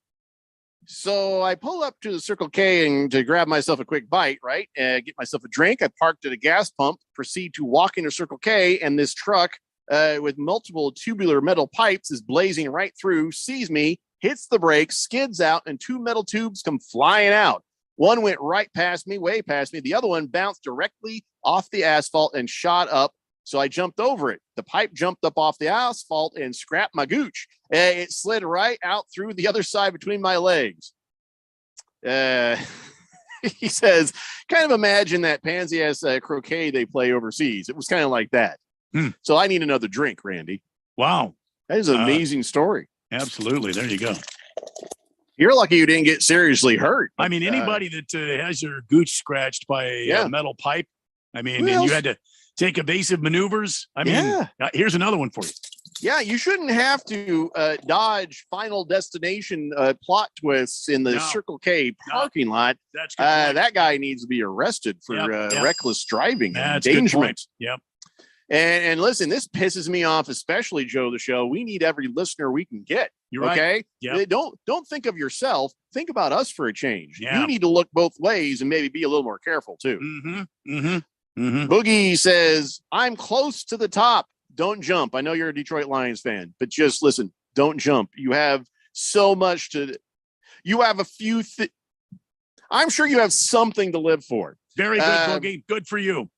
so I pull up to the Circle K and to grab myself a quick bite, right? Get myself a drink. I parked at a gas pump, proceed to walk into Circle K, and this truck with multiple tubular metal pipes is blazing right through, sees me, hits the brakes, skids out, and two metal tubes come flying out. One went right past me, way past me. The other one bounced directly off the asphalt and shot up. So I jumped over it. The pipe jumped up off the asphalt and scrapped my gooch. It slid right out through the other side between my legs. He says, kind of imagine that pansy-ass croquet they play overseas. It was kind of like that. So I need another drink, Randy. Wow. That is an amazing story. Absolutely. There you go. You're lucky you didn't get seriously hurt. I mean, anybody that has your gooch scratched by a metal pipe, I mean, and you had to take evasive maneuvers. I mean, here's another one for you. Yeah, you shouldn't have to dodge Final Destination plot twists in the Circle K parking lot. That's that guy needs to be arrested for reckless driving and endangerment. Yep. And listen, this pisses me off, especially Joe the Show. We need every listener we can get. You're right. Okay. Yep. Don't think of yourself. Think about us for a change. Yeah. You need to look both ways and maybe be a little more careful too. Boogie says, I'm close to the top. Don't jump. I know you're a Detroit Lions fan, but just listen, don't jump. You have so much you have a few I'm sure you have something to live for. Very good, Boogie. Good for you.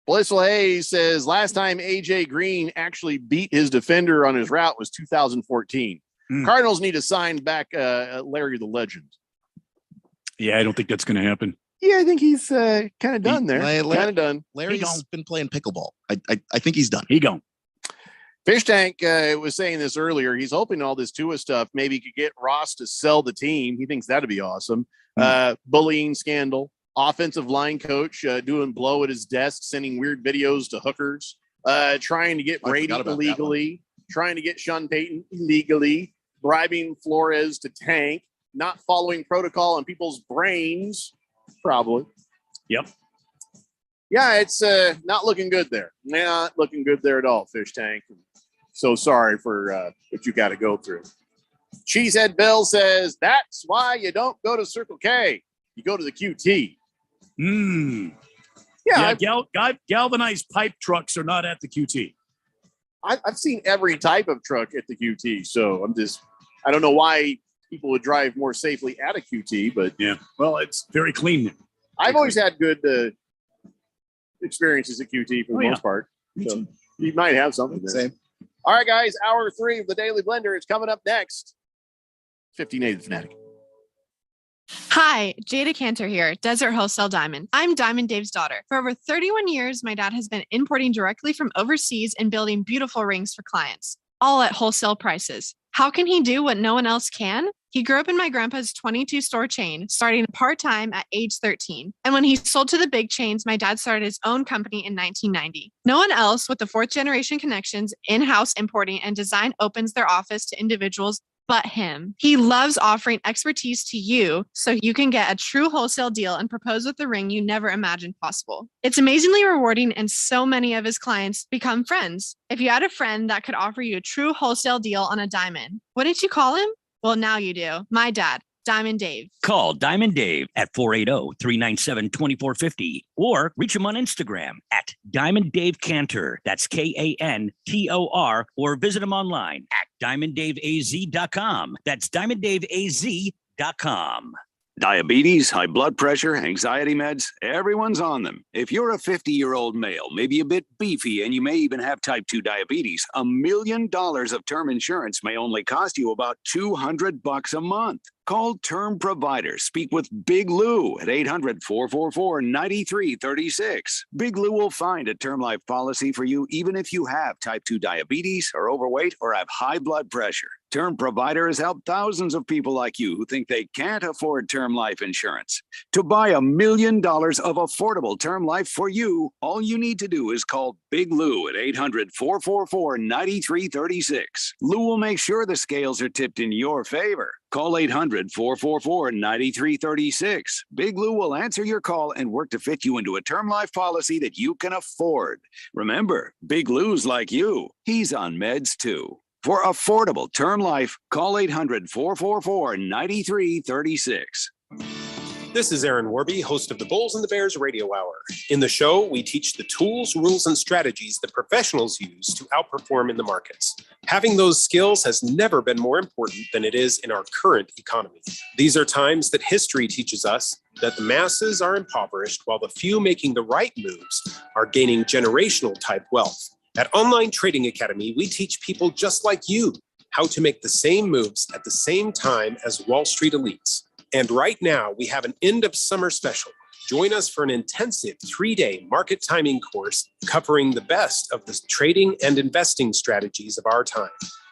Blissful Hayes says last time AJ Green actually beat his defender on his route was 2014. Cardinals need to sign back Larry the Legend. Yeah, I don't think that's going to happen. Yeah, I think he's kind of done there. Larry- Kind of done. Larry's been playing pickleball. I think he's done. He gone. Fish Tank was saying this earlier. He's hoping all this Tua stuff maybe could get Ross to sell the team. He thinks that'd be awesome. Bullying scandal, offensive line coach doing blow at his desk, sending weird videos to hookers, trying to get Brady illegally, trying to get Sean Payton illegally, bribing Flores to tank, not following protocol on people's brains, probably. Yep. Yeah, it's not looking good there. Not looking good there at all, Fish Tank. So sorry for what you got to go through. Cheesehead Bill says, that's why you don't go to Circle K. You go to the QT. Yeah, galvanized pipe trucks are not at the QT. I've seen every type of truck at the QT. So I don't know why people would drive more safely at a QT, but yeah, well, it's very clean. I've always had good experiences at QT for the most part. So you might have something there. Same. All right, guys, hour 3 of the Daily Blender is coming up next. 1580 The Fanatic. Hi, Jada Cantor here, Desert Wholesale Diamond. I'm Diamond Dave's daughter. For over 31 years, my dad has been importing directly from overseas and building beautiful rings for clients, all at wholesale prices. How can he do what no one else can? He grew up in my grandpa's 22-store chain, starting part-time at age 13. And when he sold to the big chains, my dad started his own company in 1990. No one else with the fourth-generation connections, in-house importing, and design opens their office to individuals but him. He loves offering expertise to you so you can get a true wholesale deal and propose with the ring you never imagined possible. It's amazingly rewarding, and so many of his clients become friends. If you had a friend that could offer you a true wholesale deal on a diamond, wouldn't you call him? Well, now you do. My dad, Diamond Dave. Call Diamond Dave at 480-397-2450 or reach him on Instagram at Diamond Dave Cantor. That's Kantor, or visit him online at diamonddaveaz.com. That's diamonddaveaz.com. Diabetes, high blood pressure, anxiety meds, everyone's on them. If you're a 50-year-old male, maybe a bit beefy, and you may even have type 2 diabetes, $1 million of term insurance may only cost you about $200 a month. Call Term Provider. Speak with Big Lou at 800-444-9336. Big Lou will find a term life policy for you even if you have type 2 diabetes, are overweight, or have high blood pressure. Term Provider has helped thousands of people like you who think they can't afford term life insurance. To buy $1 million of affordable term life for you, all you need to do is call Big Lou at 800-444-9336. Lou will make sure the scales are tipped in your favor. Call 800-444-9336. Big Lou will answer your call and work to fit you into a term life policy that you can afford. Remember, Big Lou's like you. He's on meds too. For affordable term life, call 800-444-9336. This is Aaron Warby, host of the Bulls and the Bears Radio Hour. In the show, we teach the tools, rules, and strategies that professionals use to outperform in the markets. Having those skills has never been more important than it is in our current economy. These are times that history teaches us that the masses are impoverished while the few making the right moves are gaining generational type wealth. At Online Trading Academy, we teach people just like you how to make the same moves at the same time as Wall Street elites. And right now, we have an end of summer special. Join us for an intensive 3-day market timing course covering the best of the trading and investing strategies of our time.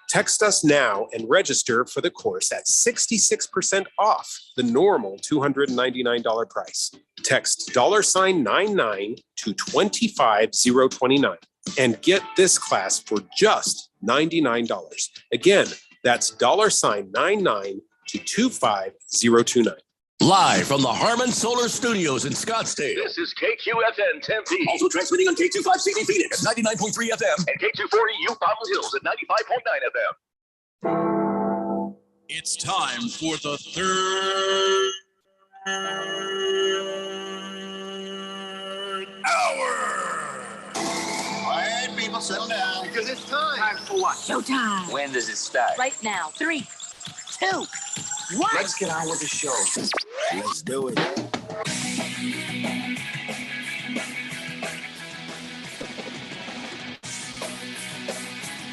Text us now and register for the course at 66% off the normal $299 price. Text $99 to 25029 and get this class for just $99. Again, that's $99 to 25029. Live from the Harmon Solar Studios in Scottsdale. This is KQFN Tempe. Also transmitting on K25CD Phoenix at 99.3 FM. And K240 U Fountain Hills at 95.9 FM. It's time for the third hour. All right, people, settle down. Because it's time. Time for what? Showtime. When does it start? Right now. 3, 2, 1. Let's get on with the show. Let's do it.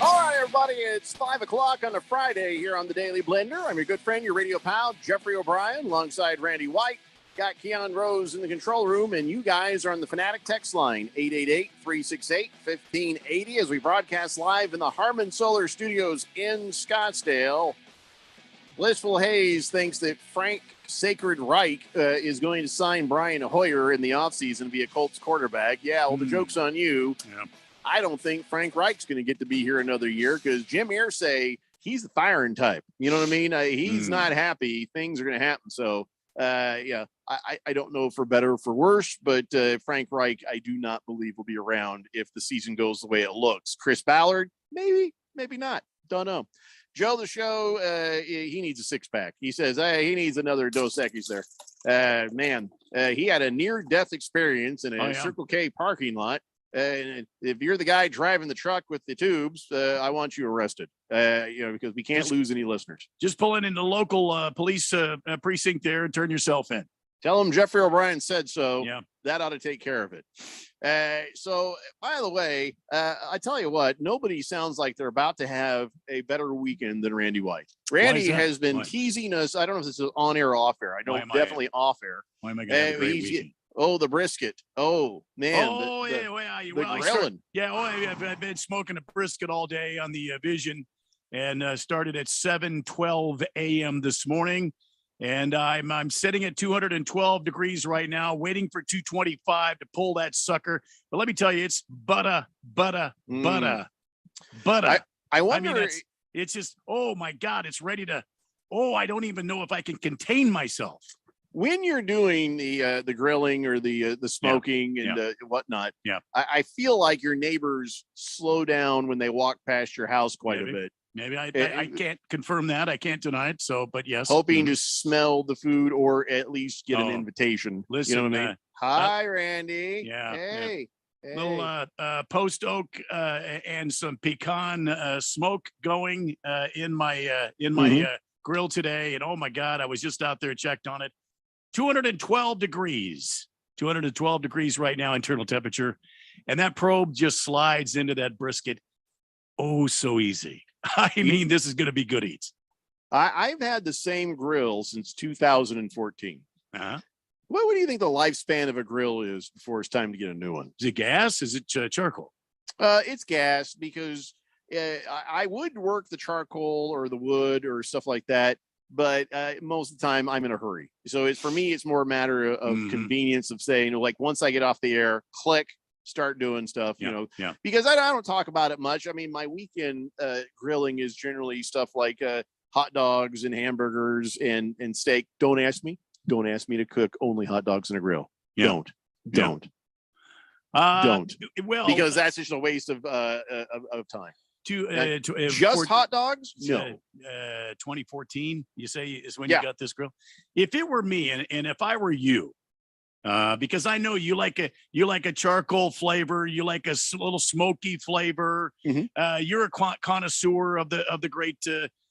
All right, everybody. everybody. It's 5 o'clock on a Friday here on the Daily Blender. I'm your good friend, your radio pal, Jeffrey O'Brien, alongside Randy White. Got Keon Rose in the control room, and you guys are on the Fanatic text line, 888-368-1580, as we broadcast live in the Harmon Solar Studios in Scottsdale. Blissful Hayes thinks that Frank Sacred Reich is going to sign Brian Hoyer in the offseason to be a Colts quarterback. Yeah, well, the joke's on you. Yeah. I don't think Frank Reich's going to get to be here another year because Jim Irsay, he's the firing type. You know what I mean? He's not happy. Things are going to happen. So, yeah, I don't know for better or for worse, but Frank Reich, I do not believe will be around if the season goes the way it looks. Chris Ballard, maybe not. Don't know. Joe the Show, he needs a six-pack. He says he needs another Dos Equis there. Man, he had a near-death experience in a Circle K parking lot. And if you're the guy driving the truck with the tubes, I want you arrested, because we can't lose any listeners. Just pull in the local police precinct there and turn yourself in. Tell them Jeffrey O'Brien said so. Yeah. That ought to take care of it. So, by the way, I tell you what, nobody sounds like they're about to have a better weekend than Randy White. Randy has been teasing us. I don't know if this is on air or off air. I know definitely off air. Why am I going to have a great weekend? Oh, the brisket. Oh, man. Grilling. I've been smoking a brisket all day on the Vision and started at 7:12 a.m. this morning. And I'm sitting at 212 degrees right now, waiting for 225 to pull that sucker. But let me tell you, it's butter. I wonder. I mean, it's just, oh my God, it's ready to. Oh, I don't even know if I can contain myself. When you're doing the grilling or the smoking and whatnot, I feel like your neighbors slow down when they walk past your house quite a bit. Maybe I can't confirm that. I can't deny it. So, but yes. Hoping to smell the food or at least get an invitation. Listen, you know what I mean? Hi, Randy. Yeah. Hey. Little post oak and some pecan smoke going in my grill today. And oh my God, I was just out there, checked on it. 212 degrees right now, internal temperature. And that probe just slides into that brisket. Oh, so easy. I mean, this is going to be good eats. I've had the same grill since 2014. What do you think the lifespan of a grill is before it's time to get a new one? Is it gas? Is it charcoal? It's gas because I would work the charcoal or the wood or stuff like that. But most of the time I'm in a hurry. So for me, it's more a matter of convenience of saying, like, once I get off the air, click, start doing stuff, because I don't talk about it much. I mean, my weekend grilling is generally stuff like hot dogs and hamburgers and steak. Don't ask me to cook only hot dogs in a grill. Don't. Well, because that's just a waste of time. Just hot dogs? No. 2014, you say, is when you got this grill. If it were me, and if I were you, because I know you like a charcoal flavor, you like a little smoky flavor. You're a connoisseur of the great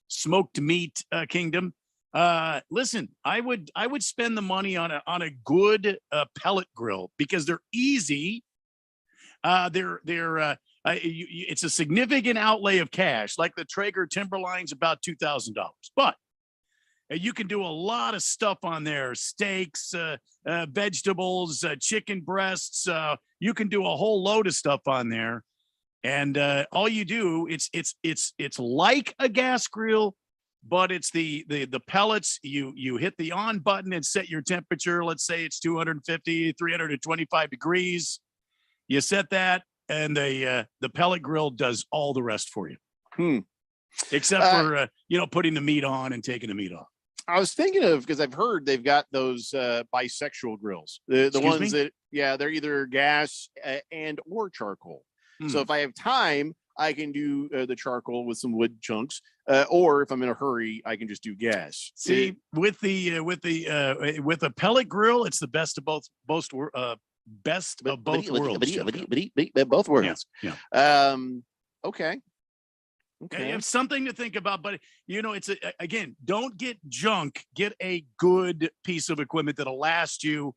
smoked meat kingdom. Listen, I would spend the money on a good pellet grill because they're easy. It's a significant outlay of cash, like the Traeger Timberline's about $2,000, but you can do a lot of stuff on there: steaks, vegetables, chicken breasts. You can do a whole load of stuff on there, and all you do it's like a gas grill, but it's the pellets. You hit the on button and set your temperature. Let's say it's 250, 325 degrees. You set that. And the pellet grill does all the rest for you, except for putting the meat on and taking the meat off. I was thinking of, because I've heard they've got those bisexual grills, the ones that they're either gas and or charcoal. So if I have time, I can do the charcoal with some wood chunks, or if I'm in a hurry, I can just do gas. See, with a pellet grill, it's the best of both worlds. Both worlds. Yeah. Okay. It's something to think about, but it's again, don't get junk. Get a good piece of equipment that'll last you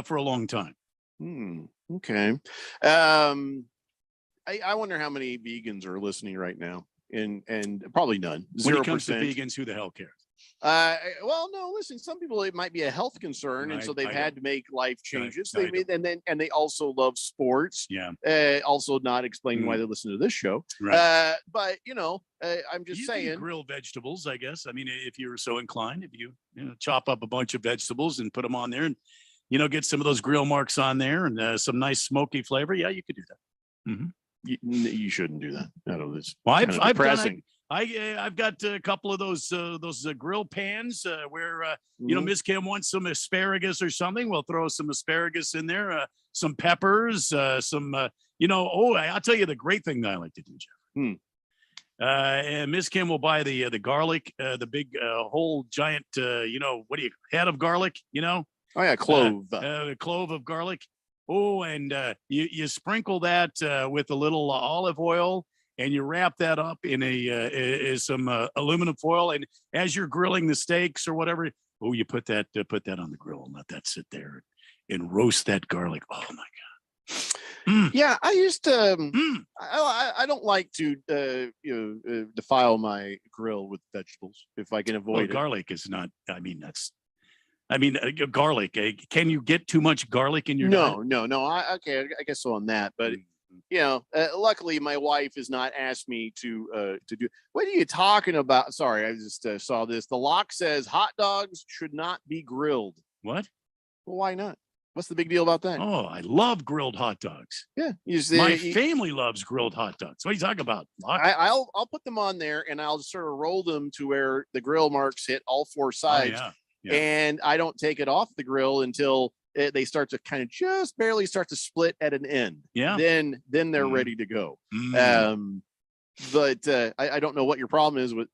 for a long time. Okay. I wonder how many vegans are listening right now. and probably none. When it comes to 0%. vegans, who the hell cares? Well, no, listen, some people, it might be a health concern, and so they've had to make life changes. I They made, and they also love sports. Yeah. Also not explaining why they listen to this show. Right. But I'm just You saying. can grill vegetables, I guess. I mean, if you're so inclined, if you chop up a bunch of vegetables and put them on there, and get some of those grill marks on there and some nice smoky flavor, yeah, you could do that. Mm-hmm. You shouldn't do that. I don't know. This. Well, I've depressing. I've got a couple of those grill pans where Mhm. Ms. Kim wants some asparagus or something. We'll throw some asparagus in there, some peppers, some I'll tell you the great thing that I like to do, Jeff. And Ms. Kim will buy the garlic, the big whole giant head of garlic, Oh yeah, clove. a clove of garlic. Oh, and you sprinkle that with a little olive oil, and you wrap that up in some aluminum foil. And as you're grilling the steaks or whatever, you put that on the grill and let that sit there and roast that garlic. Oh my God. Yeah, I used to. I don't like to defile my grill with vegetables if I can avoid it. Garlic is not. Garlic. Can you get too much garlic in your diet? No. I guess so on that, but luckily my wife has not asked me to do. What are you talking about? Sorry, I just saw this. The lock says hot dogs should not be grilled. What? Well, why not? What's the big deal about that? Oh, I love grilled hot dogs. Yeah, my family loves grilled hot dogs. What are you talking about? I'll put them on there and I'll sort of roll them to where the grill marks hit all four sides. Yeah. And I don't take it off the grill until they start to kind of just barely start to split at an end. Yeah. Then they're ready to go. But I don't know what your problem is with.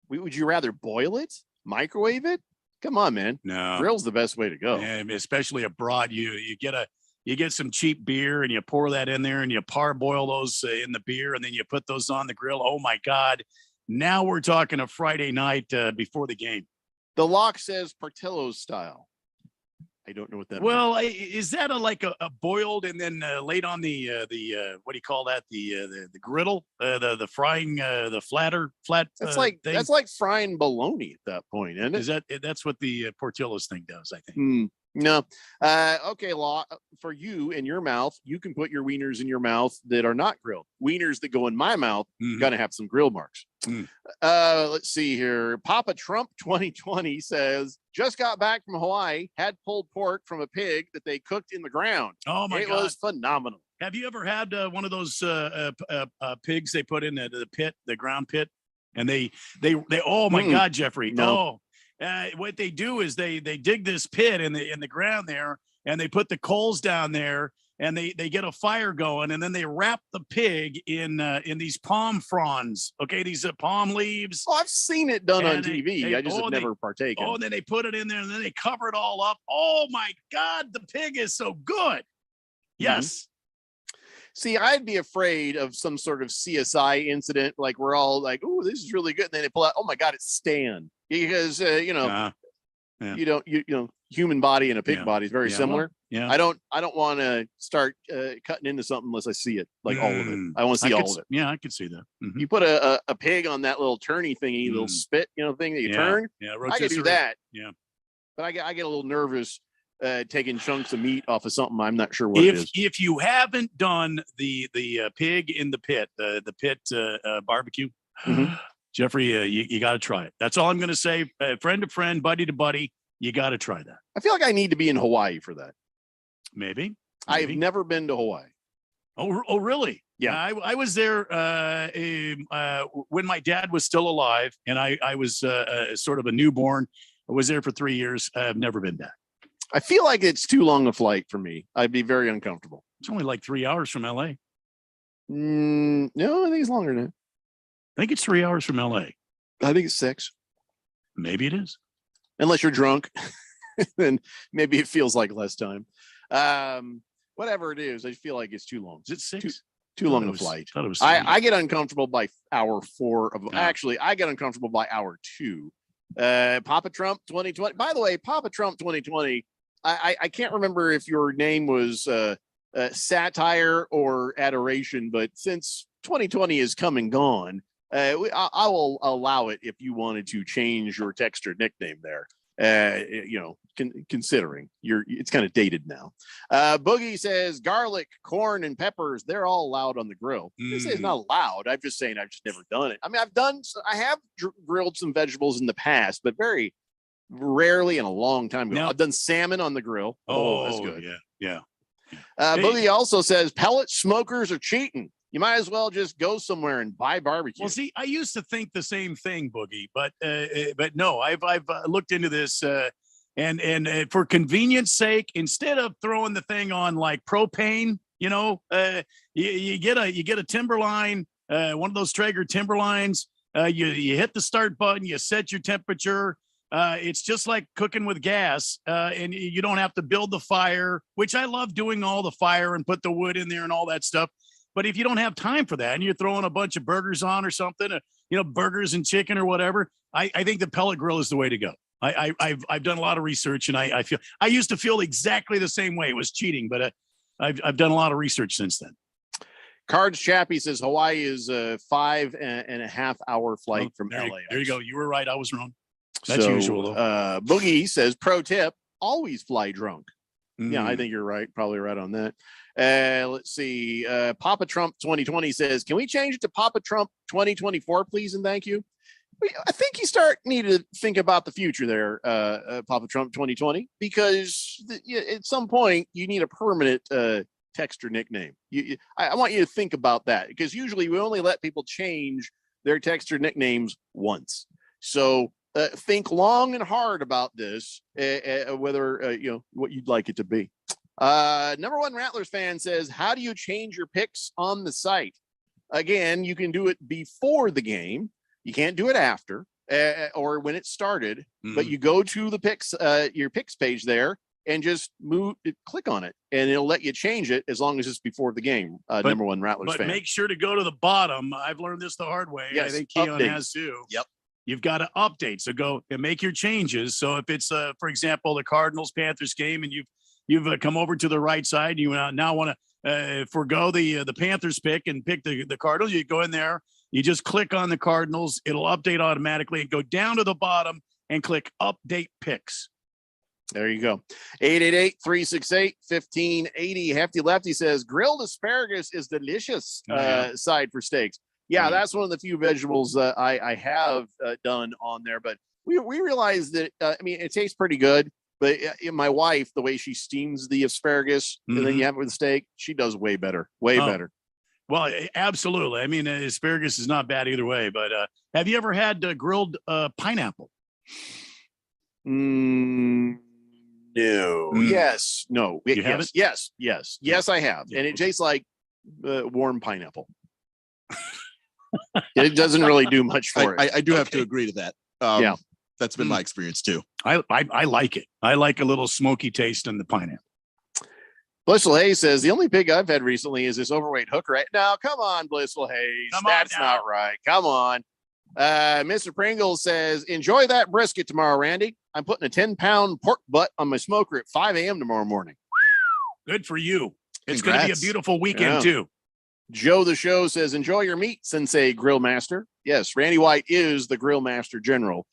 Would you rather boil it, microwave it? Come on, man. No, grill's the best way to go. And especially abroad, you get some cheap beer and you pour that in there and you parboil those in the beer and then you put those on the grill. Oh my God! Now we're talking a Friday night before the game. The lock says Portillo's style. I don't know what that means. Is that like a boiled and then laid on the what do you call that? The griddle, the frying, the flat. That's like frying bologna at that point, isn't it? That's what the Portillo's thing does, I think. No. Okay, Law, for you in your mouth, you can put your wieners in your mouth that are not grilled. Wieners that go in my mouth, gonna have some grill marks. Let's see here. Papa Trump 2020 says, just got back from Hawaii, had pulled pork from a pig that they cooked in the ground. Oh my God. It was phenomenal. Have you ever had one of those pigs they put in the pit, the ground pit? And they oh my God, Jeffrey. No. What they do is they dig this pit in the ground there, and they put the coals down there, and they get a fire going, and then they wrap the pig in these palm fronds. Okay, these palm leaves. Oh, I've seen it done on TV. I just have never partaken. Oh, and then they put it in there, and then they cover it all up. Oh my God, the pig is so good. Yes. See, I'd be afraid of some sort of CSI incident, like we're all like, "Oh, this is really good," and then they pull out, "Oh my God, it's Stan," because human body and a pig body is very similar. Yeah, I don't want to start cutting into something unless I see it, like all of it. I want to see all of it. Yeah, I could see that. You put a pig on that little turny thingy, little spit, thing that you turn. Yeah, I could do that. Yeah, but I get a little nervous taking chunks of meat off of something I'm not sure what it is. If you haven't done the pig in the pit, the pit barbecue, Jeffrey, you got to try it. That's all I'm going to say. Friend to friend, buddy to buddy, you got to try that. I feel like I need to be in Hawaii for that. Maybe. I've never been to Hawaii. Oh, really? Yeah. I was there when my dad was still alive, and I was sort of a newborn. I was there for 3 years. I've never been back. I feel like it's too long a flight for me. I'd be very uncomfortable. It's only like 3 hours from LA. No, I think it's longer than that. I think it's 3 hours from LA. I think it's 6. Maybe it is. Unless you're drunk, then maybe it feels like less time. Whatever it is, I feel like it's too long. Is it 6? Too long a flight. I get uncomfortable by hour 4 of. Actually, I get uncomfortable by hour 2. Papa Trump 2020. By the way, Papa Trump 2020. I can't remember if your name was satire or adoration, but since 2020 is come and gone, I will allow it if you wanted to change your texter nickname there. Considering it's kind of dated now. Boogie says garlic, corn, and peppers, they're all allowed on the grill. This is not allowed. I'm just saying I've just never done it. I mean, I have grilled some vegetables in the past, but very rarely in a long time ago. I've done salmon on the grill. Oh, that's good. Yeah. Boogie also says pellet smokers are cheating. You might as well just go somewhere and buy barbecue. Well, see, I used to think the same thing, Boogie, but no, I've looked into this, and for convenience sake, instead of throwing the thing on like propane, you get a Timberline, one of those Traeger Timberlines. You hit the start button, you set your temperature. It's just like cooking with gas, and you don't have to build the fire, which I love doing all the fire and put the wood in there and all that stuff. But if you don't have time for that and you're throwing a bunch of burgers on or something, burgers and chicken or whatever, I think the pellet grill is the way to go. I've done a lot of research, and I used to feel exactly the same way. It was cheating, but I've done a lot of research since then. Cards Chappie says Hawaii is a 5.5 hour flight from LA. There you go. You were right. I was wrong. That's usual, though. Boogie says pro tip: always fly drunk. Yeah, I think you're right. Probably right on that. Let's see. Papa Trump 2020 says, can we change it to Papa Trump 2024, please? And thank you. I think you need to think about the future there, Papa Trump 2020, because at some point you need a permanent texter nickname. I want you to think about that, because usually we only let people change their texter nicknames once. So think long and hard about this, whether what you'd like it to be. Number one Rattlers fan says, how do you change your picks on the site? Again, you can do it before the game. You can't do it after or when it started, but you go to the picks, your picks page there, and just click on it, and it'll let you change it as long as it's before the game. Number one Rattlers fan. But make sure to go to the bottom. I've learned this the hard way. Yes, I think Keon update. has too. Yep. You've got to update. So go and make your changes. So if it's, for example, the Cardinals-Panthers game, and you've come over to the right side, you now want to forego the Panthers pick and pick the Cardinals, you go in there, you just click on the Cardinals. It'll update automatically, and go down to the bottom and click Update Picks. There you go. 888-368-1580. Hefty Lefty says grilled asparagus is delicious side for steaks. Yeah, that's one of the few vegetables I have done on there. But we realized that, it tastes pretty good. But my wife, the way she steams the asparagus and then you have it with steak, she does way better. Way better. Well, absolutely. Asparagus is not bad either way. But have you ever had grilled pineapple? No. Yes. No. You haven't? Yes, I have. And it tastes like warm pineapple. It doesn't really do much for it. I do have to agree to that. Yeah. That's been my experience too. I like it. I like a little smoky taste in the pineapple. Blissful Hayes says the only pig I've had recently is this overweight hooker. Right now, come on, Blissful Hayes. That's not right. Come on. Mr. Pringle says, enjoy that brisket tomorrow, Randy. I'm putting a 10-pound pork butt on my smoker at 5 a.m. tomorrow morning. Good for you. It's going to be a beautiful weekend too. Joe the Show says, enjoy your meat, Sensei Grill Master. Yes, Randy White is the Grill Master General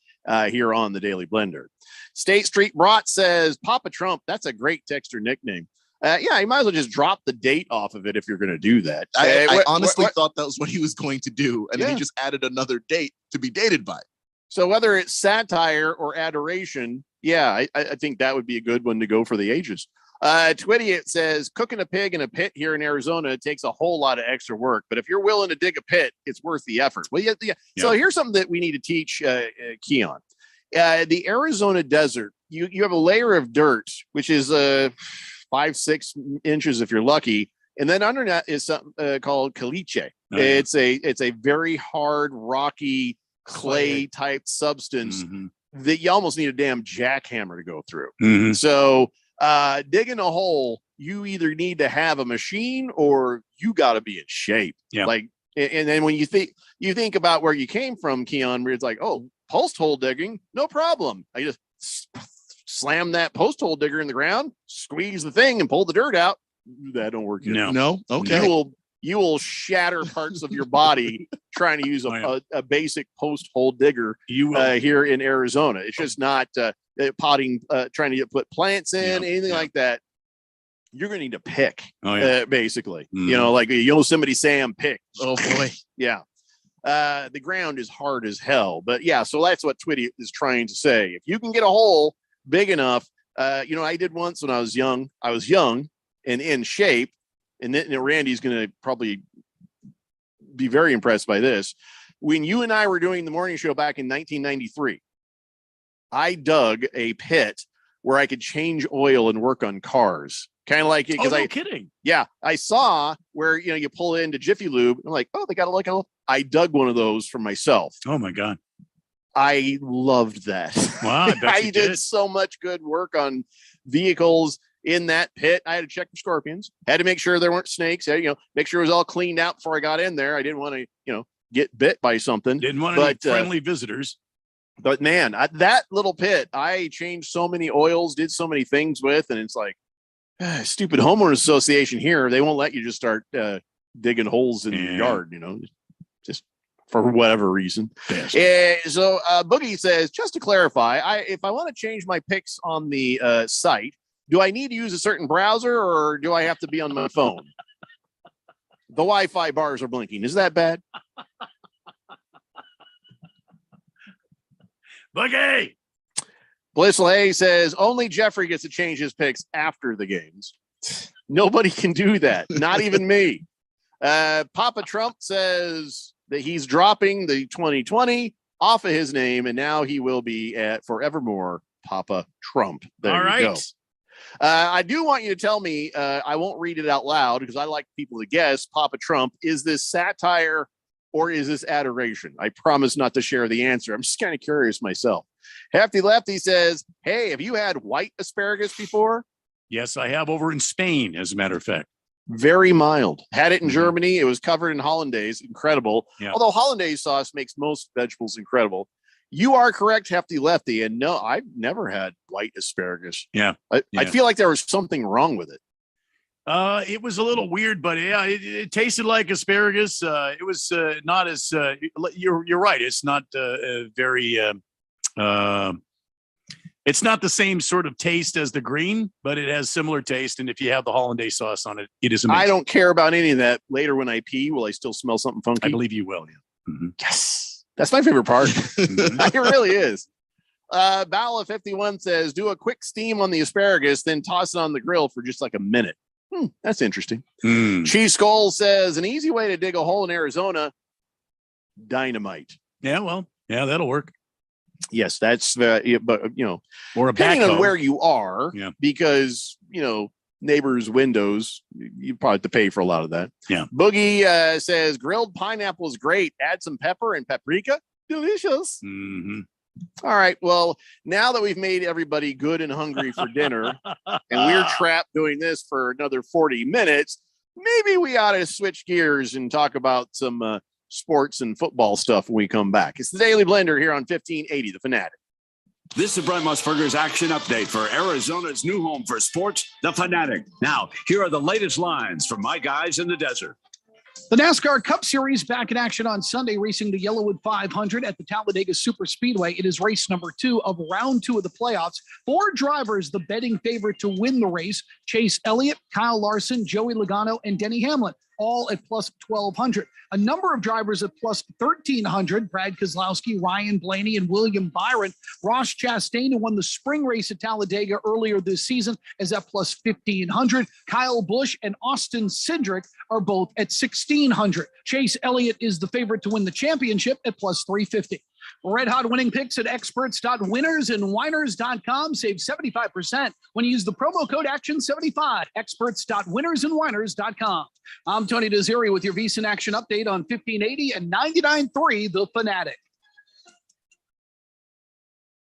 here on the Daily Blender. State Street Brat says, Papa Trump, that's a great texter nickname. You might as well just drop the date off of it if you're going to do that. I honestly thought that was what he was going to do. And then he just added another date to be dated by. So whether it's satire or adoration, I think that would be a good one to go for the ages. Twitty, it says, cooking a pig in a pit here in Arizona takes a whole lot of extra work. But if you're willing to dig a pit, it's worth the effort. Well, yeah. So here's something that we need to teach Keon. The Arizona desert, you have a layer of dirt, which is 5-6 inches if you're lucky, and then under that is something called caliche. It's a very hard, rocky clay type substance that you almost need a damn jackhammer to go through. So digging a hole, you either need to have a machine or you got to be in shape. And then when you think about where you came from, Keon, where it's like, oh, post hole digging, no problem. I just slam that post hole digger in the ground, squeeze the thing and pull the dirt out. That don't work. No. Okay. you will shatter parts of your body trying to use a basic post hole digger here in Arizona. It's just not potting, trying to put plants in, anything like that. You're going to need a pick, basically. You know, like a Yosemite Sam pick. Oh, boy. Yeah. The ground is hard as hell. But, yeah, so that's what Twitty is trying to say. If you can get a hole big enough, you know, I did once when I was young. I was young and in shape. And then Randy's going to probably be very impressed by this. When you and I were doing the morning show back in 1993, I dug a pit where I could change oil and work on cars. Kind of like it. Oh, no kidding. Yeah. I saw where, you know, you pull it into Jiffy Lube. I'm like, oh, they got I dug one of those for myself. Oh, my God. I loved that. Wow. I, bet I you did so much good work on vehicles in that pit. I had to check for scorpions, had to make sure there weren't snakes, you know, make sure it was all cleaned out before I got in there. I didn't want to, you know, get bit by something. Didn't want any friendly visitors. But man, that little pit, I changed so many oils, did so many things with, and it's like, stupid homeowners association here. They won't let you just start digging holes in your yard, you know, just for whatever reason. So Boogie says, just to clarify, if I want to change my picks on the site, do I need to use a certain browser or do I have to be on my phone? The Wi-Fi bars are blinking. Is that bad? Boogie! Blissful A says, only Jeffrey gets to change his picks after the games. Nobody can do that. Not even me. Papa Trump says that he's dropping the 2020 off of his name, and now he will be at forevermore Papa Trump. There All right. you go. I do want you to tell me, I won't read it out loud because I like people to guess, Papa Trump, is this satire or is this adoration? I promise not to share the answer. I'm just kind of curious myself. Hefty Lefty says, hey, have you had white asparagus before? Yes, I have, over in Spain, as a matter of fact. Very mild. Had it in Germany. It was covered in hollandaise. Incredible. Yeah. Although hollandaise sauce makes most vegetables incredible. You are correct, Hefty Lefty. And no, I've never had white asparagus. Yeah. I feel like there was something wrong with it. It was a little weird, but yeah, it tasted like asparagus. It was not as you're right. It's not very. It's not the same sort of taste as the green, but it has similar taste. And if you have the hollandaise sauce on it, it is amazing. I don't care about any of that. Later when I pee, will I still smell something funky? I believe you will. Yeah. Mm-hmm. Yes, that's my favorite part. It really is. Bala 51 says, do a quick steam on the asparagus, then toss it on the grill for just like a minute. That's interesting. Cheese Skull says, an easy way to dig a hole in Arizona, dynamite. Yeah, well, yeah, that'll work. Yes, that's but you know, or a depending backhoe. on where you are, Yeah. because you know, neighbors' windows, you probably have to pay for a lot of that. Yeah. Boogie says grilled pineapple is great. Add some pepper and paprika. Delicious. Mm-hmm. All right. Well, now that we've made everybody good and hungry for dinner, and we're trapped doing this for another 40 minutes, maybe we ought to switch gears and talk about some sports and football stuff when we come back. It's the Daily Blender here on 1580 The Fanatic. This is Brent Musburger's action update for Arizona's new home for sports, The Fanatic. Now, here are the latest lines from my guys in the desert. The NASCAR Cup Series back in action on Sunday, racing the Yellowwood 500 at the Talladega Super Speedway. It is race number 2 of round 2 of the playoffs. 4 drivers, the betting favorite to win the race: Chase Elliott, Kyle Larson, Joey Logano, and Denny Hamlin, all at plus 1,200. A number of drivers at plus 1,300, Brad Keselowski, Ryan Blaney, and William Byron. Ross Chastain, who won the spring race at Talladega earlier this season, is at plus 1,500. Kyle Busch and Austin Cindric are both at 1,600. Chase Elliott is the favorite to win the championship at plus 350. Red hot winning picks at experts.winnersandwiners.com. Save 75% when you use the promo code ACTION75. Experts.winnersandwiners.com. I'm Tony Desiri with your VSiN Action Update on 1580 and 99.3 The Fanatic.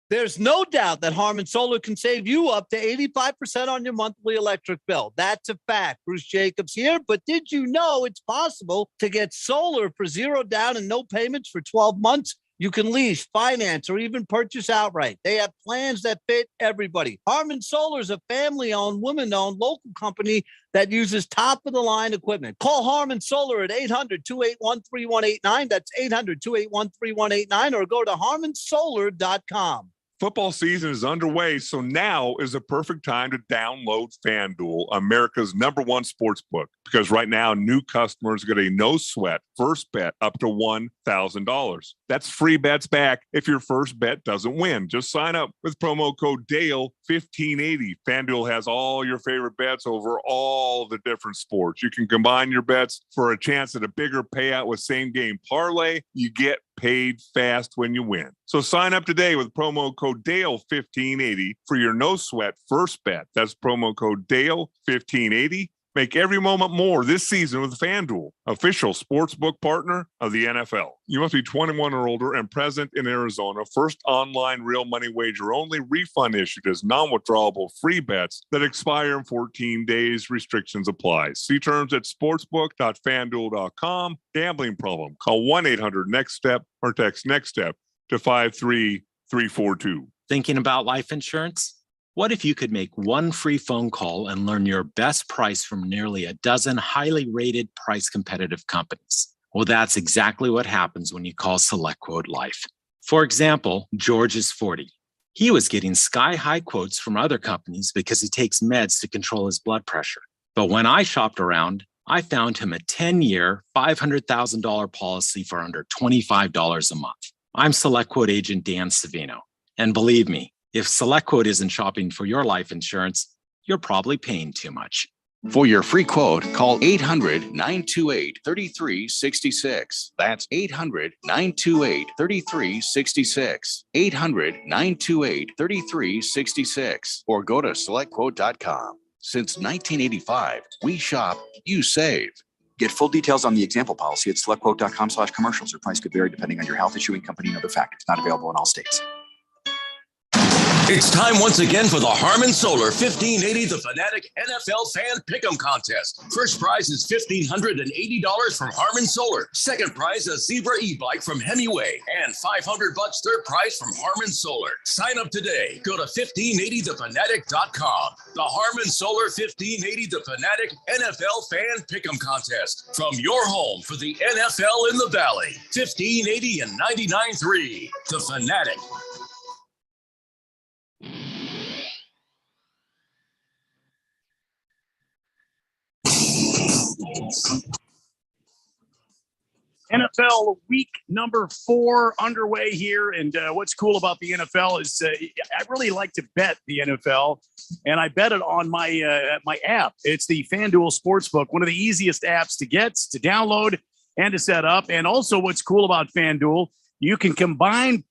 There's no doubt that Harman Solar can save you up to 85% on your monthly electric bill. That's a fact. Bruce Jacobs here. But did you know it's possible to get solar for $0 down and no payments for 12 months? You can lease, finance, or even purchase outright. They have plans that fit everybody. Harmon Solar is a family-owned, women-owned local company that uses top-of-the-line equipment. Call Harmon Solar at 800-281-3189. That's 800-281-3189, or go to harmonsolar.com. Football season is underway, so now is the perfect time to download FanDuel, America's #1 sports book, because right now new customers get a no-sweat first bet up to $1,000. That's free bets back if your first bet doesn't win. Just sign up with promo code DALE1580. FanDuel has all your favorite bets over all the different sports. You can combine your bets for a chance at a bigger payout with same-game parlay. You get paid fast when you win. So sign up today with promo code DALE1580 for your no-sweat first bet. That's promo code DALE1580. Make every moment more this season with FanDuel, official sportsbook partner of the NFL. You must be 21 or older and present in Arizona. First online real money wager only. Refund issued as non-withdrawable free bets that expire in 14 days. Restrictions apply. See terms at sportsbook.fanduel.com. Gambling problem? Call 1-800-NEXT-STEP or text NEXT STEP to 53342. Thinking about life insurance? What if you could make one free phone call and learn your best price from nearly a dozen highly rated, price competitive companies? Well, that's exactly what happens when you call SelectQuote Life. For example, George is 40. He was getting sky-high quotes from other companies because he takes meds to control his blood pressure. But when I shopped around, I found him a 10-year, $500,000 policy for under $25 a month. I'm SelectQuote agent Dan Savino. And believe me, if SelectQuote isn't shopping for your life insurance, you're probably paying too much. For your free quote, call 800-928-3366. That's 800-928-3366. 800-928-3366. Or go to selectquote.com. Since 1985, we shop, you save. Get full details on the example policy at selectquote.com/commercials. Or price could vary depending on your health, issuing company, and other factors. Not available in all states. It's time once again for the Harmon Solar 1580 The Fanatic NFL Fan Pick'em Contest. First prize is $1,580 from Harmon Solar. Second prize, a Zebra e-bike from Hemingway. And $500 third prize from Harmon Solar. Sign up today. Go to 1580thefanatic.com. The Harmon Solar 1580 The Fanatic NFL Fan Pick'em Contest. From your home for the NFL in the Valley. 1580 and 99.3. The Fanatic. NFL week number 4 underway here. And what's cool about the NFL is I really like to bet the NFL, and I bet it on my my app. It's the FanDuel Sportsbook, one of the easiest apps to get, to download, and to set up. And also what's cool about FanDuel, you can combine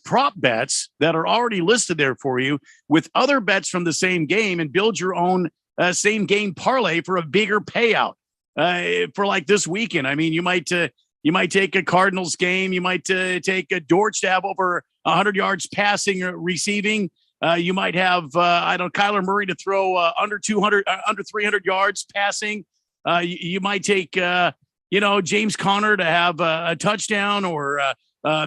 prop bets that are already listed there for you with other bets from the same game and build your own same game parlay for a bigger payout for like this weekend. I mean, you might take a Cardinals game. You might take a Dortch to have over 100 yards passing or receiving. You might have, Kyler Murray to throw under 300 yards passing. You might take, James Conner to have a touchdown, or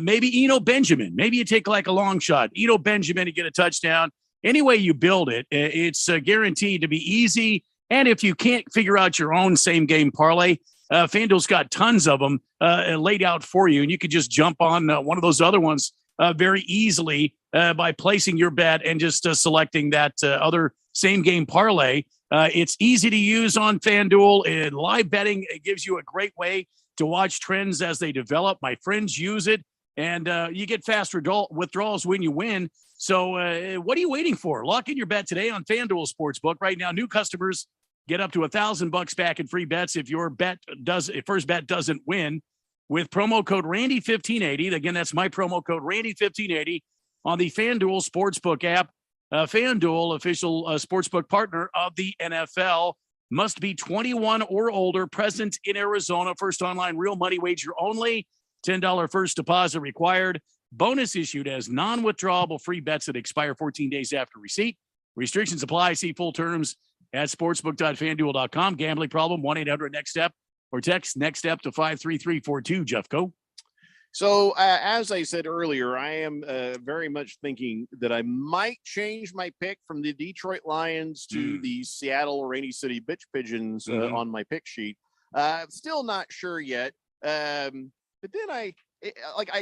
maybe Eno Benjamin. Maybe you take like a long shot, Eno Benjamin, to get a touchdown. Any way you build it, it's guaranteed to be easy. And if you can't figure out your own same game parlay, FanDuel's got tons of them laid out for you, and you could just jump on one of those other ones very easily by placing your bet and just selecting that other same game parlay. It's easy to use on FanDuel, and live betting, it gives you a great way to watch trends as they develop. My friends use it, and you get fast withdrawals when you win. So what are you waiting for? Lock in your bet today on FanDuel Sportsbook. Right now, new customers get up to $1,000 back in free bets if your first bet doesn't win, with promo code Randy1580. Again, that's my promo code Randy1580 on the FanDuel Sportsbook app. FanDuel, official sportsbook partner of the NFL. Must be 21 or older, present in Arizona. First online real money wager only. $10 first deposit required. Bonus issued as non-withdrawable free bets that expire 14 days after receipt. Restrictions apply. See full terms at sportsbook.fanduel.com. Gambling problem, 1-800-NEXT-STEP, or text NEXT STEP to 53342. Jeffco. So, as I said earlier, I am very much thinking that I might change my pick from the Detroit Lions to the Seattle Rainy City Bitch Pigeons on my pick sheet. Still not sure yet. But then I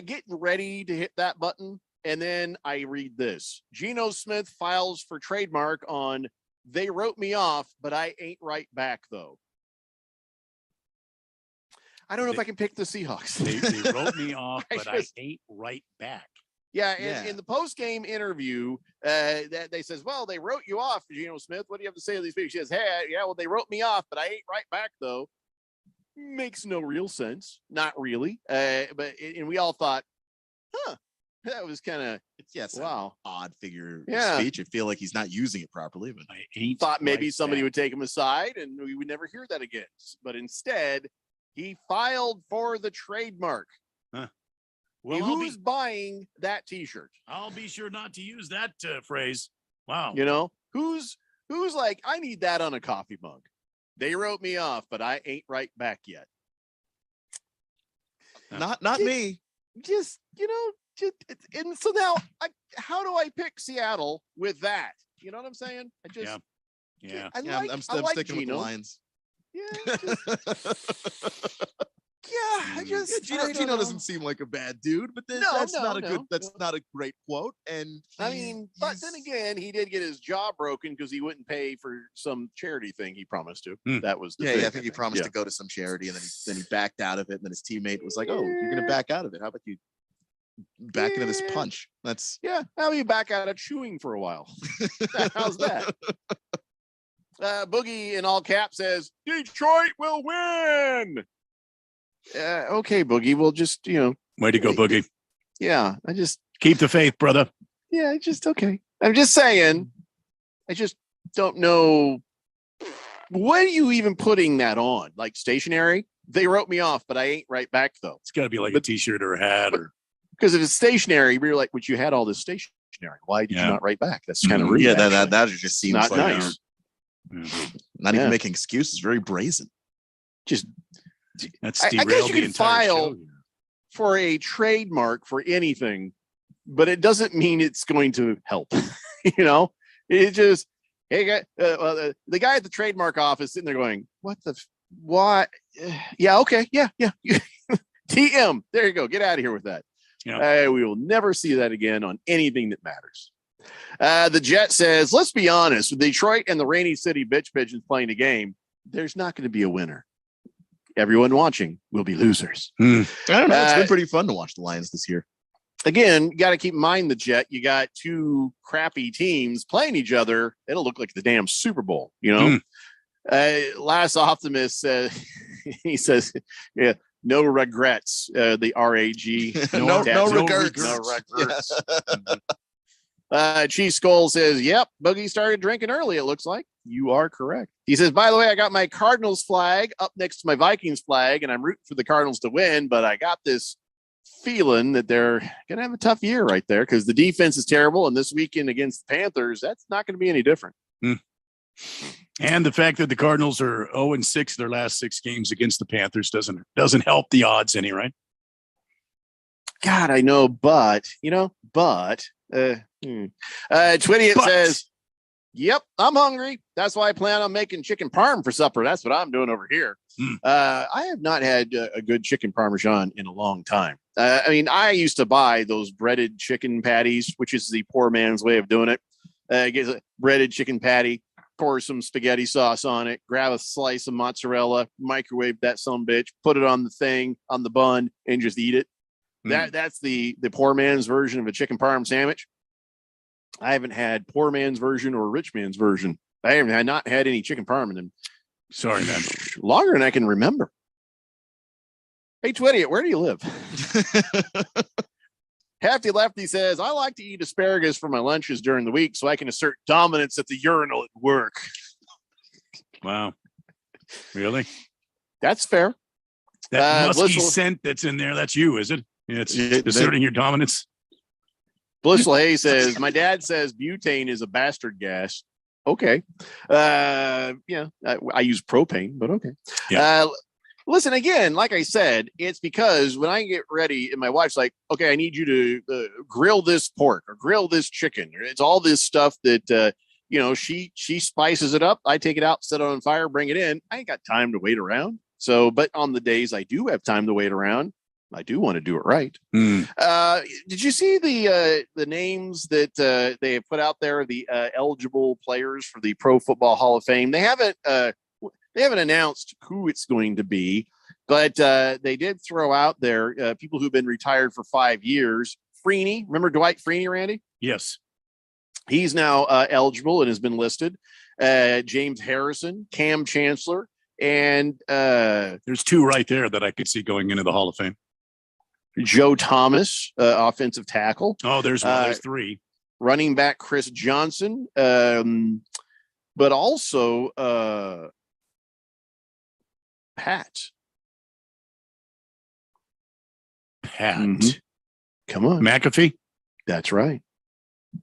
get ready to hit that button, and then I read this. Geno Smith files for trademark on "They wrote me off, but I ain't right back, though." I don't know if I can pick the Seahawks. They wrote me off, but I ain't right back. Yeah, in the post-game interview, that they says, "Well, they wrote you off, Geno Smith. What do you have to say to these people?" She says, "Hey, yeah, well, they wrote me off, but I ain't right back, though." Makes no real sense. Not really. But we all thought, that was kind of wow, odd figure Yeah. of speech. I feel like he's not using it properly, but I ain't thought maybe right somebody back. would take him aside and we would never hear that again. But instead, he filed for the trademark. Well, Who's buying that T-shirt? I'll be sure not to use that phrase. Wow. You know, who's like, I need that on a coffee mug. They wrote me off, but I ain't right back yet. Not me. Just and so now, how do I pick Seattle with that? You know what I'm saying? I just yeah. I Yeah, like, I'm I like sticking with the Geno. Lions. Yeah, I just Geno doesn't seem like a bad dude, but that's not a great quote. And I mean, but then again, he did get his jaw broken because he wouldn't pay for some charity thing he promised to. That was the thing, I think he promised to go to some charity, and then he backed out of it. And then his teammate was like, "Oh, you're gonna back out of it? How about you back into this punch?" That's how about you back out of chewing for a while? How's that? Boogie in all caps says Detroit will win. Okay, Boogie. We'll just Way to go, Boogie. Yeah, I just keep the faith, brother. Yeah, just okay. I'm just saying. I just don't know. What are you even putting that on? Like stationary? They wrote me off, but I ain't right back though. It's got to be like a T-shirt or a hat, or because if it's stationary, we're like, "But you had all this stationary. Why did you not write back?" That's kind of rude. Yeah, actually. that just seems not like nice. Not even making excuses. Very brazen. Just that's I derailed guess you the can entire file show. for a trademark for anything, but it doesn't mean it's going to help. It just the guy at the trademark office sitting there going, "What? Yeah, okay, yeah." TM. There you go. Get out of here with that. Yeah. We will never see that again on anything that matters. The Jet says, "Let's be honest. With Detroit and the Rainy City Bitch Pigeons playing a game, there's not going to be a winner. Everyone watching will be losers." I don't know. It's been pretty fun to watch the Lions this year. Again, you got to keep in mind the Jet. You got two crappy teams playing each other. It'll look like the damn Super Bowl, Last Optimist, he says, "Yeah, no regrets." The RAG. No regrets. No regrets. Chief Skull says, "Yep, Boogie started drinking early, it looks like." You are correct. He says, "By the way, I got my Cardinals flag up next to my Vikings flag, and I'm rooting for the Cardinals to win, but I got this feeling that they're going to have a tough year right there because the defense is terrible, and this weekend against the Panthers, that's not going to be any different." And the fact that the Cardinals are 0-6 their last 6 games against the Panthers doesn't help the odds any, right? God, I know, but Twitty says, "Yep, I'm hungry. That's why I plan on making chicken parm for supper. That's what I'm doing over here." I have not had a good chicken parmesan in a long time. I used to buy those breaded chicken patties, which is the poor man's way of doing it. Get a breaded chicken patty, pour some spaghetti sauce on it, grab a slice of mozzarella, microwave that sumbitch, put it on the thing, on the bun, and just eat it. That's the poor man's version of a chicken parm sandwich. I haven't had poor man's version or rich man's version. I haven't not had any chicken parm in them. Sorry, man. Longer than I can remember. Hey, Twitty, where do you live? Hefty Lefty says, "I like to eat asparagus for my lunches during the week so I can assert dominance at the urinal at work." Wow. Really? That's fair. That musky Blissful scent that's in there, that's you, is it? It's asserting your dominance. Blissful Hay says, "My dad says butane is a bastard gas." Okay. I use propane, but okay. Yeah. Listen, again, like I said, it's because when I get ready and my wife's like, okay, I need you to grill this pork or grill this chicken. It's all this stuff that, she spices it up. I take it out, set it on fire, bring it in. I ain't got time to wait around. So, but on the days I do have time to wait around, I do want to do it right. Did you see the names that they have put out there, the eligible players for the Pro Football Hall of Fame? They haven't announced who it's going to be, but they did throw out there people who've been retired for 5 years. Freeney, remember Dwight Freeney, Randy? Yes. He's now eligible and has been listed. James Harrison, Cam Chancellor, and there's two right there that I could see going into the Hall of Fame. Joe Thomas, offensive tackle. Oh, there's three. Running back Chris Johnson, but also Pat. Come on. McAfee? That's right.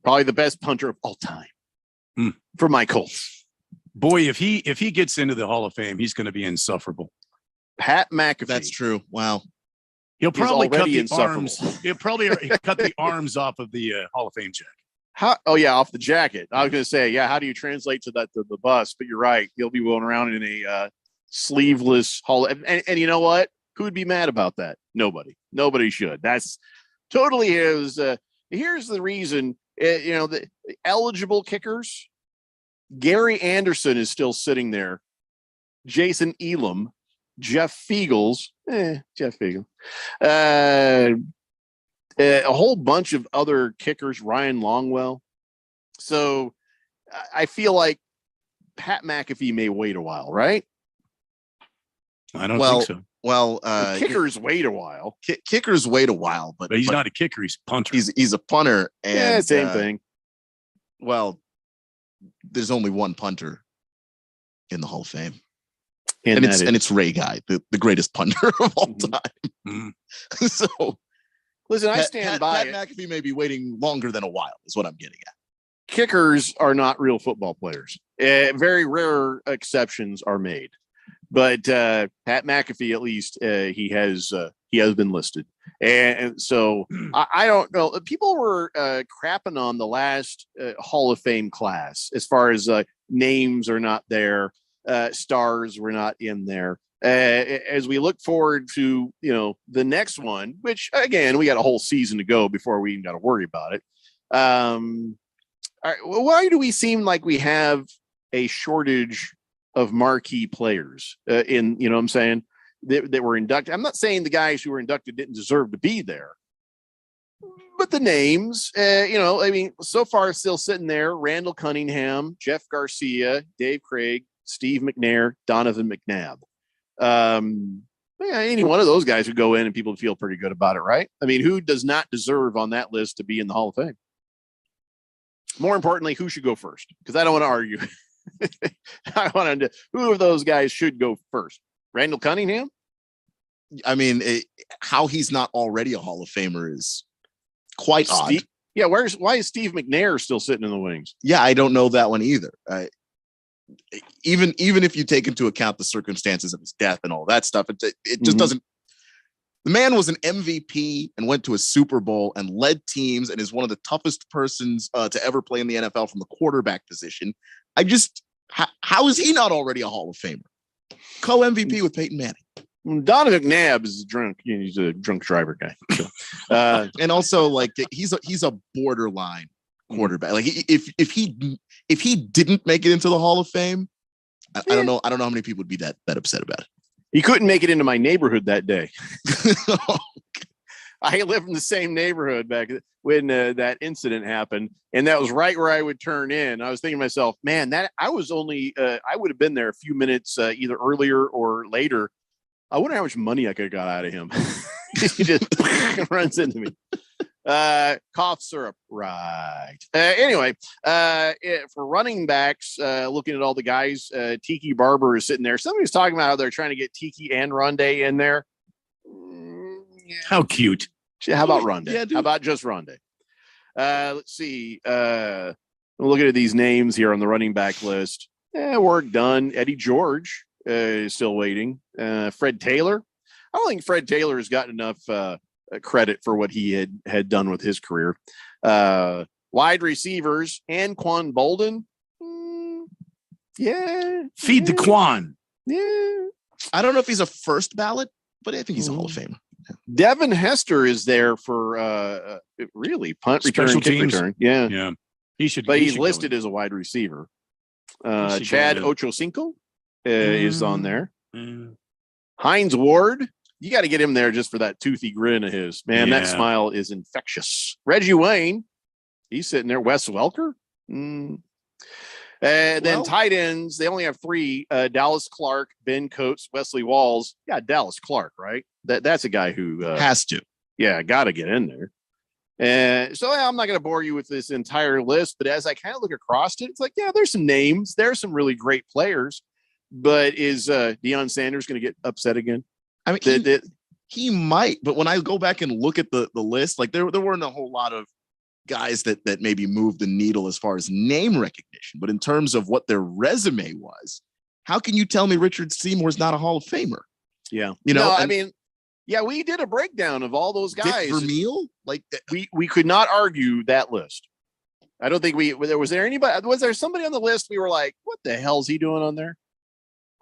Probably the best punter of all time for my Colts. Boy, if he gets into the Hall of Fame, he's going to be insufferable. Pat McAfee. That's true. Wow. He'll probably cut the arms. He'll probably cut the arms off of the Hall of Fame jacket. Off the jacket. I was going to say, how do you translate to that to the bus? But you're right. He'll be going around in a sleeveless Hall. And you know what? Who would be mad about that? Nobody. Nobody should. That's totally his. Here's the reason. The eligible kickers. Gary Anderson is still sitting there. Jason Elam. Jeff Fiegels. Jeff Fiegel. A whole bunch of other kickers. Ryan Longwell. So I feel like Pat McAfee may wait a while, right? I don't think so. Well, kickers wait a while. Kickers wait a while, but he's not a kicker. He's a punter. He's a punter. And same thing. Well, there's only one punter in the Hall of Fame, and it's Ray Guy, the greatest punter of all time. So, listen, I stand by Pat McAfee may be waiting longer than a while. Is what I'm getting at. Kickers are not real football players. Very rare exceptions are made. But Pat McAfee, at least, he has been listed, and so I don't know. People were crapping on the last Hall of Fame class as far as names are not there, stars were not in there. As we look forward to the next one, which again we got a whole season to go before we even got to worry about it. All right, why do we seem like we have a shortage of marquee players in, what I'm saying, that were inducted? I'm not saying the guys who were inducted didn't deserve to be there, but the names, so far still sitting there: Randall Cunningham, Jeff Garcia, Dave Craig, Steve McNair, Donovan McNabb. Any one of those guys would go in and people feel pretty good about it, right? I mean, who does not deserve on that list to be in the Hall of Fame? More importantly, who should go first? Because I don't want to argue. I want to. Who of those guys should go first? Randall Cunningham. I mean, how he's not already a Hall of Famer is quite odd. Yeah, why is Steve McNair still sitting in the wings? Yeah, I don't know that one either. Even if you take into account the circumstances of his death and all that stuff, it just doesn't. The man was an MVP and went to a Super Bowl and led teams and is one of the toughest persons to ever play in the NFL from the quarterback position. How is he not already a Hall of Famer? Co-MVP with Peyton Manning. Donovan McNabb is drunk. He's a drunk driver guy. So, and also, like, he's a borderline quarterback. Like, if he didn't make it into the Hall of Fame, I don't know how many people would be that upset about it. He couldn't make it into my neighborhood that day. I lived in the same neighborhood back when that incident happened, and that was right where I would turn in. I was thinking to myself, man, I was only I would have been there a few minutes either earlier or later. I wonder how much money I could have got out of him. He just runs into me. Cough syrup, right? Anyway, for running backs, looking at all the guys, Tiki Barber is sitting there. Somebody was talking about how they're trying to get Tiki and Rondé in there. How cute! How about Rondé? Yeah, how about just Rondé? Let's see. I'm looking at these names here on the running back list. Work done. Eddie George, is still waiting. Fred Taylor. I don't think Fred Taylor has gotten enough credit for what he had done with his career. Wide receivers, Anquan Bolden. Yeah. Feed the Quan. Yeah. I don't know if he's a first ballot, but I think he's a Hall of Famer. Devin Hester is there for really punt return, Special kick teams. return. Yeah. Yeah. He should. But he he's should listed go as a wide receiver. should Chad go in. Ochocinco is on there. in. Heinz Ward. You got to get him there just for that toothy grin of his. Man, that Yeah. smile is infectious. Reggie Wayne. He's sitting there. Wes Welker. And then tight ends, they only have 3. Dallas Clark, Ben Coates, Wesley Walls. Yeah, Dallas Clark, right? That's a guy who has to. Yeah, got to get in there. And so I'm not going to bore you with this entire list, but as I kind of look across it, it's like, yeah, there's some names. There's some really great players. But is Deion Sanders going to get upset again? I mean, he might, but when I go back and look at the list, like there weren't a whole lot of guys that maybe moved the needle as far as name recognition, but in terms of what their resume was, how can you tell me Richard Seymour's not a Hall of Famer? Yeah, you know, I mean, yeah, we did a breakdown of all those guys. Dick Vermeil, like we could not argue that list. I don't think was there anybody? Was there somebody on the list we were like, what the hell's he doing on there?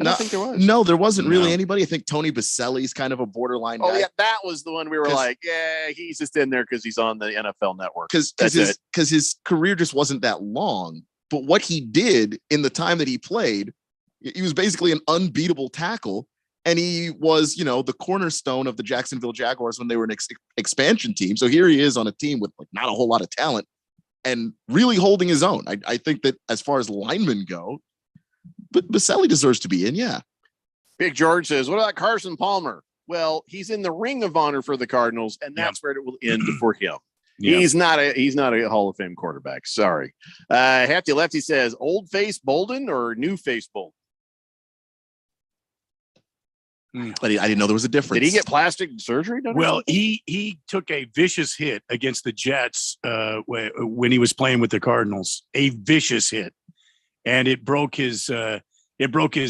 I don't think there was. No, there wasn't really anybody. I think Tony Baselli's kind of a borderline guy. Oh yeah, that was the one we were like, yeah, he's just in there because he's on the NFL Network. Because his career just wasn't that long. But what he did in the time that he played, he was basically an unbeatable tackle, and he was, the cornerstone of the Jacksonville Jaguars when they were an expansion team. So here he is on a team with like not a whole lot of talent and really holding his own. I think that as far as linemen go. But Baselli deserves to be in, yeah. Big George says, what about Carson Palmer? Well, he's in the Ring of Honor for the Cardinals, and that's where it will end for him. Yeah. He's not a Hall of Fame quarterback. Sorry. Hefty Lefty says, old face Bolden or new face Bolden? I didn't know there was a difference. Did he get plastic surgery done? Well, he took a vicious hit against the Jets when he was playing with the Cardinals. A vicious hit. And it broke his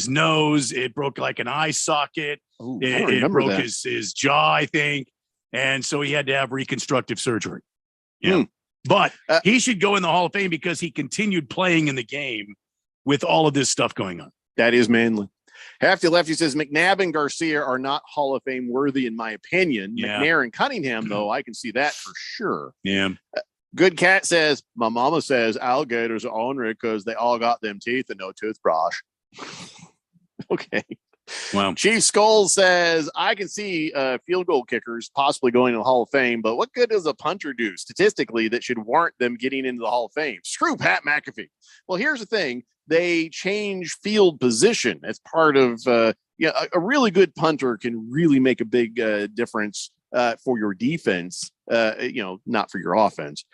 nose. It broke like an eye socket. Ooh, it broke his jaw, I think. And so he had to have reconstructive surgery. Yeah. But he should go in the Hall of Fame because he continued playing in the game with all of this stuff going on. That is manly. Hefty Lefty says McNabb and Garcia are not Hall of Fame worthy, in my opinion. Yeah. McNair and Cunningham, though, I can see that for sure. Yeah. Good Cat says, my mama says alligators are ornery because they all got them teeth and no toothbrush. Okay. Wow. Chief Skull says, I can see field goal kickers possibly going to the Hall of Fame, but what good does a punter do statistically that should warrant them getting into the Hall of Fame? Screw Pat McAfee. Well, here's the thing. They change field position as part of a really good punter can really make a big difference for your defense, not for your offense.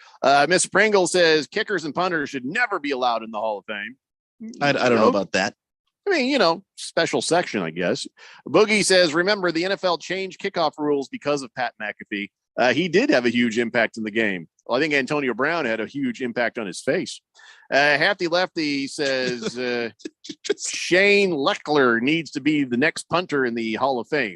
Miss Pringle says kickers and punters should never be allowed in the Hall of Fame. I don't know about that. I mean, special section, I guess. Boogie says, remember, the NFL changed kickoff rules because of Pat McAfee. He did have a huge impact in the game. Well, I think Antonio Brown had a huge impact on his face. Hefty Lefty says Shane Leckler needs to be the next punter in the Hall of Fame.